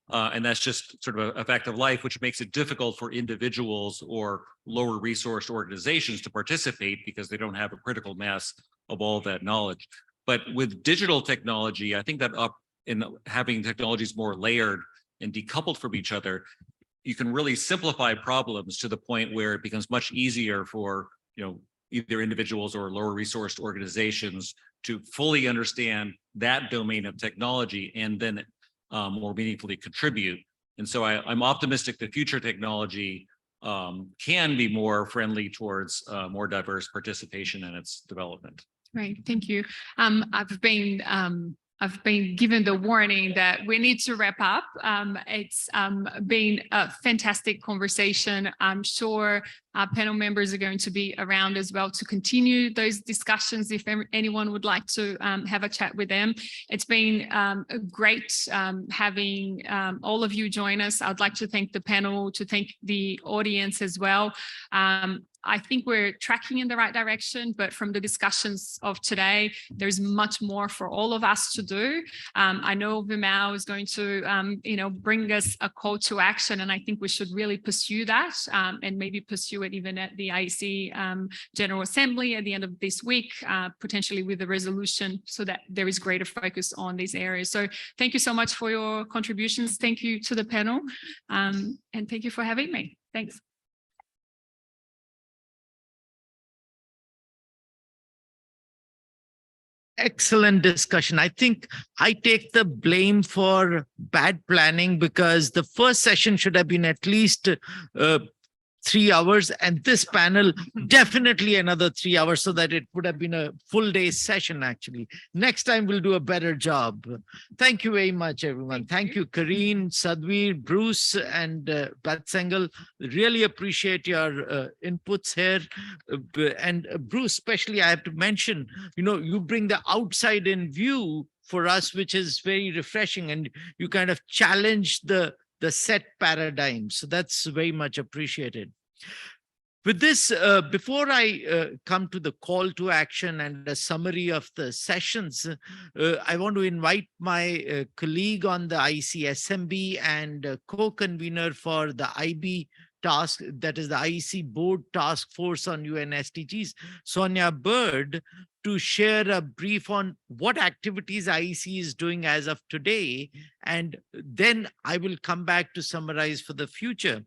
And that's just sort of a fact of life, which makes it difficult for individuals or lower resourced organizations to participate because they don't have a critical mass of all that knowledge. But with digital technology, I think that having technologies more layered and decoupled from each other, you can really simplify problems to the point where it becomes much easier for either individuals or lower resourced organizations to fully understand that domain of technology and then more meaningfully contribute. And so I'm optimistic that future technology can be more friendly towards more diverse participation in its development. Right, thank you. I've been given the warning that we need to wrap up. It's been a fantastic conversation. I'm sure our panel members are going to be around as well to continue those discussions if anyone would like to have a chat with them. It's been great having all of you join us. I'd like to thank the panel, to thank the audience as well. I think we're tracking in the right direction, but from the discussions of today, there's much more for all of us to do. I know Vimao is going to, bring us a call to action, and I think we should really pursue that and maybe pursue it even at the IEC General Assembly at the end of this week, potentially with a resolution so that there is greater focus on these areas. So thank you so much for your contributions. Thank you to the panel, and thank you for having me. Thanks. Excellent discussion. I think I take the blame for bad planning because the first session should have been at least 3 hours, and this panel definitely another 3 hours, so that it would have been a full day session. Actually, next time we'll do a better job. Thank you very much, everyone. Thank you, Karine, Sadhvir, Bruce, and Batsengel. Really appreciate your inputs here. And Bruce, especially, I have to mention, you bring the outside in view for us, which is very refreshing, and you kind of challenge the set paradigm. So that's very much appreciated. With this, before I come to the call to action and a summary of the sessions, I want to invite my colleague on the IEC SMB and co-convener for the IB task, that is the IEC Board Task Force on UN SDGs, Sonia Bird, to share a brief on what activities IEC is doing as of today, and then I will come back to summarize for the future.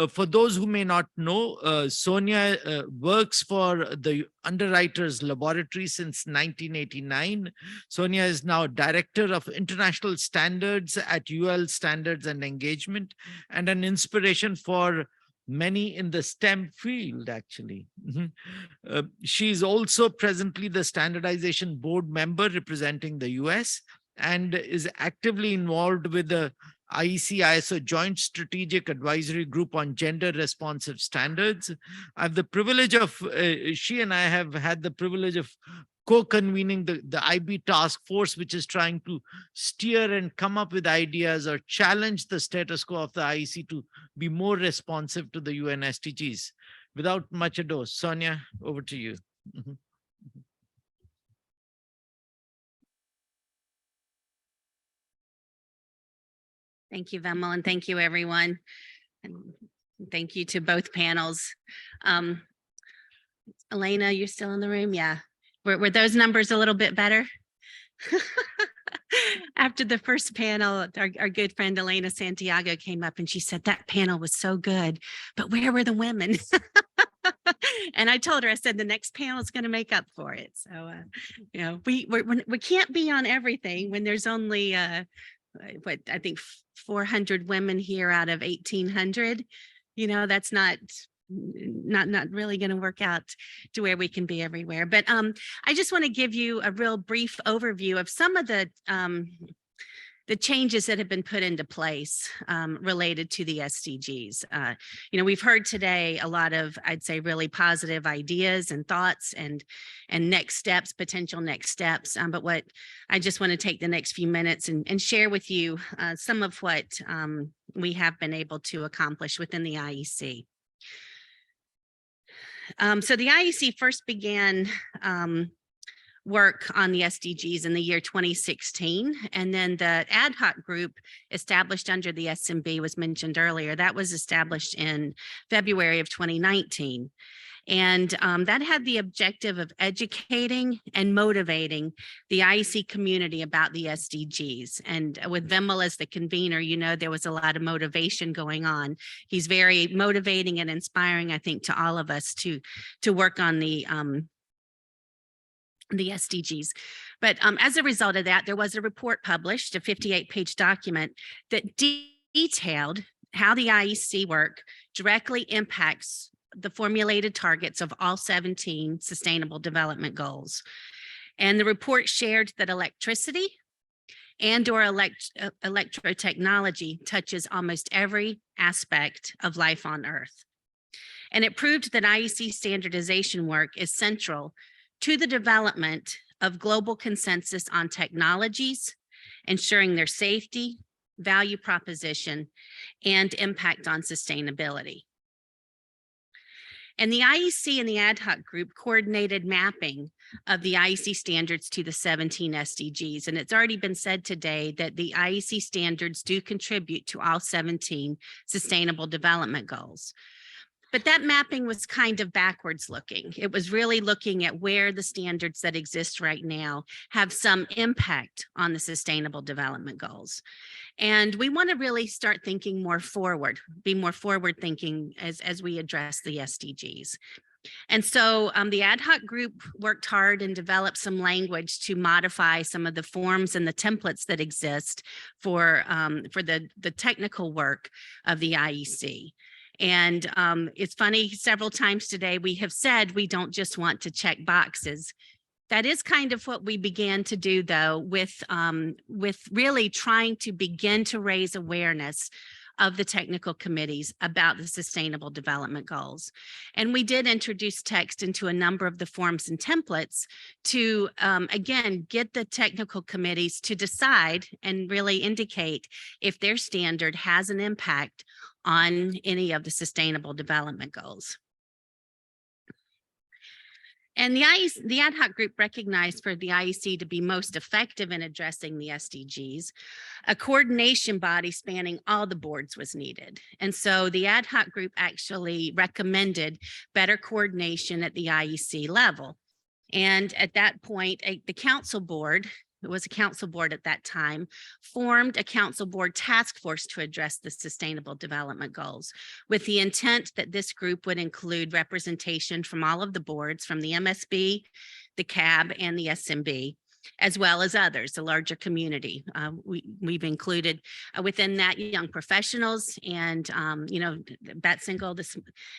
For those who may not know, Sonia works for the Underwriters Laboratory since 1989. Sonia is now Director of International Standards at UL Standards and Engagement, and an inspiration for many in the STEM field, actually. She is also presently the Standardization Board member representing the US and is actively involved with the IEC ISO Joint Strategic Advisory Group on Gender Responsive Standards. I have the privilege of, she and I have had the privilege of co-convening the IB task force, which is trying to steer and come up with ideas or challenge the status quo of the IEC to be more responsive to the UN SDGs. Without much ado, Sonia, over to you. Thank you, Vimal, and thank you, everyone. And thank you to both panels. Elena, you're still in the room? Yeah. Were those numbers a little bit better? After the first panel, our good friend Elena Santiago came up and she said that panel was so good, but where were the women? And I told her, I said, the next panel is going to make up for it. So, we can't be on everything when there's only, what I think 400 women here out of 1,800. That's not really going to work out to where we can be everywhere. But I just want to give you a real brief overview of some of the changes that have been put into place related to the SDGs. We've heard today a lot of, I'd say, really positive ideas and thoughts and next steps, potential next steps. But what I just want to take the next few minutes and share with you some of what we have been able to accomplish within the IEC. So the IEC first began work on the SDGs in the year 2016, and then the ad hoc group established under the SMB was mentioned earlier. That was established in February of 2019. And that had the objective of educating and motivating the IEC community about the SDGs. And with Vimal as the convener, you know, there was a lot of motivation going on. He's very motivating and inspiring, I think, to all of us to work on the SDGs. But as a result of that, there was a report published, a 58-page document that detailed how the IEC work directly impacts the formulated targets of all 17 Sustainable Development Goals. And the report shared that electricity and/or electrotechnology touches almost every aspect of life on Earth. And it proved that IEC standardization work is central to the development of global consensus on technologies, ensuring their safety, value proposition, and impact on sustainability. And the IEC and the ad hoc group coordinated mapping of the IEC standards to the 17 SDGs. And it's already been said today that the IEC standards do contribute to all 17 Sustainable Development Goals. But that mapping was kind of backwards looking. It was really looking at where the standards that exist right now have some impact on the Sustainable Development Goals. And we want to really start thinking more forward, be more forward thinking as we address the SDGs. And so the ad hoc group worked hard and developed some language to modify some of the forms and the templates that exist for the technical work of the IEC. And it's funny, several times today we have said we don't just want to check boxes. That is kind of what we began to do, though, with really trying to begin to raise awareness of the technical committees about the Sustainable Development Goals. And we did introduce text into a number of the forms and templates to, again, get the technical committees to decide and really indicate if their standard has an impact on any of the Sustainable Development Goals. And the ad hoc group recognized for the IEC to be most effective in addressing the SDGs, a coordination body spanning all the boards was needed. And so the ad hoc group actually recommended better coordination at the IEC level. And at that point, the council board, it was a council board at that time, formed a council board task force to address the Sustainable Development Goals, with the intent that this group would include representation from all of the boards, from the MSB, the CAB, and the SMB, as well as others, the larger community. We've included within that young professionals, and you know, Bat Single,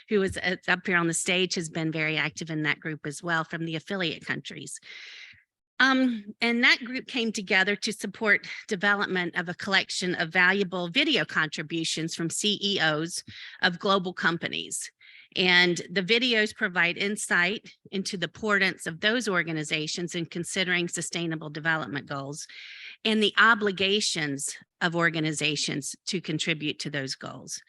who is up here on the stage, has been very active in that group as well from the affiliate countries. And that group came together to support development of a collection of valuable video contributions from CEOs of global companies. And the videos provide insight into the importance of those organizations in considering Sustainable Development Goals and the obligations of organizations to contribute to those goals.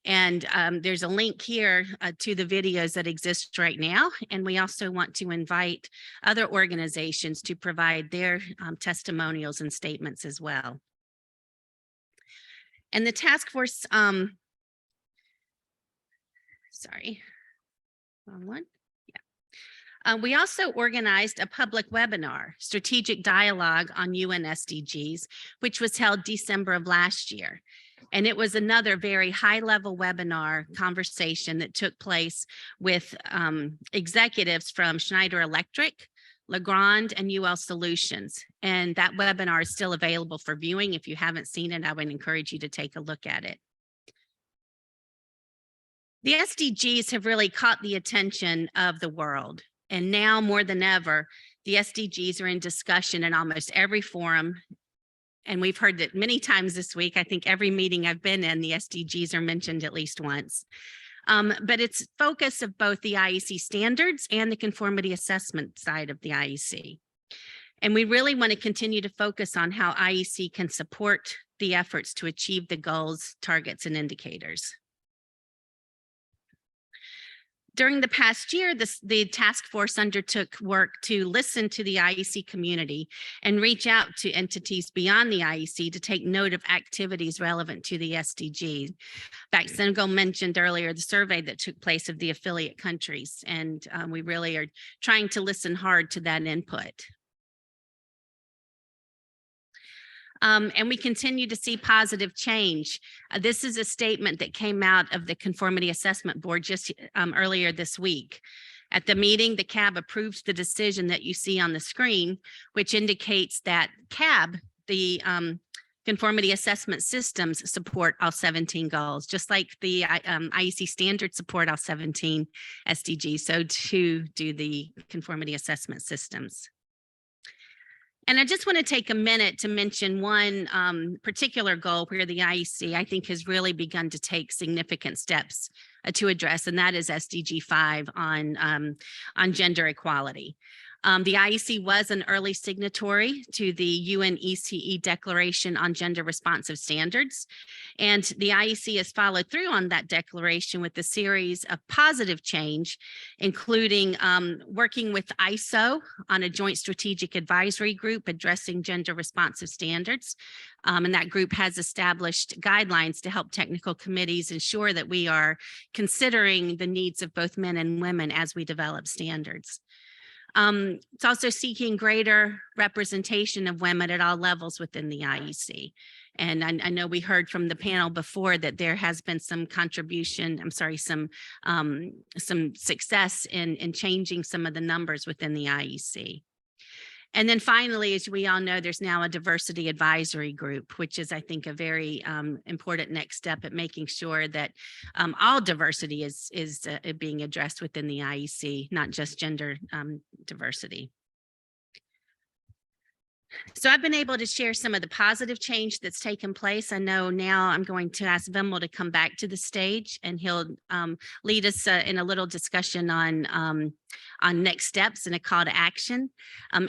And there's a link here to the videos that exist right now. And we also want to invite other organizations to provide their testimonials and statements as well. And the task force, sorry, wrong one. Yeah. We also organized a public webinar, Strategic Dialogue on UN SDGs, which was held December of last year. And it was another very high-level webinar conversation that took place with executives from Schneider Electric, Legrand, and UL Solutions. And that webinar is still available for viewing. If you haven't seen it, I would encourage you to take a look at it. The SDGs have really caught the attention of the world. And now more than ever, the SDGs are in discussion in almost every forum. And we've heard that many times this week. I think every meeting I've been in, the SDGs are mentioned at least once. But it's focus of both the IEC standards and the conformity assessment side of the IEC. And we really want to continue to focus on how IEC can support the efforts to achieve the goals, targets, and indicators. During the past year, the task force undertook work to listen to the IEC community and reach out to entities beyond the IEC to take note of activities relevant to the SDGs. In fact, Senegal mentioned earlier the survey that took place of the affiliate countries, and we really are trying to listen hard to that input. And we continue to see positive change. This is a statement that came out of the Conformity Assessment Board just earlier this week. At the meeting, the CAB approved the decision that you see on the screen, which indicates that CAB, the conformity assessment systems, support all 17 goals, just like the IEC standards support all 17 SDGs, so too do the conformity assessment systems. And I just want to take a minute to mention one particular goal where the IEC, I think, has really begun to take significant steps to address, and that is SDG 5 on gender equality. The IEC was an early signatory to the UNECE Declaration on Gender Responsive Standards, and the IEC has followed through on that declaration with a series of positive change, including working with ISO on a joint strategic advisory group addressing gender responsive standards. And that group has established guidelines to help technical committees ensure that we are considering the needs of both men and women as we develop standards. It's also seeking greater representation of women at all levels within the IEC. And I know we heard from the panel before that there has been some contribution, some success in changing some of the numbers within the IEC. And then finally, as we all know, there's now a diversity advisory group, which is, I think, a very important next step at making sure that all diversity is being addressed within the IEC, not just gender diversity. So I've been able to share some of the positive change that's taken place. I know now I'm going to ask Vimal to come back to the stage, and he'll lead us in a little discussion on next steps and a call to action.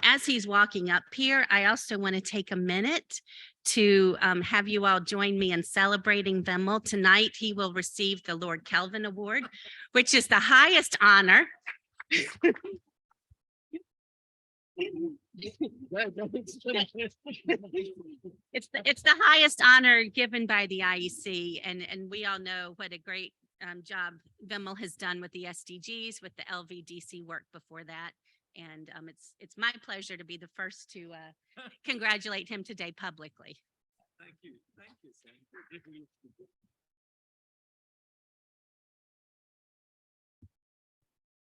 As he's walking up here, I also want to take a minute to have you all join me in celebrating Vimal. Tonight, he will receive the Lord Kelvin Award, which is the highest honor. It's the highest honor given by the IEC, and we all know what a great job Vimal has done with the SDGs, with the LVDC work before that, and it's my pleasure to be the first to congratulate him today publicly. Thank you, Sam.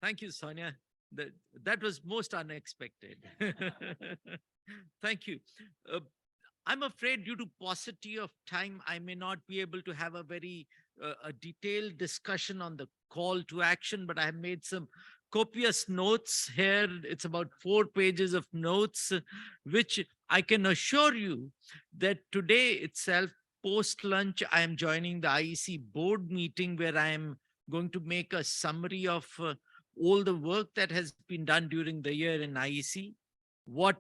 Thank you, Sonia. That was most unexpected. Thank you. I'm afraid due to paucity of time, I may not be able to have a very a detailed discussion on the call to action, but I have made some copious notes here. It's about 4 pages of notes, which I can assure you that today itself, post lunch, I am joining the IEC board meeting where I am going to make a summary of all the work that has been done during the year in IEC, what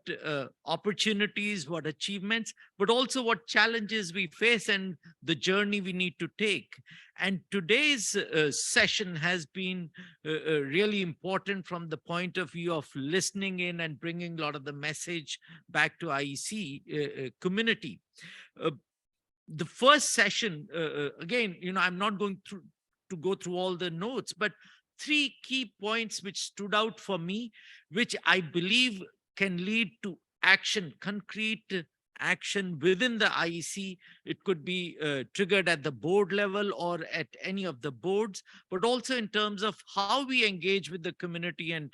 opportunities, what achievements, but also what challenges we face and the journey we need to take. And today's session has been really important from the point of view of listening in and bringing a lot of the message back to IEC community. The first session, again, I'm not going to go through all the notes, but 3 key points which stood out for me, which I believe can lead to action, concrete action within the IEC. It could be triggered at the board level or at any of the boards, but also in terms of how we engage with the community and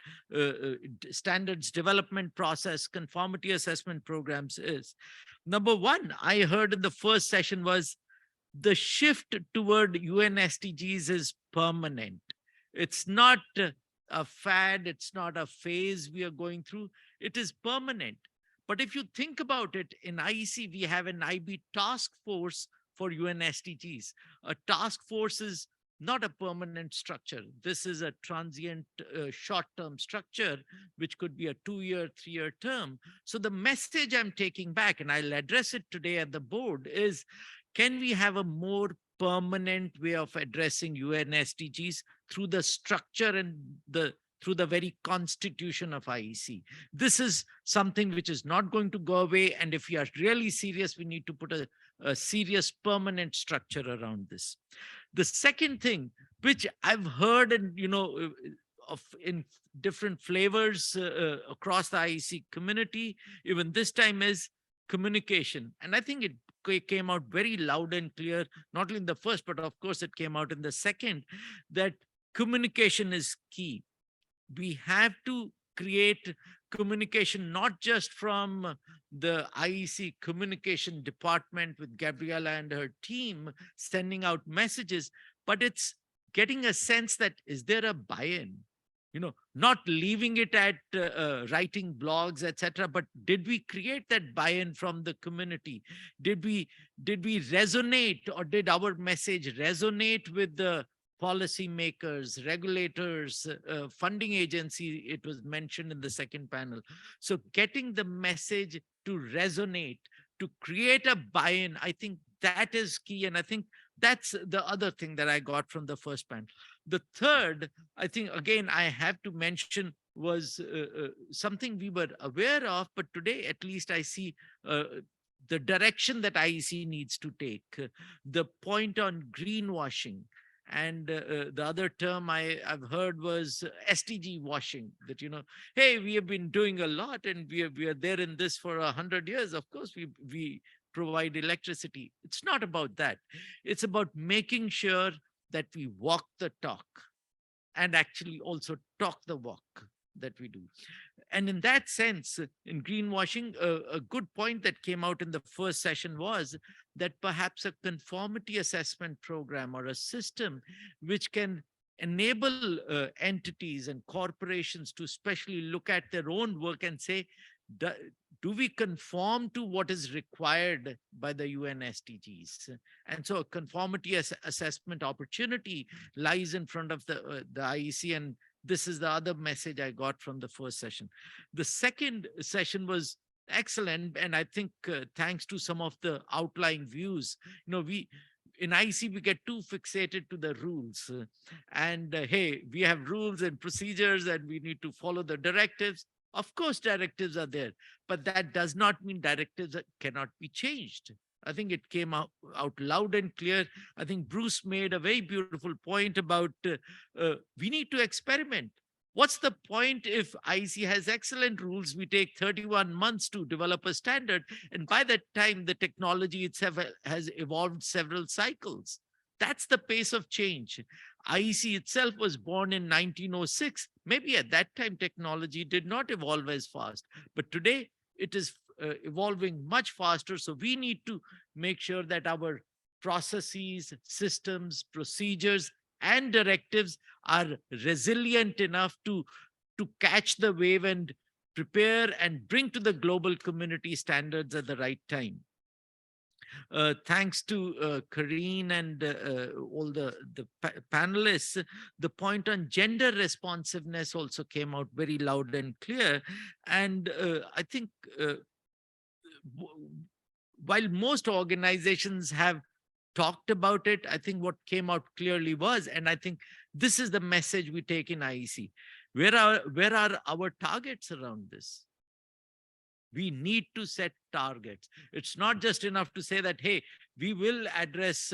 standards development process, conformity assessment programs is. Number 1, I heard in the first session was the shift toward UN SDGs is permanent. It's not a fad, it's not a phase we are going through, it is permanent. But if you think about it, in IEC, we have an IB task force for UN SDGs. A task force is not a permanent structure. This is a transient short-term structure, which could be a 2-year, 3-year term. So the message I'm taking back, and I'll address it today at the board, is can we have a more permanent way of addressing UN SDGs through the structure and through the very constitution of IEC. This is something which is not going to go away. And if we are really serious, we need to put a serious permanent structure around this. The second thing, which I've heard and, in different flavors across the IEC community, even this time, is communication. And I think it came out very loud and clear, not only in the first, but of course it came out in the second, that communication is key. We have to create communication, not just from the IEC communication department with Gabriela and her team sending out messages, but it's getting a sense that, is there a buy-in? Not leaving it at writing blogs, etc., but did we create that buy-in from the community? Did we resonate, or did our message resonate with the policymakers, regulators, funding agency? It was mentioned in the second panel. So getting the message to resonate, to create a buy-in, I think that is key. And I think that's the other thing that I got from the first panel. The third, I think, again, I have to mention, was something we were aware of, but today at least I see the direction that IEC needs to take. The point on greenwashing. And the other term I've heard was SDG washing, that, hey, we have been doing a lot and we are there in this for 100 years. Of course, we provide electricity. It's not about that. It's about making sure that we walk the talk and actually also talk the walk that we do. And in that sense, in greenwashing, a good point that came out in the first session was that perhaps a conformity assessment program or a system which can enable entities and corporations to especially look at their own work and say, do we conform to what is required by the UN SDGs? And so a conformity assessment opportunity lies in front of the IEC, and this is the other message I got from the first session. The second session was excellent, and I think thanks to some of the outlying views, in IEC, we get too fixated to the rules. Hey, we have rules and procedures and we need to follow the directives. Of course, directives are there, but that does not mean directives cannot be changed. I think it came out loud and clear. I think Bruce made a very beautiful point about we need to experiment. What's the point if IEC has excellent rules? We take 31 months to develop a standard, and by that time, the technology itself has evolved several cycles. That's the pace of change. IEC itself was born in 1906. Maybe at that time, technology did not evolve as fast, but today it is evolving much faster. So we need to make sure that our processes, systems, procedures, and directives are resilient enough to catch the wave and prepare and bring to the global community standards at the right time. Thanks to Karine and all the panelists, the point on gender responsiveness also came out very loud and clear. And I think while most organizations have talked about it, I think what came out clearly was, and I think this is the message we take in IEC, where are our targets around this? We need to set targets. It's not just enough to say that, hey, we will address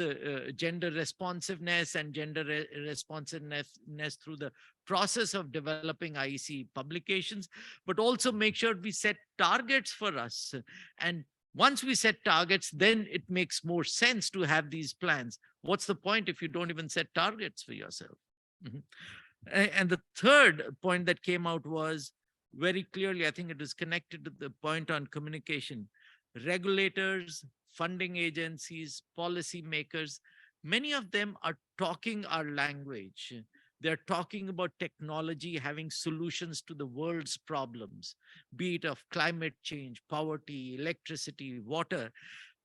gender responsiveness and gender responsiveness through the process of developing IEC publications, but also make sure we set targets for us. And once we set targets, then it makes more sense to have these plans. What's the point if you don't even set targets for yourself? And the third point that came out was very clearly, I think it is connected to the point on communication. Regulators, funding agencies, policymakers, many of them are talking our language. They're talking about technology having solutions to the world's problems, be it of climate change, poverty, electricity, water,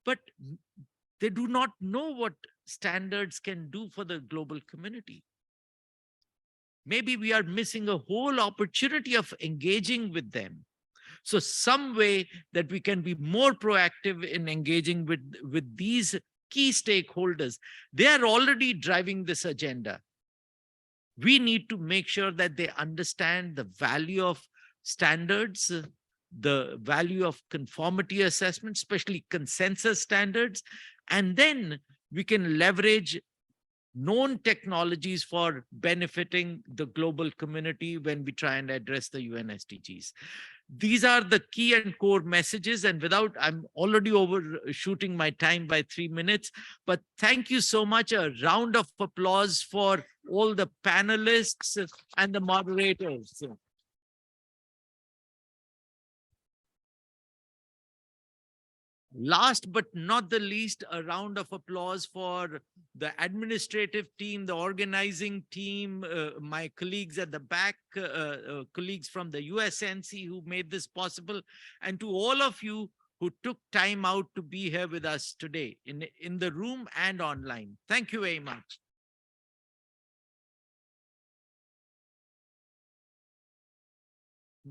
but they do not know what standards can do for the global community. Maybe we are missing a whole opportunity of engaging with them. So some way that we can be more proactive in engaging with these key stakeholders. They are already driving this agenda. We need to make sure that they understand the value of standards, the value of conformity assessment, especially consensus standards, and then we can leverage known technologies for benefiting the global community when we try and address the UN SDGs. These are the key and core messages, and I'm already overshooting my time by 3 minutes, but thank you so much. A round of applause for all the panelists and the moderators. Last but not the least, a round of applause for the administrative team, the organizing team, my colleagues at the back, colleagues from the USNC who made this possible, and to all of you who took time out to be here with us today in the room and online. Thank you very much.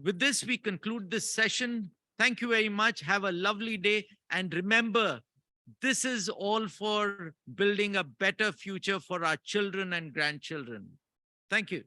With this, we conclude this session. Thank you very much. Have a lovely day. And remember, this is all for building a better future for our children and grandchildren. Thank you.